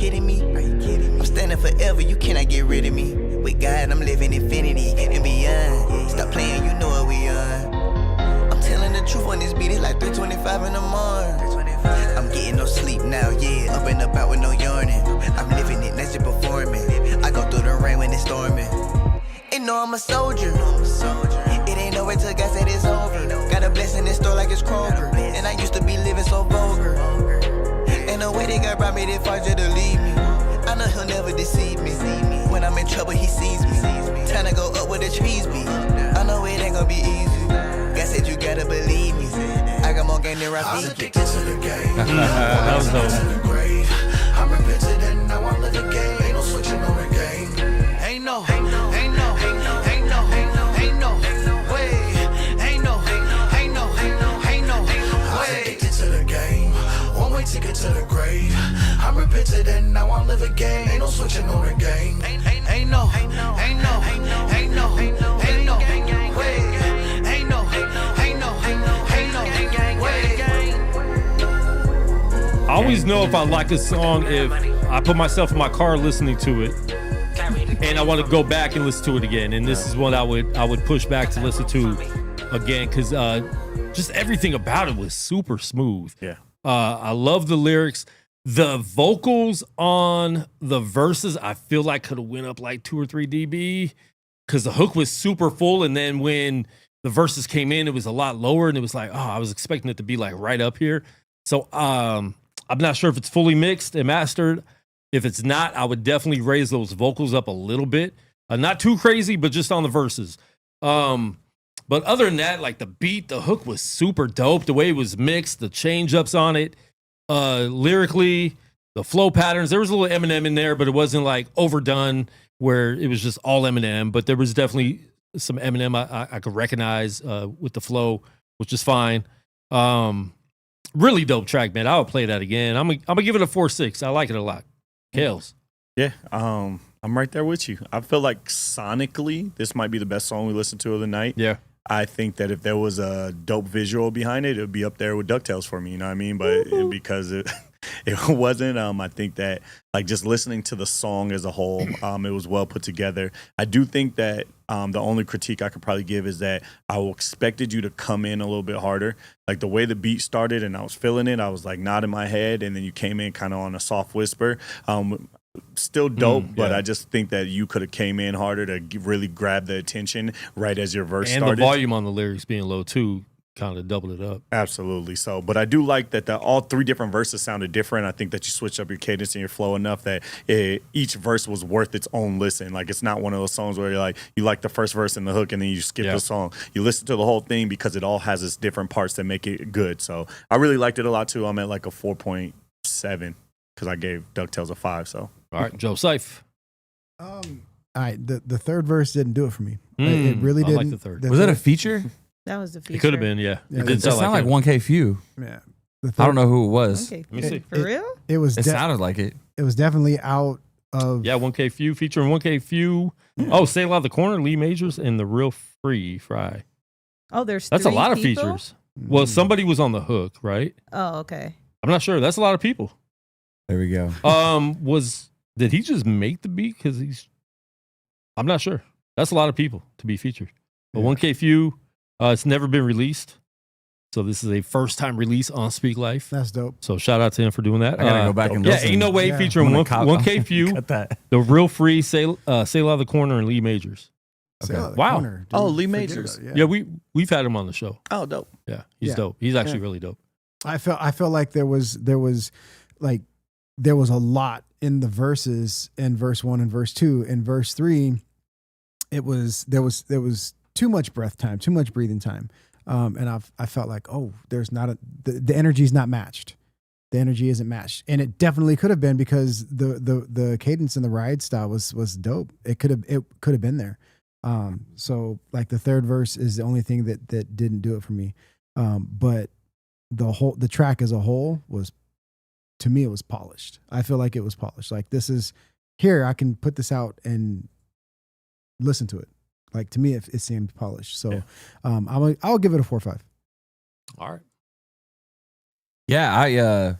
kidding me? I'm standing forever, you cannot get rid of me. With God, I'm living infinity and beyond. Stop playing, you know what we on. I'm telling the truth on this beat, it's like 3:25 in the morning. I'm getting no sleep now, yeah. Up and about with no yarning. I'm living it, that's just performing. I go through the rain when it's storming. And know I'm a soldier. It ain't nowhere till God said it's over. Got a blessing in store like it's Kroger. And I used to be living so vulgar. Ain't no way they got brought me this far just to leave me. I know he'll never deceive me. When I'm in trouble, he sees me. Time to go up where the trees be. I know it ain't gonna be easy. God said you gotta believe me. I got more game than Rafi. I was addicted to the game. That was dope. I'm repentant and now I live the game. Ain't no switching on the game. Ain't no way. Ain't no way. I was addicted to the game. One way ticket to the grave. I'm repentant and now I live a game. Ain't no switching on the game. Ain't no way. I always know if I like a song if I put myself in my car listening to it and I want to go back and listen to it again. And this is one I would push back to listen to again because just everything about it was super smooth. Yeah. I love the lyrics. The vocals on the verses I feel like could have went up like 2 or 3 dB because the hook was super full. And then when the verses came in, it was a lot lower and it was like, oh, I was expecting it to be like right up here. So I'm not sure if it's fully mixed and mastered. If it's not, I would definitely raise those vocals up a little bit. Not too crazy, but just on the verses. But other than that, like the beat, the hook was super dope. The way it was mixed, the change ups on it, lyrically, the flow patterns. There was a little Eminem in there, but it wasn't like overdone where it was just all Eminem. But there was definitely some Eminem I could recognize with the flow, which is fine. Really dope track, man. I would play that again. I'm gonna give it a 4.6. I like it a lot. Kales. Yeah, I'm right there with you. I feel like sonically, this might be the best song we listened to of the night. Yeah. I think that if there was a dope visual behind it, it would be up there with DuckTales for me. You know what I mean? But because it wasn't, I think that like just listening to the song as a whole, it was well put together. I do think that the only critique I could probably give is that I expected you to come in a little bit harder. Like the way the beat started and I was feeling it, I was like nodding my head, and then you came in kind of on a soft whisper. Still dope, but I just think that you could have came in harder to really grab the attention right as your verse started. And the volume on the lyrics being low too kind of doubled it up. Absolutely. So, but I do like that all 3 different verses sounded different. I think that you switched up your cadence and your flow enough that each verse was worth its own listen. Like it's not one of those songs where you like the first verse and the hook and then you skip the song. You listen to the whole thing because it all has its different parts that make it good. So I really liked it a lot too. I'm at like a 4.7 because I gave DuckTales a 5. So. All right, Joe Seif. All right, the third verse didn't do it for me. It really didn't. I like the third. Was that a feature? That was the feature. It could have been, yeah. Yeah, It did It sounded like 1K Few. Yeah, I don't know who it was. Okay, Let me see. for real? It was. It sounded like it. It was definitely out of. Yeah, 1K Few featuring 1K Few. Oh, Say Loud the Corner, Lee Majors, and the Real Free Fry. Oh, there's That's a 3 lot of people? features. Well, somebody was on the hook, right? Oh, okay. I'm not sure. That's a lot of people. There we go. Did he just make the beat? Because I'm not sure. That's a lot of people to be featured. But 1K Few, it's never been released. So this is a first time release on Speak Life. That's dope. So shout out to him for doing that. I gotta go back and listen. Yeah, Ain't No Way featuring 1K Few, Cut that. the Real Free, Say Loud the Corner, and Lee Majors. Say Loud the Wow. Corner, dude. Oh, Lee Forget Majors. about it, Yeah, we've had him on the show. Oh, dope. Yeah, he's dope. He's actually really dope. I felt like there was a lot in the verses in verse 1 and verse 2. In verse 3, there was too much breath time, too much breathing time. And I felt like, there's not the energy's not matched. The energy isn't matched. And it definitely could have been because the cadence and the ride style was dope. It could have been there. So like the third verse is the only thing that didn't do it for me. But the track as a whole was, to me, it was polished. I feel like it was polished. Like this is here, I can put this out and listen to it. Like to me, it seemed polished. So I'll give it a 4.5. All right. Yeah,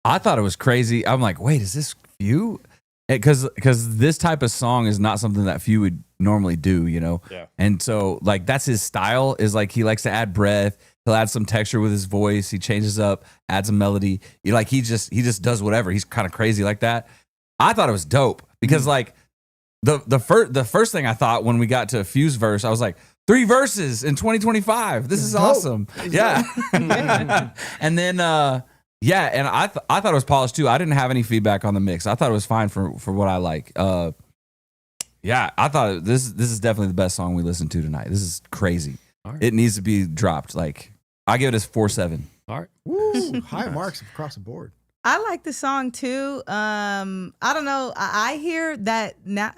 I thought it was crazy. I'm like, wait, is this Few, because this type of song is not something that Few would normally do, you know. Yeah. And so like that's his style. Is like he likes to add breath. He'll add some texture with his voice. He changes up, adds a melody. He just does whatever. He's kind of crazy like that. I thought it was dope because like the first thing I thought when we got to Few's verse, I was like, 3 verses in 2025. This is awesome. Yeah. And then and I thought it was polished too. I didn't have any feedback on the mix. I thought it was fine for what I like. Yeah, I thought this is definitely the best song we listened to tonight. This is crazy. Right. It needs to be dropped. Like I give it a 4.7. All right. Woo, high marks across the board. I like the song too. I don't know. I hear that now.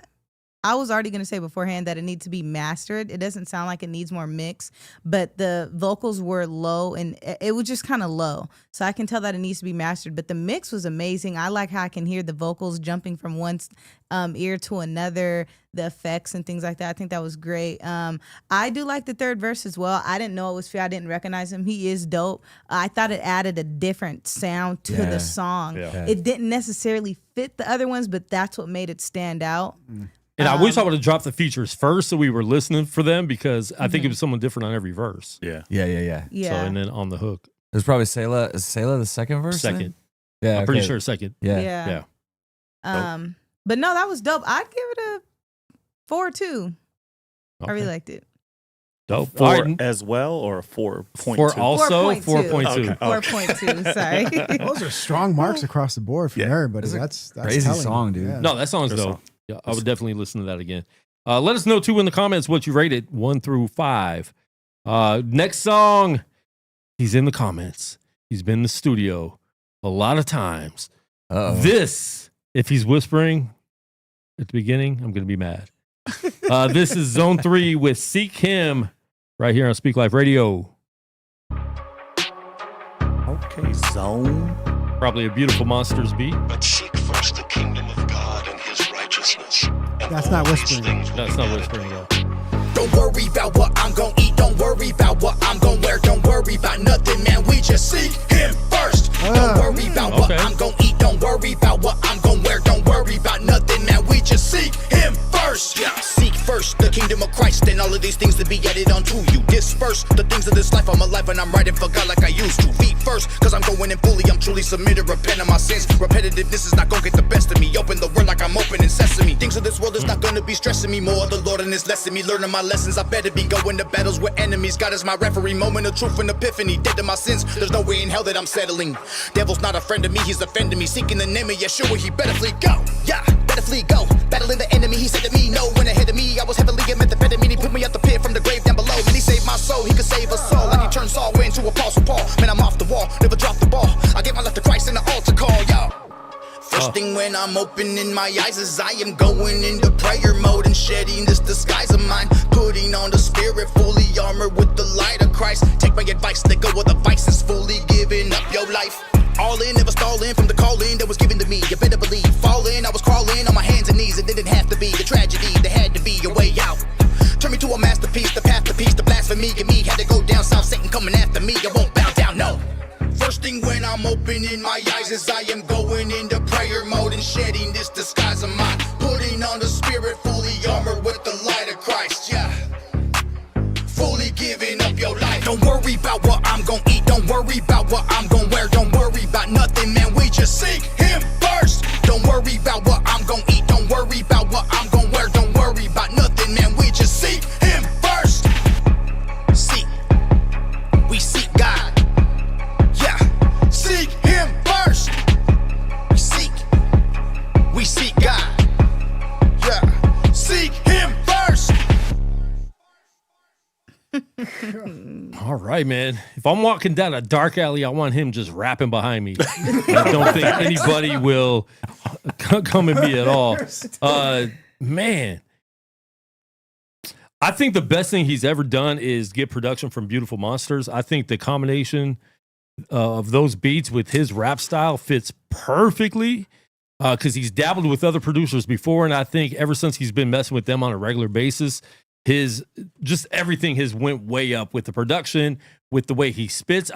I was already going to say beforehand that it needs to be mastered. It doesn't sound like it needs more mix, but the vocals were low and it was just kind of low. So I can tell that it needs to be mastered, but the mix was amazing. I like how I can hear the vocals jumping from one ear to another, the effects and things like that. I think that was great. I do like the third verse as well. I didn't know it was Few. I didn't recognize him. He is dope. I thought it added a different sound to the song. Yeah. It didn't necessarily fit the other ones, but that's what made it stand out. And I wish I would have dropped the features first so we were listening for them because I think it was someone different on every verse. Yeah. Yeah. So, and then on the hook. There's probably Selah. Is Selah the second verse? Second. Then? Yeah. I'm pretty sure second. Yeah. But no, that was dope. I'd give it a 4 too. I really liked it. Dope. 4 as well, or a 4.2? 4 also 4.2. 4.2. 4.2. Sorry. Those are strong marks across the board from everybody. That's crazy telling. song, dude. Yeah. No, that song's dope. Yeah, I would definitely listen to that again. Let us know too in the comments what you rated 1 through 5. Next song, he's in the comments. He's been in the studio a lot of times. This, if he's whispering at the beginning, I'm gonna be mad. This is Zone 3 with Seek Him right here on Speak Life Radio. Okay, Zone. Probably a Beautiful Monsters beat. But seek first the kingdom of God and his righteousness. That's not whispering. That's not whispering at all. Don't worry about what I'm gon' eat. Don't worry about what I'm gon' wear. Don't worry about nothing, man. We just seek him first. Don't worry about what I'm gon' eat. Don't worry about what I'm gon' wear. Don't worry about nothing, man. We just seek him first. Yeah. Seek first the kingdom of Christ and all of these things to be added onto you. Disperse the things of this life. I'm alive and I'm writing for God like I used to. Feet first, cause I'm going in fully. I'm truly submitted. Repent of my sins. Repetitiveness is not gonna get the best of me. Open the word like I'm opening sesame. Things of this world is not gonna be stressing me more. The Lord and his lesson me. Learning my lessons. I better be going to battles with enemies. God is my referee. Moment of truth and epiphany. Dead to my sins. There's no way in hell that I'm settling. Devil's not a friend of me. He's offending me. Seeking the name of Yeshua. He better flee. Go. Yeah. Better flee. Go. Battling the enemy. He said to me, no. When ahead of me, I was heavily in methamphetamine. He put me out the pit from the grave down below. Man, he saved my soul. He could save us all. Like he turned Saul into Apostle Paul. Man, I'm off the wall. Never dropped the ball. I gave my life to Christ in the altar call. Yo. First thing when I'm opening my eyes is I am going into prayer mode and shedding this disguise of mine. Putting on the spirit, fully armored with the light of Christ. Take my advice, let go of the vices, fully giving up your life. All in, never stalling from the calling that was given to me. You better believe, falling, I was crawling on my hands and knees. It didn't have to be the tragedy, there had to be a way out. Turn me to a masterpiece, the path to peace, the blasphemy and me had to go down south, Satan coming after me. I won't bow down, no. First thing when I'm opening my eyes is I am going into prayer mode and shedding this disguise of mine. Putting on the spirit, fully armored with the light of Christ, yeah. Fully giving up your life. Don't worry about what I'm gon' eat. Don't worry about what I'm gon' wear. Don't worry about nothing, man. We just seek him first. Don't worry about what I'm gon' eat. Don't worry about what I'm gon' wear. Don't worry about nothing, man. We just seek him first. Seek. We seek God. Yeah. Seek him first. We seek God. Yeah. Seek him first. All right, man. If I'm walking down a dark alley, I want him just rapping behind me. I don't think anybody will come at me at all. Man, I think the best thing he's ever done is get production from Beautiful Monsters. I think the combination of those beats with his rap style fits perfectly because he's dabbled with other producers before, and I think ever since he's been messing with them on a regular basis, his just everything has went way up with the production, with the way he spits.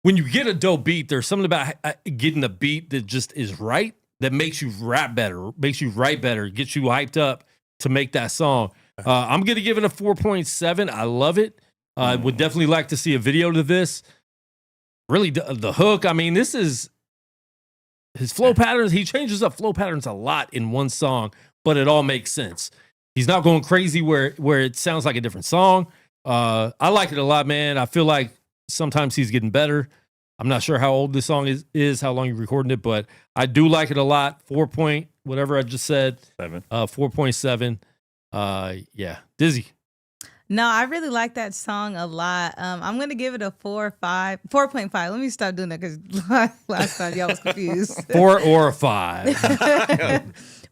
When you get a dope beat, there's something about getting a beat that just is right that makes you rap better, makes you write better, gets you hyped up to make that song. I'm going to give it a 4.7. I love it. I would definitely like to see a video to this. Really, the hook, I mean, this is his flow patterns. He changes up flow patterns a lot in one song, but it all makes sense. He's not going crazy where it sounds like a different song. I like it a lot, man. I feel like sometimes he's getting better. I'm not sure how old this song is, how long you're recording it, but I do like it a lot. 4 point, whatever I just said. 4.7. Yeah. Dizzy. No, I really like that song a lot. I'm going to give it a 4.5. Let me stop doing that because last time y'all was confused. 4 or a 5.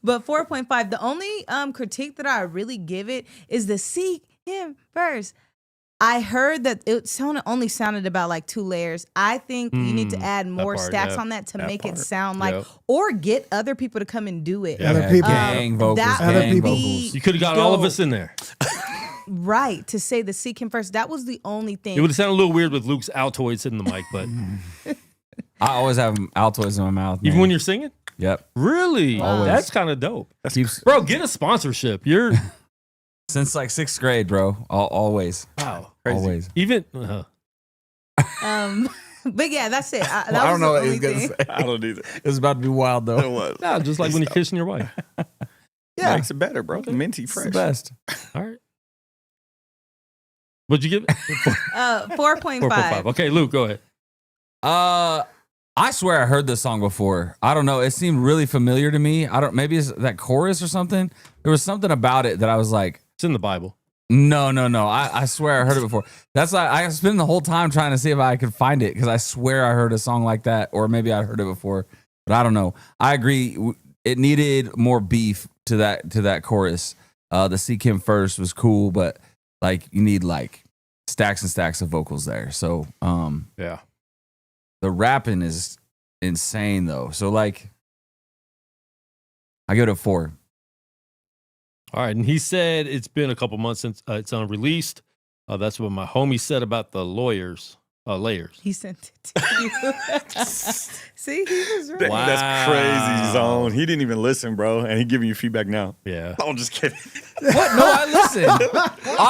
But 4.5. The only critique that I really give it is the "seek him first." I heard that it only sounded about like 2 layers. I think you need to add more stacks on that to make it sound like, or get other people to come and do it. Other people. Gang vocals. You could have got all of us in there. Right, to say the "seek him first." That was the only thing. It would have sounded a little weird with Luke's Altoids hitting the mic, but I always have Altoids in my mouth. Even when you're singing? Yep. Really? Always. That's kind of dope. Bro, get a sponsorship. You're since like 6th grade, bro. Always. Wow. Crazy. Always. Even but yeah, that's it. I don't know what he was gonna say. I don't either. It was about to be wild though. It was. No, just like when you're kissing your wife. Yeah, makes it better, bro. Minty fresh. It's the best. All right. What'd you give it? 4.5. 4.5. Okay, Luke, go ahead. I swear I heard this song before. I don't know. It seemed really familiar to me. Maybe it's that chorus or something. There was something about it that I was like, it's in the Bible. No. I swear I heard it before. That's why I spent the whole time trying to see if I could find it because I swear I heard a song like that, or maybe I heard it before, but I don't know. I agree. It needed more beef to that chorus. The "seek him first" was cool, but like you need like stacks and stacks of vocals there. So yeah. The rapping is insane though. So like I go to 4. All right, and he said it's been a couple months since it's unreleased. That's what my homie said about the layers. He sent it to you. See, he was right. Wow. That's crazy, Zone. He didn't even listen, bro, and he giving you feedback now. Yeah. I'm just kidding. What? No, I listened.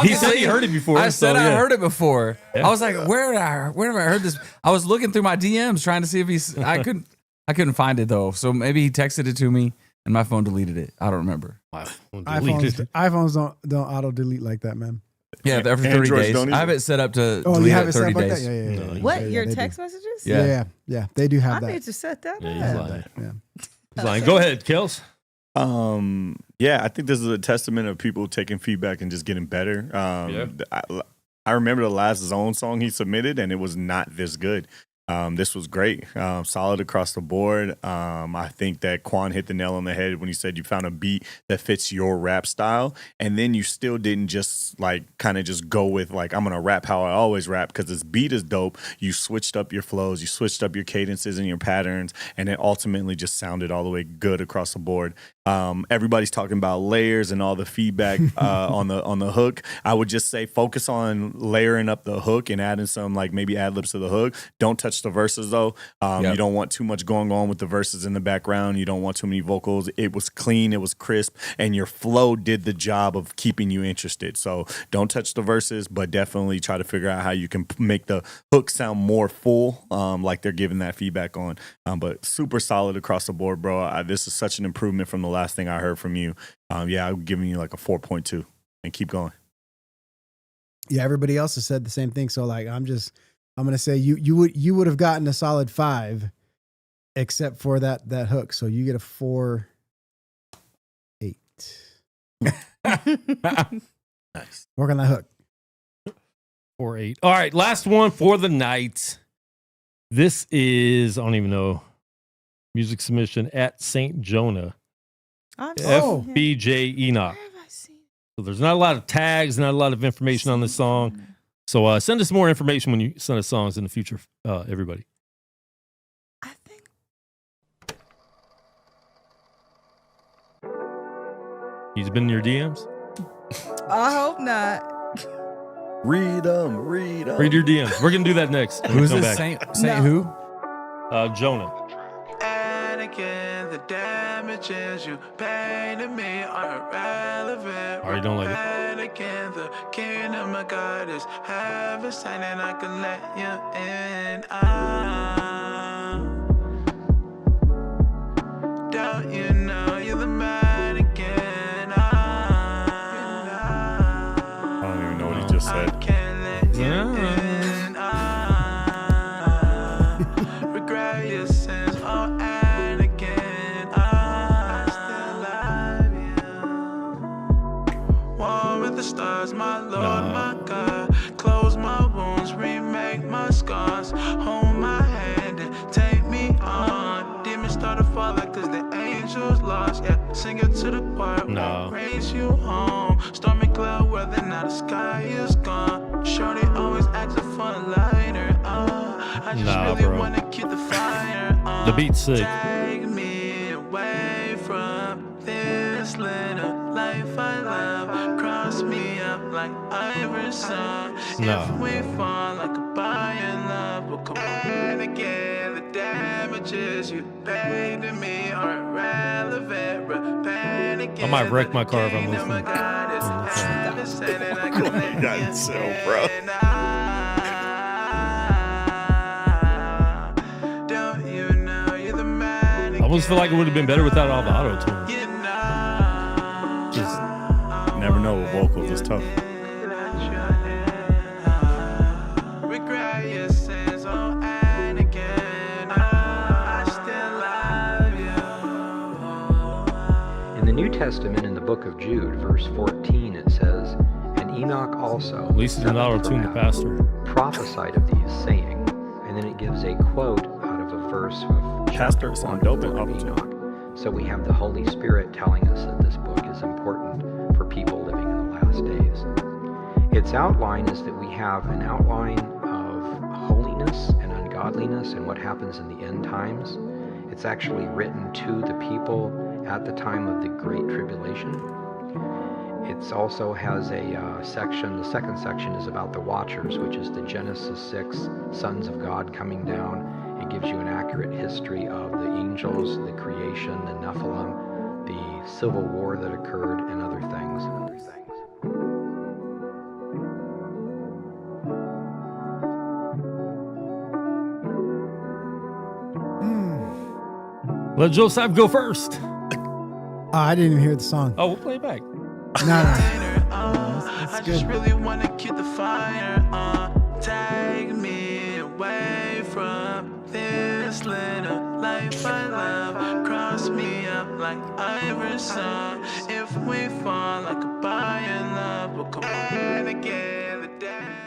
He said he heard it before. I said I heard it before. Yeah. I was like, where have I heard this? I was looking through my DMs trying to see if I couldn't find it though. So maybe he texted it to me and my phone deleted it. I don't remember. iPhones don't auto delete like that, man. Yeah, every 30 days. I have it set up to delete you have it it set 30 up like days. that? Yeah. What? Your text messages? Yeah, they do have I that. need to set that Yeah, up. he's lying. Yeah. He's lying. Go ahead, Kels. Yeah, I think this is a testament of people taking feedback and just getting better. I remember the last Zone song he submitted, and it was not this good. This was great, solid across the board. I think that Quan hit the nail on the head when he said you found a beat that fits your rap style, and then you still didn't just like kind of just go with like I'm gonna rap how I always rap because this beat is dope. You switched up your flows, you switched up your cadences and your patterns, and it ultimately just sounded all the way good across the board. Everybody's talking about layers and all the feedback on the hook. I would just say focus on layering up the hook and adding some like maybe ad libs to the hook. Don't touch the verses though. You don't want too much going on with the verses in the background. You don't want too many vocals. It was clean, it was crisp, and your flow did the job of keeping you interested. So don't touch the verses, but definitely try to figure out how you can make the hook sound more full, like they're giving that feedback on. But super solid across the board, bro. This is such an improvement from the last thing I heard from you. I'm giving you like a 4.2 and keep going. Yeah, everybody else has said the same thing. So like I'm gonna say you would have gotten a solid 5 except for that hook. So you get a 4.8. Nice. Work on that hook. 4.8. All right, last one for the night. This is, I don't even know, music submission at St. Jonah. FBJ Enoch. So there's not a lot of tags, not a lot of information on this song. So send us more information when you send us songs in the future, everybody. He's been in your DMs? I hope not. Read them. Read your DMs. We're going to do that next. Who's this? Saint who? Jonah. again. The damages you paid to me are irrelevant. Oh, you don't like it? And again, the kingdom of God is heaven, saying that I can let you in. Don't you know you're the man again? I don't even know what he just said. Regret your sins, oh, and again, I still love you. One with the stars, my Lord, my God. Close my wounds, remake my scars. Hold my hand and take me on. Demons start to fall like cause the angels lost. Yeah, sing it to the choir, won't raise you home. Stormy cloud weather, now the sky is gone. Shorty always asking for a lighter. I just really bro. wanna keep the fire. The beat's sick. Take me away from this little life I love. Cross me up like Iverson. No. If we fall like a buy in love, we'll come in again. The damages you paid to me are irrelevant. Repent again. I might wreck my car if I'm listening. God, so, bro. I almost feel like it would have been better without all the auto tune. Just never know with vocals. It's tough. In the New Testament, in the book of Jude, verse 14, it says, "And Enoch also, At least it's an auto tune, the pastor. prophesied of these, saying," and then it gives a quote out of a verse of Pastor sound dope in auto tune. Enoch. So we have the Holy Spirit telling us that this book is important for people living in the last days. Its outline is that we have an outline of holiness and ungodliness and what happens in the end times. It's actually written to the people at the time of the Great Tribulation. It also has a section, the second section is about the Watchers, which is the Genesis 6 sons of God coming down. It gives you an accurate history of the angels, the creation, the Nephilim, the civil war that occurred, and other things. Let Joseph go first. I didn't even hear the song. Oh, we'll play it back. No. I just really wanna keep the fire on. Take me away from this little life I love. Cross me up like Iverson. If we fall like a buy in love, we'll come in again.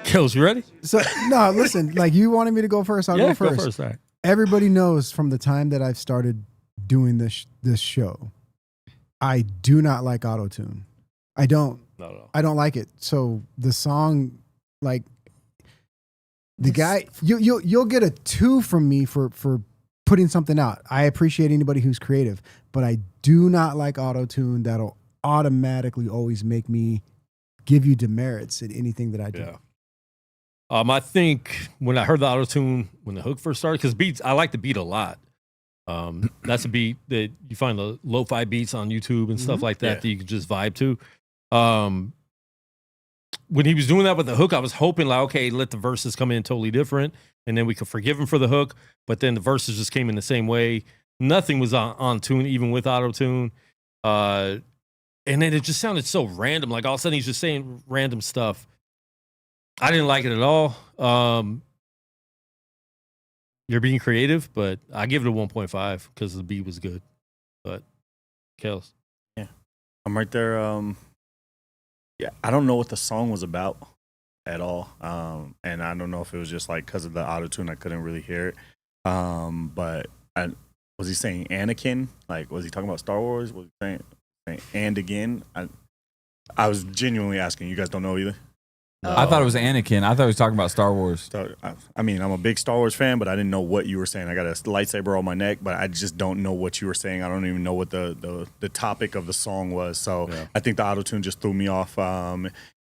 Kills, you ready? So no, listen. Like you wanted me to go first. I'll go first. Go first. All right. Everybody knows from the time that I've started doing this show, I do not like autotune. I don't. No. I don't like it. So the song, like the guy, you'll get a 2 from me for putting something out. I appreciate anybody who's creative, but I do not like autotune. That'll automatically always make me give you demerits in anything that I do. Yeah. I think when I heard the auto tune when the hook first started, because beats, I like the beat a lot. That's a beat that you find the lo-fi beats on YouTube and stuff like that that you can just vibe to. When he was doing that with the hook, I was hoping like, okay, let the verses come in totally different, and then we could forgive him for the hook. But then the verses just came in the same way. Nothing was on tune, even with auto tune. And then it just sounded so random. Like all of a sudden he's just saying random stuff. I didn't like it at all. You're being creative, but I give it a 1.5 because the beat was good. But Kels. Yeah, I'm right there. Yeah, I don't know what the song was about at all. And I don't know if it was just like because of the auto-tune, I couldn't really hear it. But was he saying Anakin? Like, was he talking about Star Wars? Was he saying and again? I was genuinely asking. You guys don't know either? I thought it was Anakin. I thought he was talking about Star Wars. I mean, I'm a big Star Wars fan, but I didn't know what you were saying. I got a lightsaber on my neck, but I just don't know what you were saying. I don't even know what the topic of the song was. So I think the auto-tune just threw me off.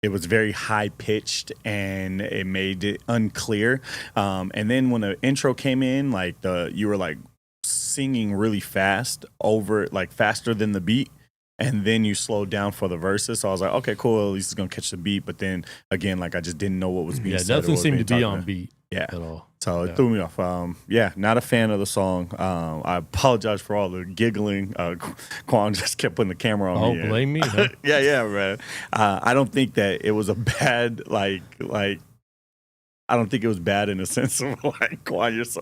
It was very high-pitched, and it made it unclear. And then when the intro came in, like you were like singing really fast over, like faster than the beat. And then you slowed down for the verses. So I was like, okay, cool. At least it's going to catch the beat. But then again, like I just didn't know what was being said. Yeah, it doesn't seem to be talked on about. beat Yeah. at all. So it threw me off. Not a fan of the song. I apologize for all the giggling. Quan just kept putting the camera on me. Oh, blame me. Huh? Yeah, man. I don't think that it was a bad, like, I don't think it was bad in the sense of like, Quan, you're so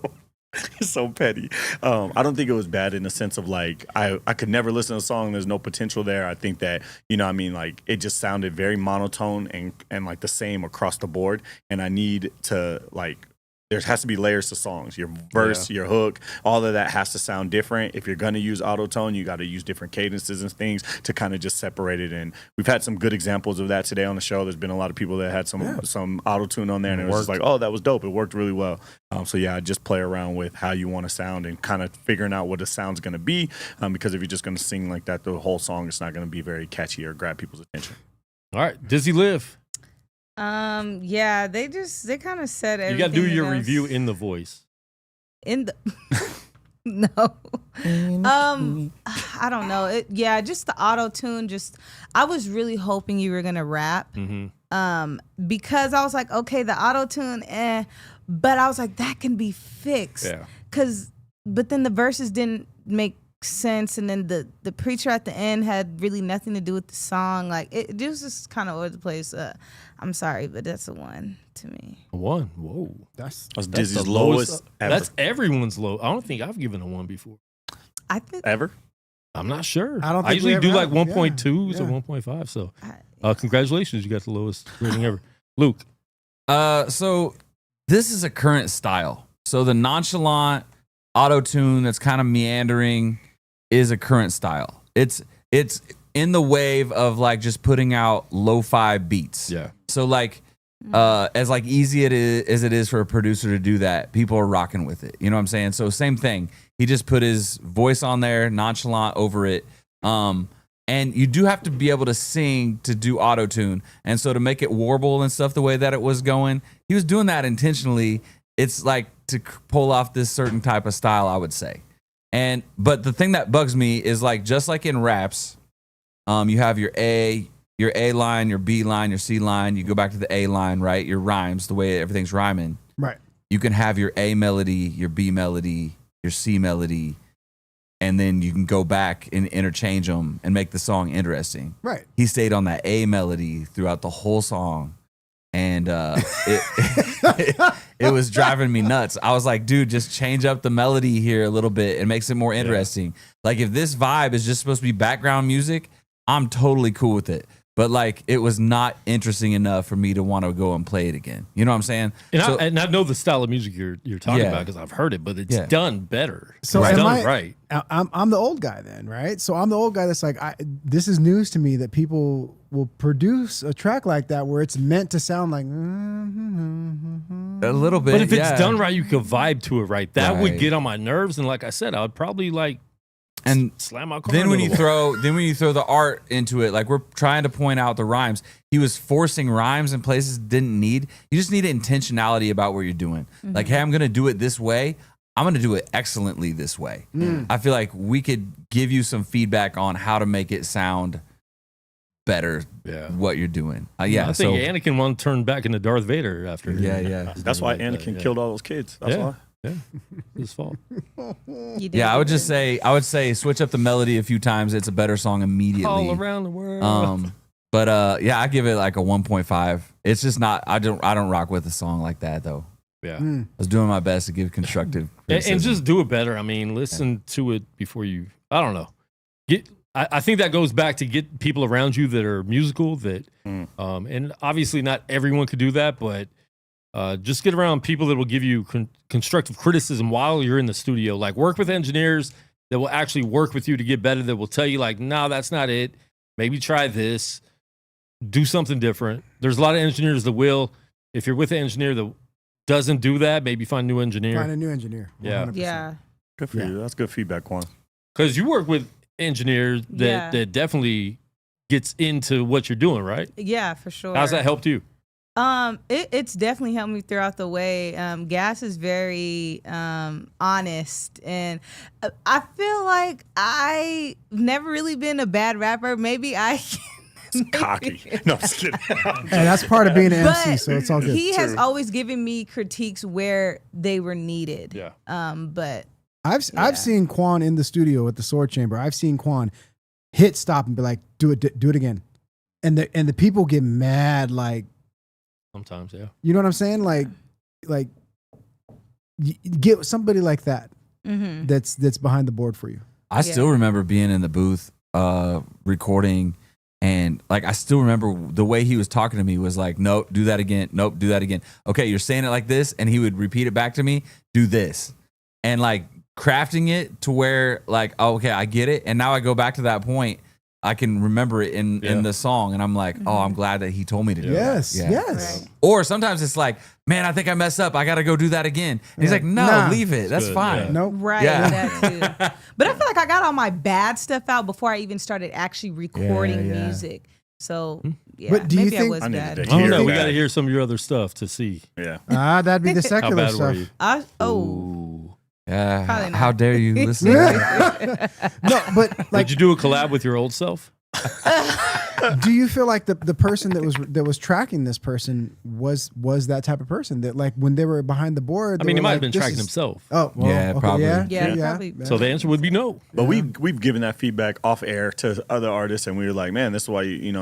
petty. I don't think it was bad in the sense of like I could never listen to a song. There's no potential there. I think that like it just sounded very monotone and like the same across the board. And I need to like there has to be layers to songs. Your verse, your hook, all of that has to sound different. If you're going to use auto-tone, you got to use different cadences and things to kind of just separate it. And we've had some good examples of that today on the show. There's been a lot of people that had some auto-tune on there, and it was just like, oh, that was dope. It worked really well. Just play around with how you want to sound and kind of figuring out what the sound's going to be. Because if you're just going to sing like that the whole song, it's not going to be very catchy or grab people's attention. All right, Dizzy Liv. They kind of said everything. You got to do your review in the voice. No. I don't know. Just the auto tune. I was really hoping you were gonna rap. Because I was like, okay, the auto tune, but I was like, that can be fixed. Yeah. But then the verses didn't make sense, and then the preacher at the end had really nothing to do with the song. Like it was just kind of all over the place. I'm sorry, but that's a 1 to me. A 1? Whoa. That's Dizzy's lowest ever. That's everyone's low. I don't think I've given a 1 before. I think ever? I'm not sure. I don't think I usually do like 1.2s or 1.5. So congratulations, you got the lowest rating ever. Luke. So this is a current style. So the nonchalant auto-tune that's kind of meandering is a current style. It's in the wave of like just putting out lo-fi beats. Yeah. So like as like easy as it is for a producer to do that, people are rocking with it. You know what I'm saying? So same thing. He just put his voice on there, nonchalant over it. And you do have to be able to sing to do auto-tune. And so to make it warble and stuff the way that it was going, he was doing that intentionally. It's like to pull off this certain type of style, I would say. But the thing that bugs me is like, just like in raps, you have your A line, your B line, your C line. You go back to the A line, right? Your rhymes, the way everything's rhyming. Right. You can have your A melody, your B melody, your C melody, and then you can go back and interchange them and make the song interesting. Right. He stayed on that A melody throughout the whole song. And it was driving me nuts. I was like, dude, just change up the melody here a little bit. It makes it more interesting. Like if this vibe is just supposed to be background music, I'm totally cool with it. But like it was not interesting enough for me to want to go and play it again. You know what I'm saying? And I know the style of music you're talking about because I've heard it, but it's done better. So it's done right. I'm the old guy then, right? So I'm the old guy that's like, this is news to me that people will produce a track like that where it's meant to sound like a little bit. But if it's done right, you could vibe to it right. That would get on my nerves. And like I said, I would probably and slam my car. Then when you throw the art into it, like we're trying to point out the rhymes, he was forcing rhymes in places didn't need. You just need intentionality about what you're doing. Mm-hmm. Like, hey, I'm gonna do it this way. I'm gonna do it excellently this way. I feel like we could give you some feedback on how to make it sound better. What you're doing. I think Anakin wanted to turn back into Darth Vader after. That's why Anakin killed all those kids. That's why. Yeah, his fault. I would say switch up the melody a few times. It's a better song immediately. All around the world. I give it like a 1.5. It's just not. I don't rock with a song like that though. Yeah, I was doing my best to give constructive criticism. And just do it better. I mean, listen to it before you. I don't know. I think that goes back to get people around you that are musical. And obviously not everyone could do that, but. Just get around people that will give you constructive criticism while you're in the studio. Like work with engineers that will actually work with you to get better, that will tell you like, no, that's not it. Maybe try this. Do something different. There's a lot of engineers that will. If you're with an engineer that doesn't do that, maybe find a new engineer. Find a new engineer. 100%. Yeah. Good for you. That's good feedback, Quan. Because you work with engineers that definitely gets into what you're doing, right? Yeah, for sure. How's that helped you? It's definitely helped me throughout the way. Gas is very honest, and I feel like I've never really been a bad rapper. Maybe I. Cocky. No, I'm just kidding. And that's part of being an MC, so it's all good. He has always given me critiques where they were needed. Yeah. But I've seen Quan in the studio at the Sword Chamber. I've seen Quan hit stop and be like, do it again. And the people get mad, like, sometimes, yeah. you know what I'm saying? Like get somebody like that that's behind the board for you. I still remember being in the booth recording, and like I still remember the way he was talking to me was like, nope, do that again. Nope, do that again. Okay, you're saying it like this, and he would repeat it back to me, do this. And like crafting it to where like, oh, okay, I get it. And now I go back to that point. I can remember it in the song, and I'm like, oh, I'm glad that he told me to do yes, that. Yes. Right. Or sometimes it's like, man, I think I messed up. I got to go do that again. And he's like, no, Nah. leave it. That's Good, fine. yeah. Nope. right, that too. But I feel like I got all my bad stuff out before I even started actually recording Yeah. music. So yeah, But do you maybe I think- was I needed bad. to I don't hear know. We that. got to hear some of your other stuff to see. Yeah. That'd be the How secular bad stuff. were you? Oh, Yeah. Probably not. How dare you listen? No, but like, Did you do a collab with your old self? do you feel like the person that was tracking this person was that type of person that like when they were behind the board? I mean, he were might like, have been this tracking is- himself. Oh, well, Yeah, okay, probably. Yeah, probably. So the answer would be no. But we've given that feedback off air to other artists, and we were like, man, this is why you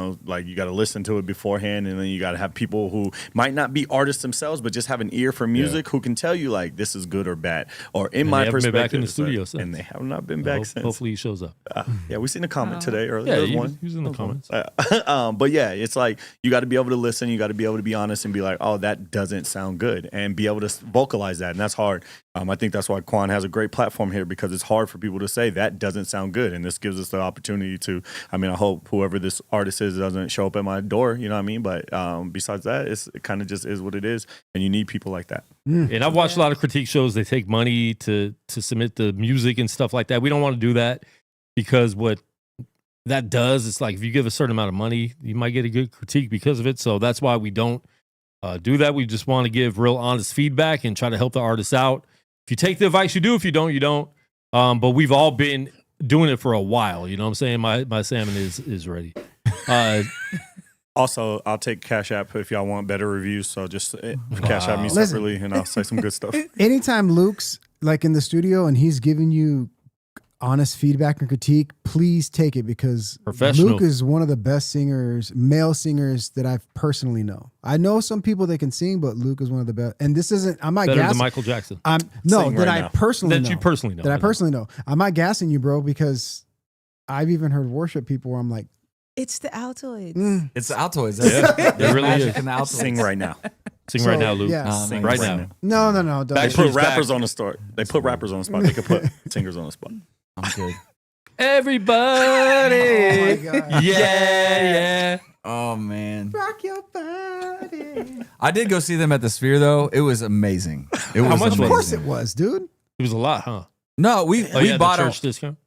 got to listen to it beforehand, and then you got to have people who might not be artists themselves, but just have an ear for music who can tell you like this is good or bad. Or in And my they haven't perspective, been back in the it's like- studio since. and they have not been back since. Hopefully he shows up. Yeah, we seen a comment today earlier. Yeah, There was he one. was in the comments. But yeah, it's like you got to be able to listen. You got to be able to be honest and be like, oh, that doesn't sound good, and be able to vocalize that, and that's hard. I think that's why Quan has a great platform here, because it's hard for people to say that doesn't sound good, and this gives us the opportunity to. I mean, I hope whoever this artist is doesn't show up at my door. You know what I mean? But besides that, it kind of just is what it is, and you need people like that. And I've watched a lot of critique shows. They take money to submit the music and stuff like that. We don't want to do that, because what that does, it's like if you give a certain amount of money, you might get a good critique because of it. So that's why we don't do that. We just want to give real honest feedback and try to help the artists out. If you take the advice, you do. If you don't, you don't. But we've all been doing it for a while. You know what I'm saying? My salmon is ready. Also, I'll take Cash App if y'all want better reviews. So just Cash App me Listen. separately, and I'll say some good stuff. Anytime Luke's like in the studio and he's giving you honest feedback and critique, please take it, because Professional. Luke is one of the best singers, male singers that I've personally know. I know some people that can sing, but Luke is one of the best. And this isn't, I'm not Better gassing. than Michael Jackson. No, Sing that right I now. personally That know. you personally know. That I personally know. I'm not gassing you, bro, because I've even heard worship people where I'm like, it's the Altoids. It's the Altoids. Yeah, There's it really magic is. in the Altoids. Sing right now. Sing So, right now, Luke. yeah. Sing right now. no. They Don't. Back- put Backstreet's rappers back. on the start. They put rappers on the spot. They could put singers on the spot. I'm good. Everybody. Oh my God. Yeah. Oh man. Rock your body. I did go see them at the Sphere though. It was amazing. It was much was amazing. Of course it was, dude. It was a lot, huh? No, we Oh, yeah, bought the them. church discount.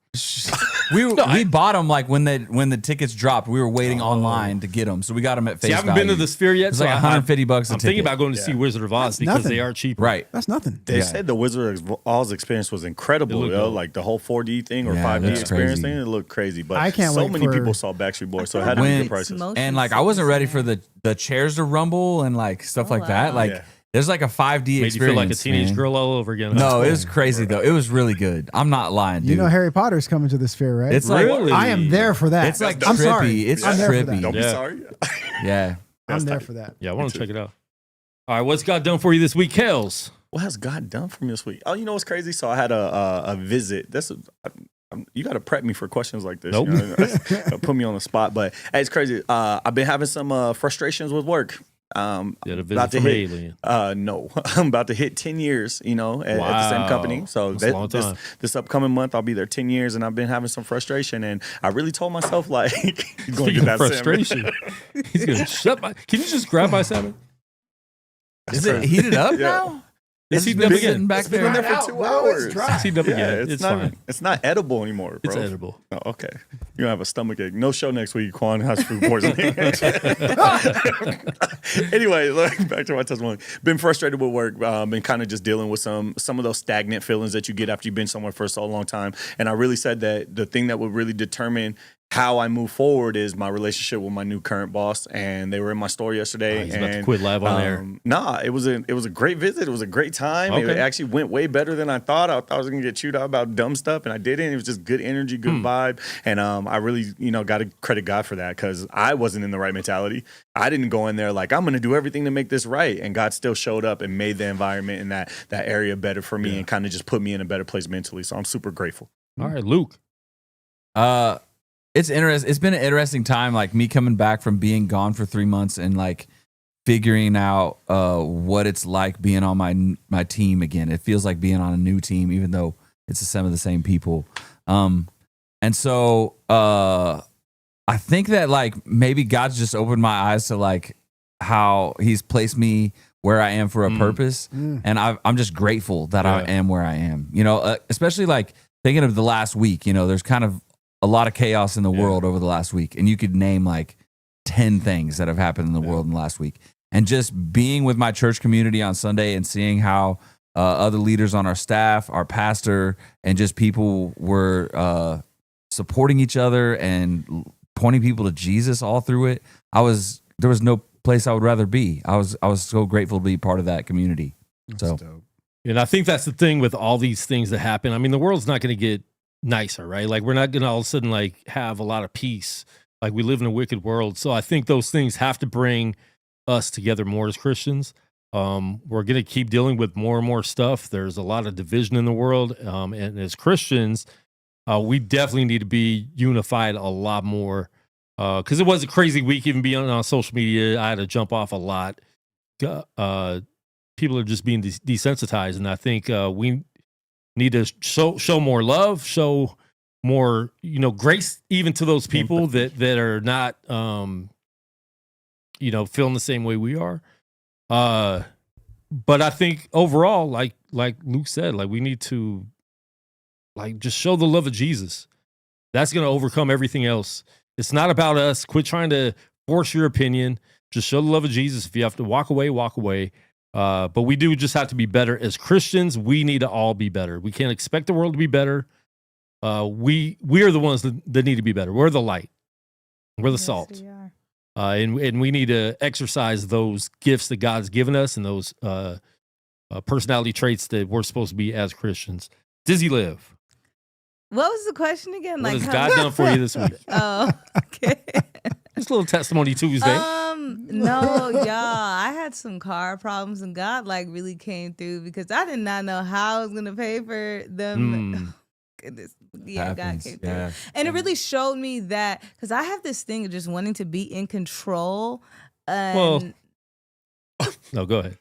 We bought them like when the tickets dropped. We were waiting online to get them, so we got them at face See, I haven't value. been to the Sphere yet. It's so like $150 a I'm ticket. thinking about going to see Wizard of Oz because nothing. they are cheaper. Right. That's nothing. They Yeah. said the Wizard of Oz experience was incredible, It looked yo. dope. Like the whole 4D thing or Yeah, 5D that's experience crazy. thing, it looked crazy. But I can't so wait many for- people saw Backstreet Boys, so it had to be When- good prices. And like I wasn't ready for the chairs to rumble and like stuff like that. Like Yeah. there's like a 5D Made experience. you feel like a teenage man. girl all over again. No, it was crazy though. It was really good. I'm not lying, dude. You know Harry Potter's coming to the Sphere, right? It's like Really? I am there for that. It's like I'm trippy. sorry. It's I'm there for trippy. that. Don't be Yeah. sorry. Yeah. I'm That's there tight. for that. Yeah, I want to check it out. All right, what's God done for you this week, Kels? What has God done for me this week? Oh, you know what's crazy? So I had a visit. You got to prep me for questions like this. Nope. You know? Put me on the spot. But hey, it's crazy. I've been having some frustrations with work. You had a visit About to from an hit, alien. no, I'm about to hit 10 years, at the same company. Wow. So That's a long time. this upcoming month, I'll be there 10 years, and I've been having some frustration. And I really told myself, like, he's going to Speaking get of that frustration, salmon. he's going to shut my. Can you just grab my salmon? Is it heated up Yeah. now? It's heating up again. Back It's been in there. there for 2 hours. It's heating up again. It's not, fine. It's not edible anymore, bro. It's edible. Oh, okay. You don't have a stomach ache. No show next week. Quan has food poisoning. Anyway, back to my testimony. Been frustrated with work. Been kind of just dealing with some of those stagnant feelings that you get after you've been somewhere for so long time. And I really said that the thing that would really determine how I move forward is my relationship with my new current boss, and they were in my store yesterday. He's and about to quit live on air. Nah, it was a great visit. It was a great time. It Okay. actually went way better than I thought. I thought I was gonna get chewed out about dumb stuff, and I didn't. It was just good energy, good vibe, and I really got to credit God for that, because I wasn't in the right mentality. I didn't go in there like I'm gonna do everything to make this right, and God still showed up and made the environment in that area better for me, and kind of just put me in a better place mentally. So I'm super grateful. All right, Luke. It's interesting. It's been an interesting time, like me coming back from being gone for 3 months and like figuring out what it's like being on my team again. It feels like being on a new team, even though it's some of the same people. And so I think that like maybe God's just opened my eyes to like how He's placed me where I am for a purpose, and I'm just grateful that I am where I am. Especially like thinking of the last week. There's kind of a lot of chaos in the world over the last week. And you could name like 10 things that have happened in the world in the last week. And just being with my church community on Sunday and seeing how other leaders on our staff, our pastor, and just people were supporting each other and pointing people to Jesus all through it. There was no place I would rather be. I was so grateful to be part of that community. That's dope. And I think that's the thing with all these things that happen. I mean, the world's not going to get nicer, right? Like we're not going to all of a sudden like have a lot of peace. Like we live in a wicked world. So I think those things have to bring us together more as Christians. We're going to keep dealing with more and more stuff. There's a lot of division in the world. And as Christians, we definitely need to be unified a lot more. Because it was a crazy week, even being on social media. I had to jump off a lot. People are just being desensitized. And I think we need to show more love, show more, grace, even to those people that are not, feeling the same way we are. But I think overall, like Luke said, like we need to, like, just show the love of Jesus. That's going to overcome everything else. It's not about us. Quit trying to force your opinion. Just show the love of Jesus. If you have to walk away, walk away. But we do just have to be better as Christians. We need to all be better. We can't expect the world to be better. We are the ones that need to be better. We're the light. We're the salt. We are. And we need to exercise those gifts that God's given us and those personality traits that we're supposed to be as Christians. Dizzy Live. What was the question again? What has how- God done for you this week? Oh, okay. Just a little testimony Tuesday. No, y'all. I had some car problems, and God like really came through because I did not know how I was gonna pay for them. Goodness. Yeah, Happens, God came through. yeah. And it really showed me that because I have this thing of just wanting to be in control. And No, go ahead.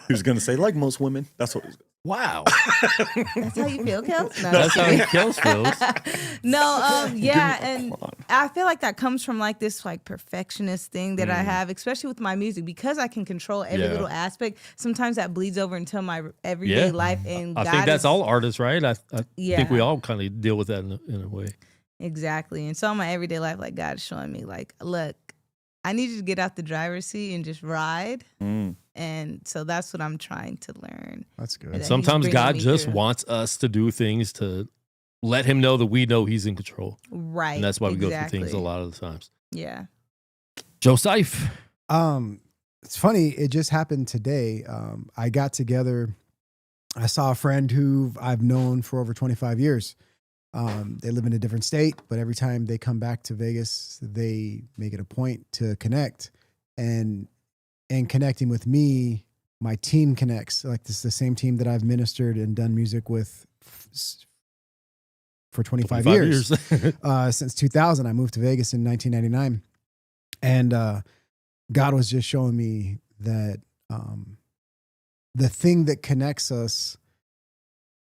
He was gonna say, like most women. That's what. Wow. That's how you feel, Kels? No, That's just how kidding. Kels feels. No, yeah, and I feel like that comes from like this like perfectionist thing that I have, especially with my music, because I can control every little aspect. Sometimes that bleeds over into my everyday life, and I God think that's is- all artists, right? I think we Yeah. all kind of deal with that in a way. Exactly. And so in my everyday life, like God is showing me, like, look, I need you to get out the driver's seat and just ride. And so that's what I'm trying to learn. That's good. And that Sometimes he's God bringing me just through. wants us to do things to let him know that we know he's in control. Right. And that's why we go through exactly. things a lot of the times. Yeah. Joseph. It's funny. It just happened today. I got together. I saw a friend who I've known for over 25 years. They live in a different state, but every time they come back to Vegas, they make it a point to connect. And connecting with me, my team connects. Like this is the same team that I've ministered and done music with for 25 years. Since 2000, I moved to Vegas in 1999. And God was just showing me that the thing that connects us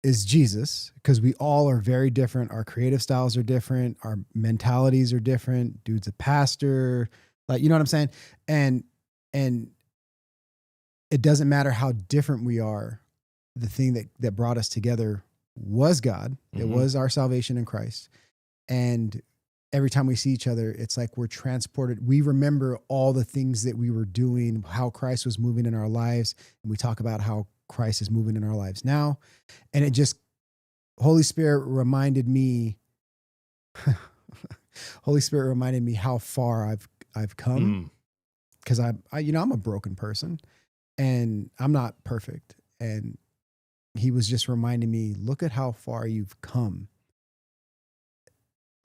is Jesus, because we all are very different. Our creative styles are different. Our mentalities are different. Dude's a pastor. Like, you know what I'm saying? And it doesn't matter how different we are. the thing that brought us together was God. It was our salvation in Christ. And every time we see each other, it's like we're transported. We remember all the things that we were doing, how Christ was moving in our lives. And we talk about how Christ is moving in our lives now. And it just, Holy Spirit reminded me how far I've come. Because I'm a broken person and I'm not perfect. And he was just reminding me, look at how far you've come.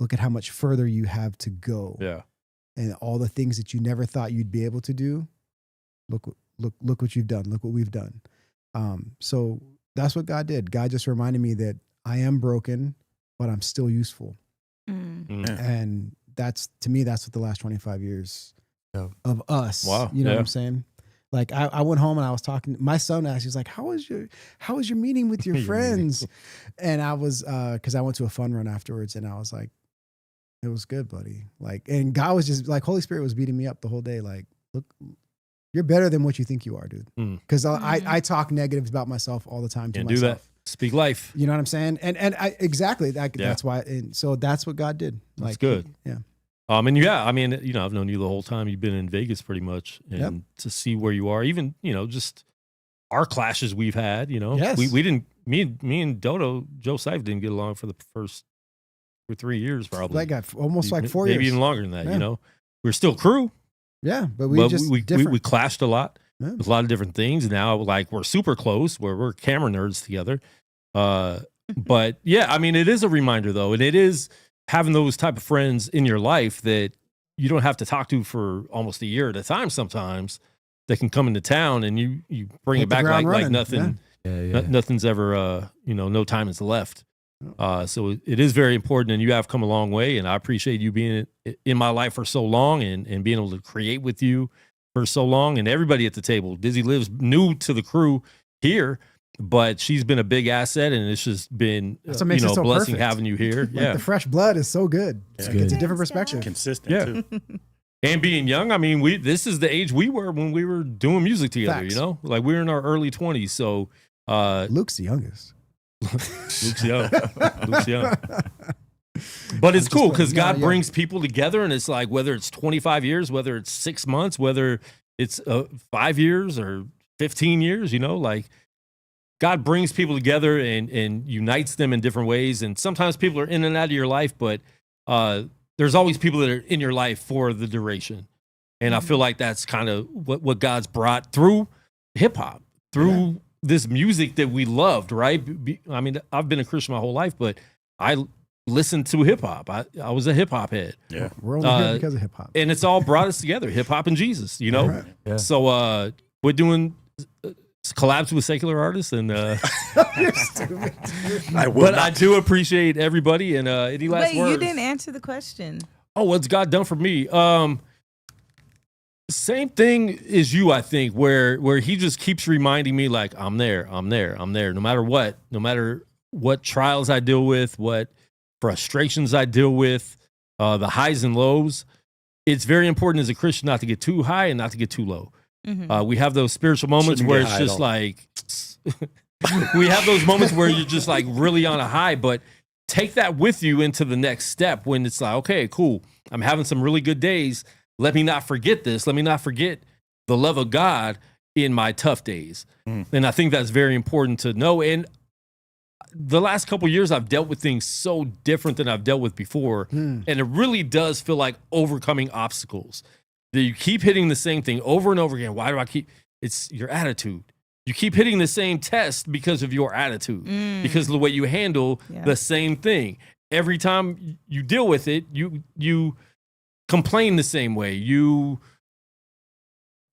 Look at how much further you have to go. Yeah. And all the things that you never thought you'd be able to do. Look what you've done. Look what we've done. So that's what God did. God just reminded me that I am broken, but I'm still useful. And that's, to me, that's what the last 25 years of us. Wow. You know what I'm saying? Like I went home and I was talking, my son asked, he was like, how was your meeting with your friends? And I was, cause I went to a fun run afterwards and I was like, it was good, buddy. Like, and God was just like, Holy Spirit was beating me up the whole day. Like, look, you're better than what you think you are, dude. Cause I talk negatives about myself all the time to Can't myself. do that. Speak life. You know what I'm saying? And I, exactly. That's why. And so that's what God did. Like, that's good. Yeah. And yeah, I mean, I've known you the whole time. You've been in Vegas pretty much, and to see where you are, even, just our clashes we've had, Yes. we didn't, me and Joe Seif didn't get along for the first 2 or 3 years, probably. Like almost like 4 years. Maybe even longer than that, We're still crew. Yeah. But we clashed a lot with a lot of different things. Now, like, we're super close where we're camera nerds together. But yeah, I mean, it is a reminder though. And it is having those type of friends in your life that you don't have to talk to for almost a year at a time sometimes, that can come into town and you bring it back like nothing. Nothing's ever, no time is left. So it is very important, and you have come a long way, and I appreciate you being in my life for so long and being able to create with you for so long, and everybody at the table. Dizzy Lives new to the crew here, but she's been a big asset, and it's just been That's what makes it so blessing perfect. having you here. Like the fresh blood is so good. Yeah. It's a different perspective. Consistent too. And being young, I mean, this is the age we were when we were doing music together. Facts. Like we were in our early 20s. So Luke's the youngest. Luke's young. Luke's young. But it's cool because God brings people together, and it's like, whether it's 25 years, whether it's 6 months, whether it's 5 years or 15 years, like God brings people together and unites them in different ways. And sometimes people are in and out of your life, but there's always people that are in your life for the duration. And I feel like that's kind of what God's brought through hip hop, through this music that we loved, right? I mean, I've been a Christian my whole life, but I listened to hip hop. I was a hip hop head. Yeah. We're only here because of hip hop. And it's all brought us together, hip hop and Jesus, Right. Yeah. So we're doing collabs with secular artists, and You're stupid. I do appreciate everybody. And any last Wait, words? you didn't answer the question. Oh, what's God done for me? Same thing as you, I think, where he just keeps reminding me, like, I'm there, no matter what trials I deal with, what frustrations I deal with, the highs and lows. It's very important as a Christian not to get too high and not to get too low. Mm-hmm. We have those spiritual moments Shouldn't where get it's high just at all. like, we have those moments where you're just like really on a high, but take that with you into the next step when it's like, okay, cool. I'm having some really good days. Let me not forget this. Let me not forget the love of God in my tough days. And I think that's very important to know. And the last couple of years, I've dealt with things so different than I've dealt with before. And it really does feel like overcoming obstacles. That you keep hitting the same thing over and over again. Why do I keep? It's your attitude. You keep hitting the same test because of your attitude, because of the way you handle the same thing. Every time you deal with it, you complain the same way. You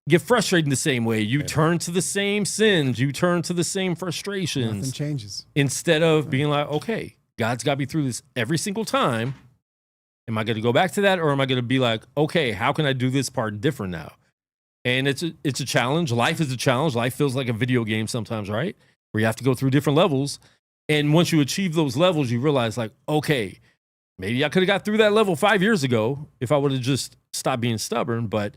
get frustrated in the same way. You turn to the same sins. You turn to the same frustrations. Nothing changes. Instead of being like, okay, God's got me through this every single time. Am I going to go back to that? Or am I going to be like, okay, how can I do this part different now? And it's a challenge. Life is a challenge. Life feels like a video game sometimes, right? Where you have to go through different levels. And once you achieve those levels, you realize, like, okay, maybe I could have got through that level 5 years ago if I would have just stopped being stubborn. But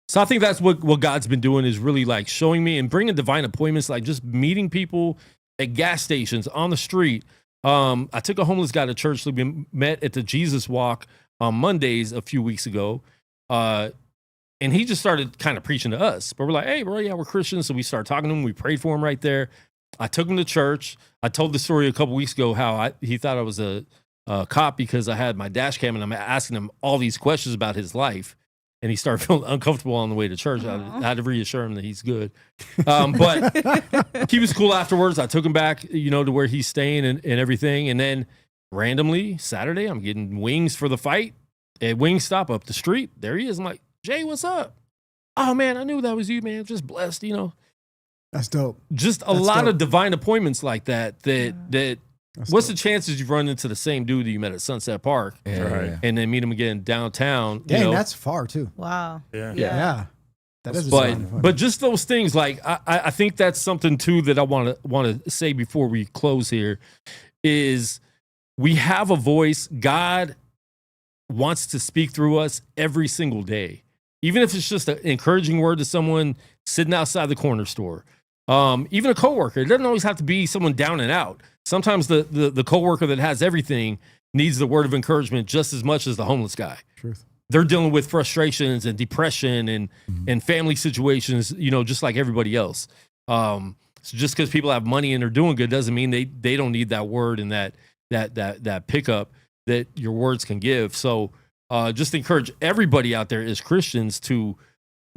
So I think that's what God's been doing, is really like showing me and bringing divine appointments, like just meeting people at gas stations, on the street. I took a homeless guy to church that we met at the Jesus Walk on Mondays a few weeks ago. And he just started kind of preaching to us. But we're like, hey, bro, yeah, we're Christians. So we started talking to him. We prayed for him right there. I took him to church. I told the story a couple weeks ago how he thought I was a cop because I had my dash cam and I'm asking him all these questions about his life. And he started feeling uncomfortable on the way to church. I had to reassure him that he's good. But he was cool afterwards. I took him back, to where he's staying and everything. And then randomly, Saturday, I'm getting wings for the fight at Wingstop up the street. There he is. I'm like, Jay, what's up? Oh, man, I knew that was you, man. Just blessed, That's dope. Just a lot of divine appointments like that. What's the chances you've run into the same dude that you met at Sunset Park and then meet him again downtown? Dang, that's far too. Wow. Yeah. That is but just those things, like I think that's something too that I want to say before we close here, is we have a voice. God wants to speak through us every single day, even if it's just an encouraging word to someone sitting outside the corner store. Even a coworker. It doesn't always have to be someone down and out. Sometimes the coworker that has everything needs the word of encouragement just as much as the homeless guy. Truth. They're dealing with frustrations and depression and family situations, just like everybody else. So just because people have money and they're doing good doesn't mean they don't need that word and that pickup that your words can give. So just encourage everybody out there as Christians to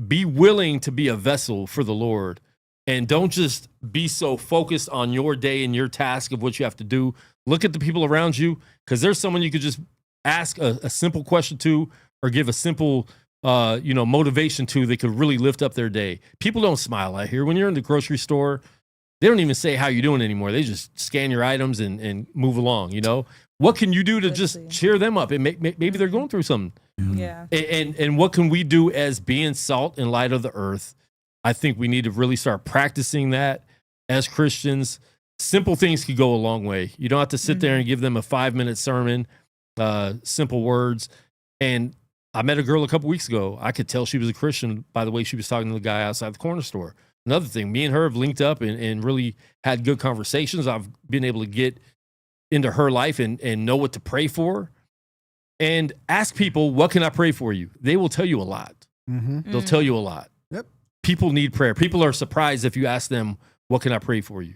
be willing to be a vessel for the Lord. And don't just be so focused on your day and your task of what you have to do. Look at the people around you, because there's someone you could just ask a simple question to or give a simple motivation to that could really lift up their day. People don't smile out here. When you're in the grocery store, they don't even say how you doing anymore. They just scan your items and move along, What can you do to just cheer them up? And maybe they're going through something. Yeah. And what can we do as being salt and light of the earth? I think we need to really start practicing that as Christians. Simple things could go a long way. You don't have to sit there and give them a 5-minute sermon, simple words. And I met a girl a couple weeks ago. I could tell she was a Christian by the way she was talking to the guy outside the corner store. Another thing, me and her have linked up and really had good conversations. I've been able to get into her life and know what to pray for. And ask people, what can I pray for you? They will tell you a lot. They'll tell you a lot. Yep. People need prayer. People are surprised if you ask them, what can I pray for you?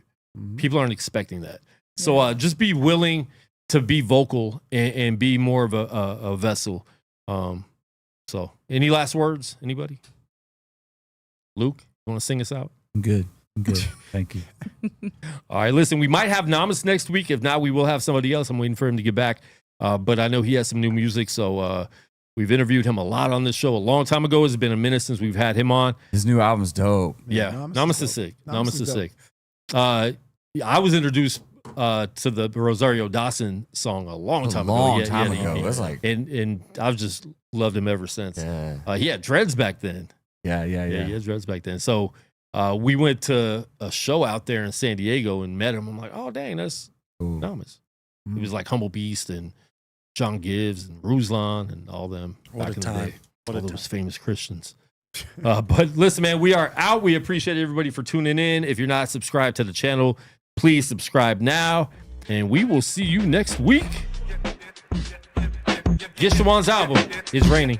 People aren't expecting that. So just be willing to be vocal and be more of a vessel. So any last words, anybody? Luke, you want to sing us out? I'm good. Thank you. All right, listen, we might have Namas next week. If not, we will have somebody else. I'm waiting for him to get back. But I know he has some new music. So we've interviewed him a lot on this show a long time ago. It's been a minute since we've had him on. His new album's dope. Yeah, Namas is sick. Namas is sick. I was introduced to the Rosario Dawson song a long time ago. And I've just loved him ever since. He had dreads back then. Yeah. He had dreads back then. So we went to a show out there in San Diego and met him. I'm like, oh, dang, that's Namas. He was like Humble Beast and John Gibbs and Ruslan and all them back in the day. All those famous Christians. But listen, man, we are out. We appreciate everybody for tuning in. If you're not subscribed to the channel, please subscribe now. And we will see you next week. Get Shiwan's album. It's raining.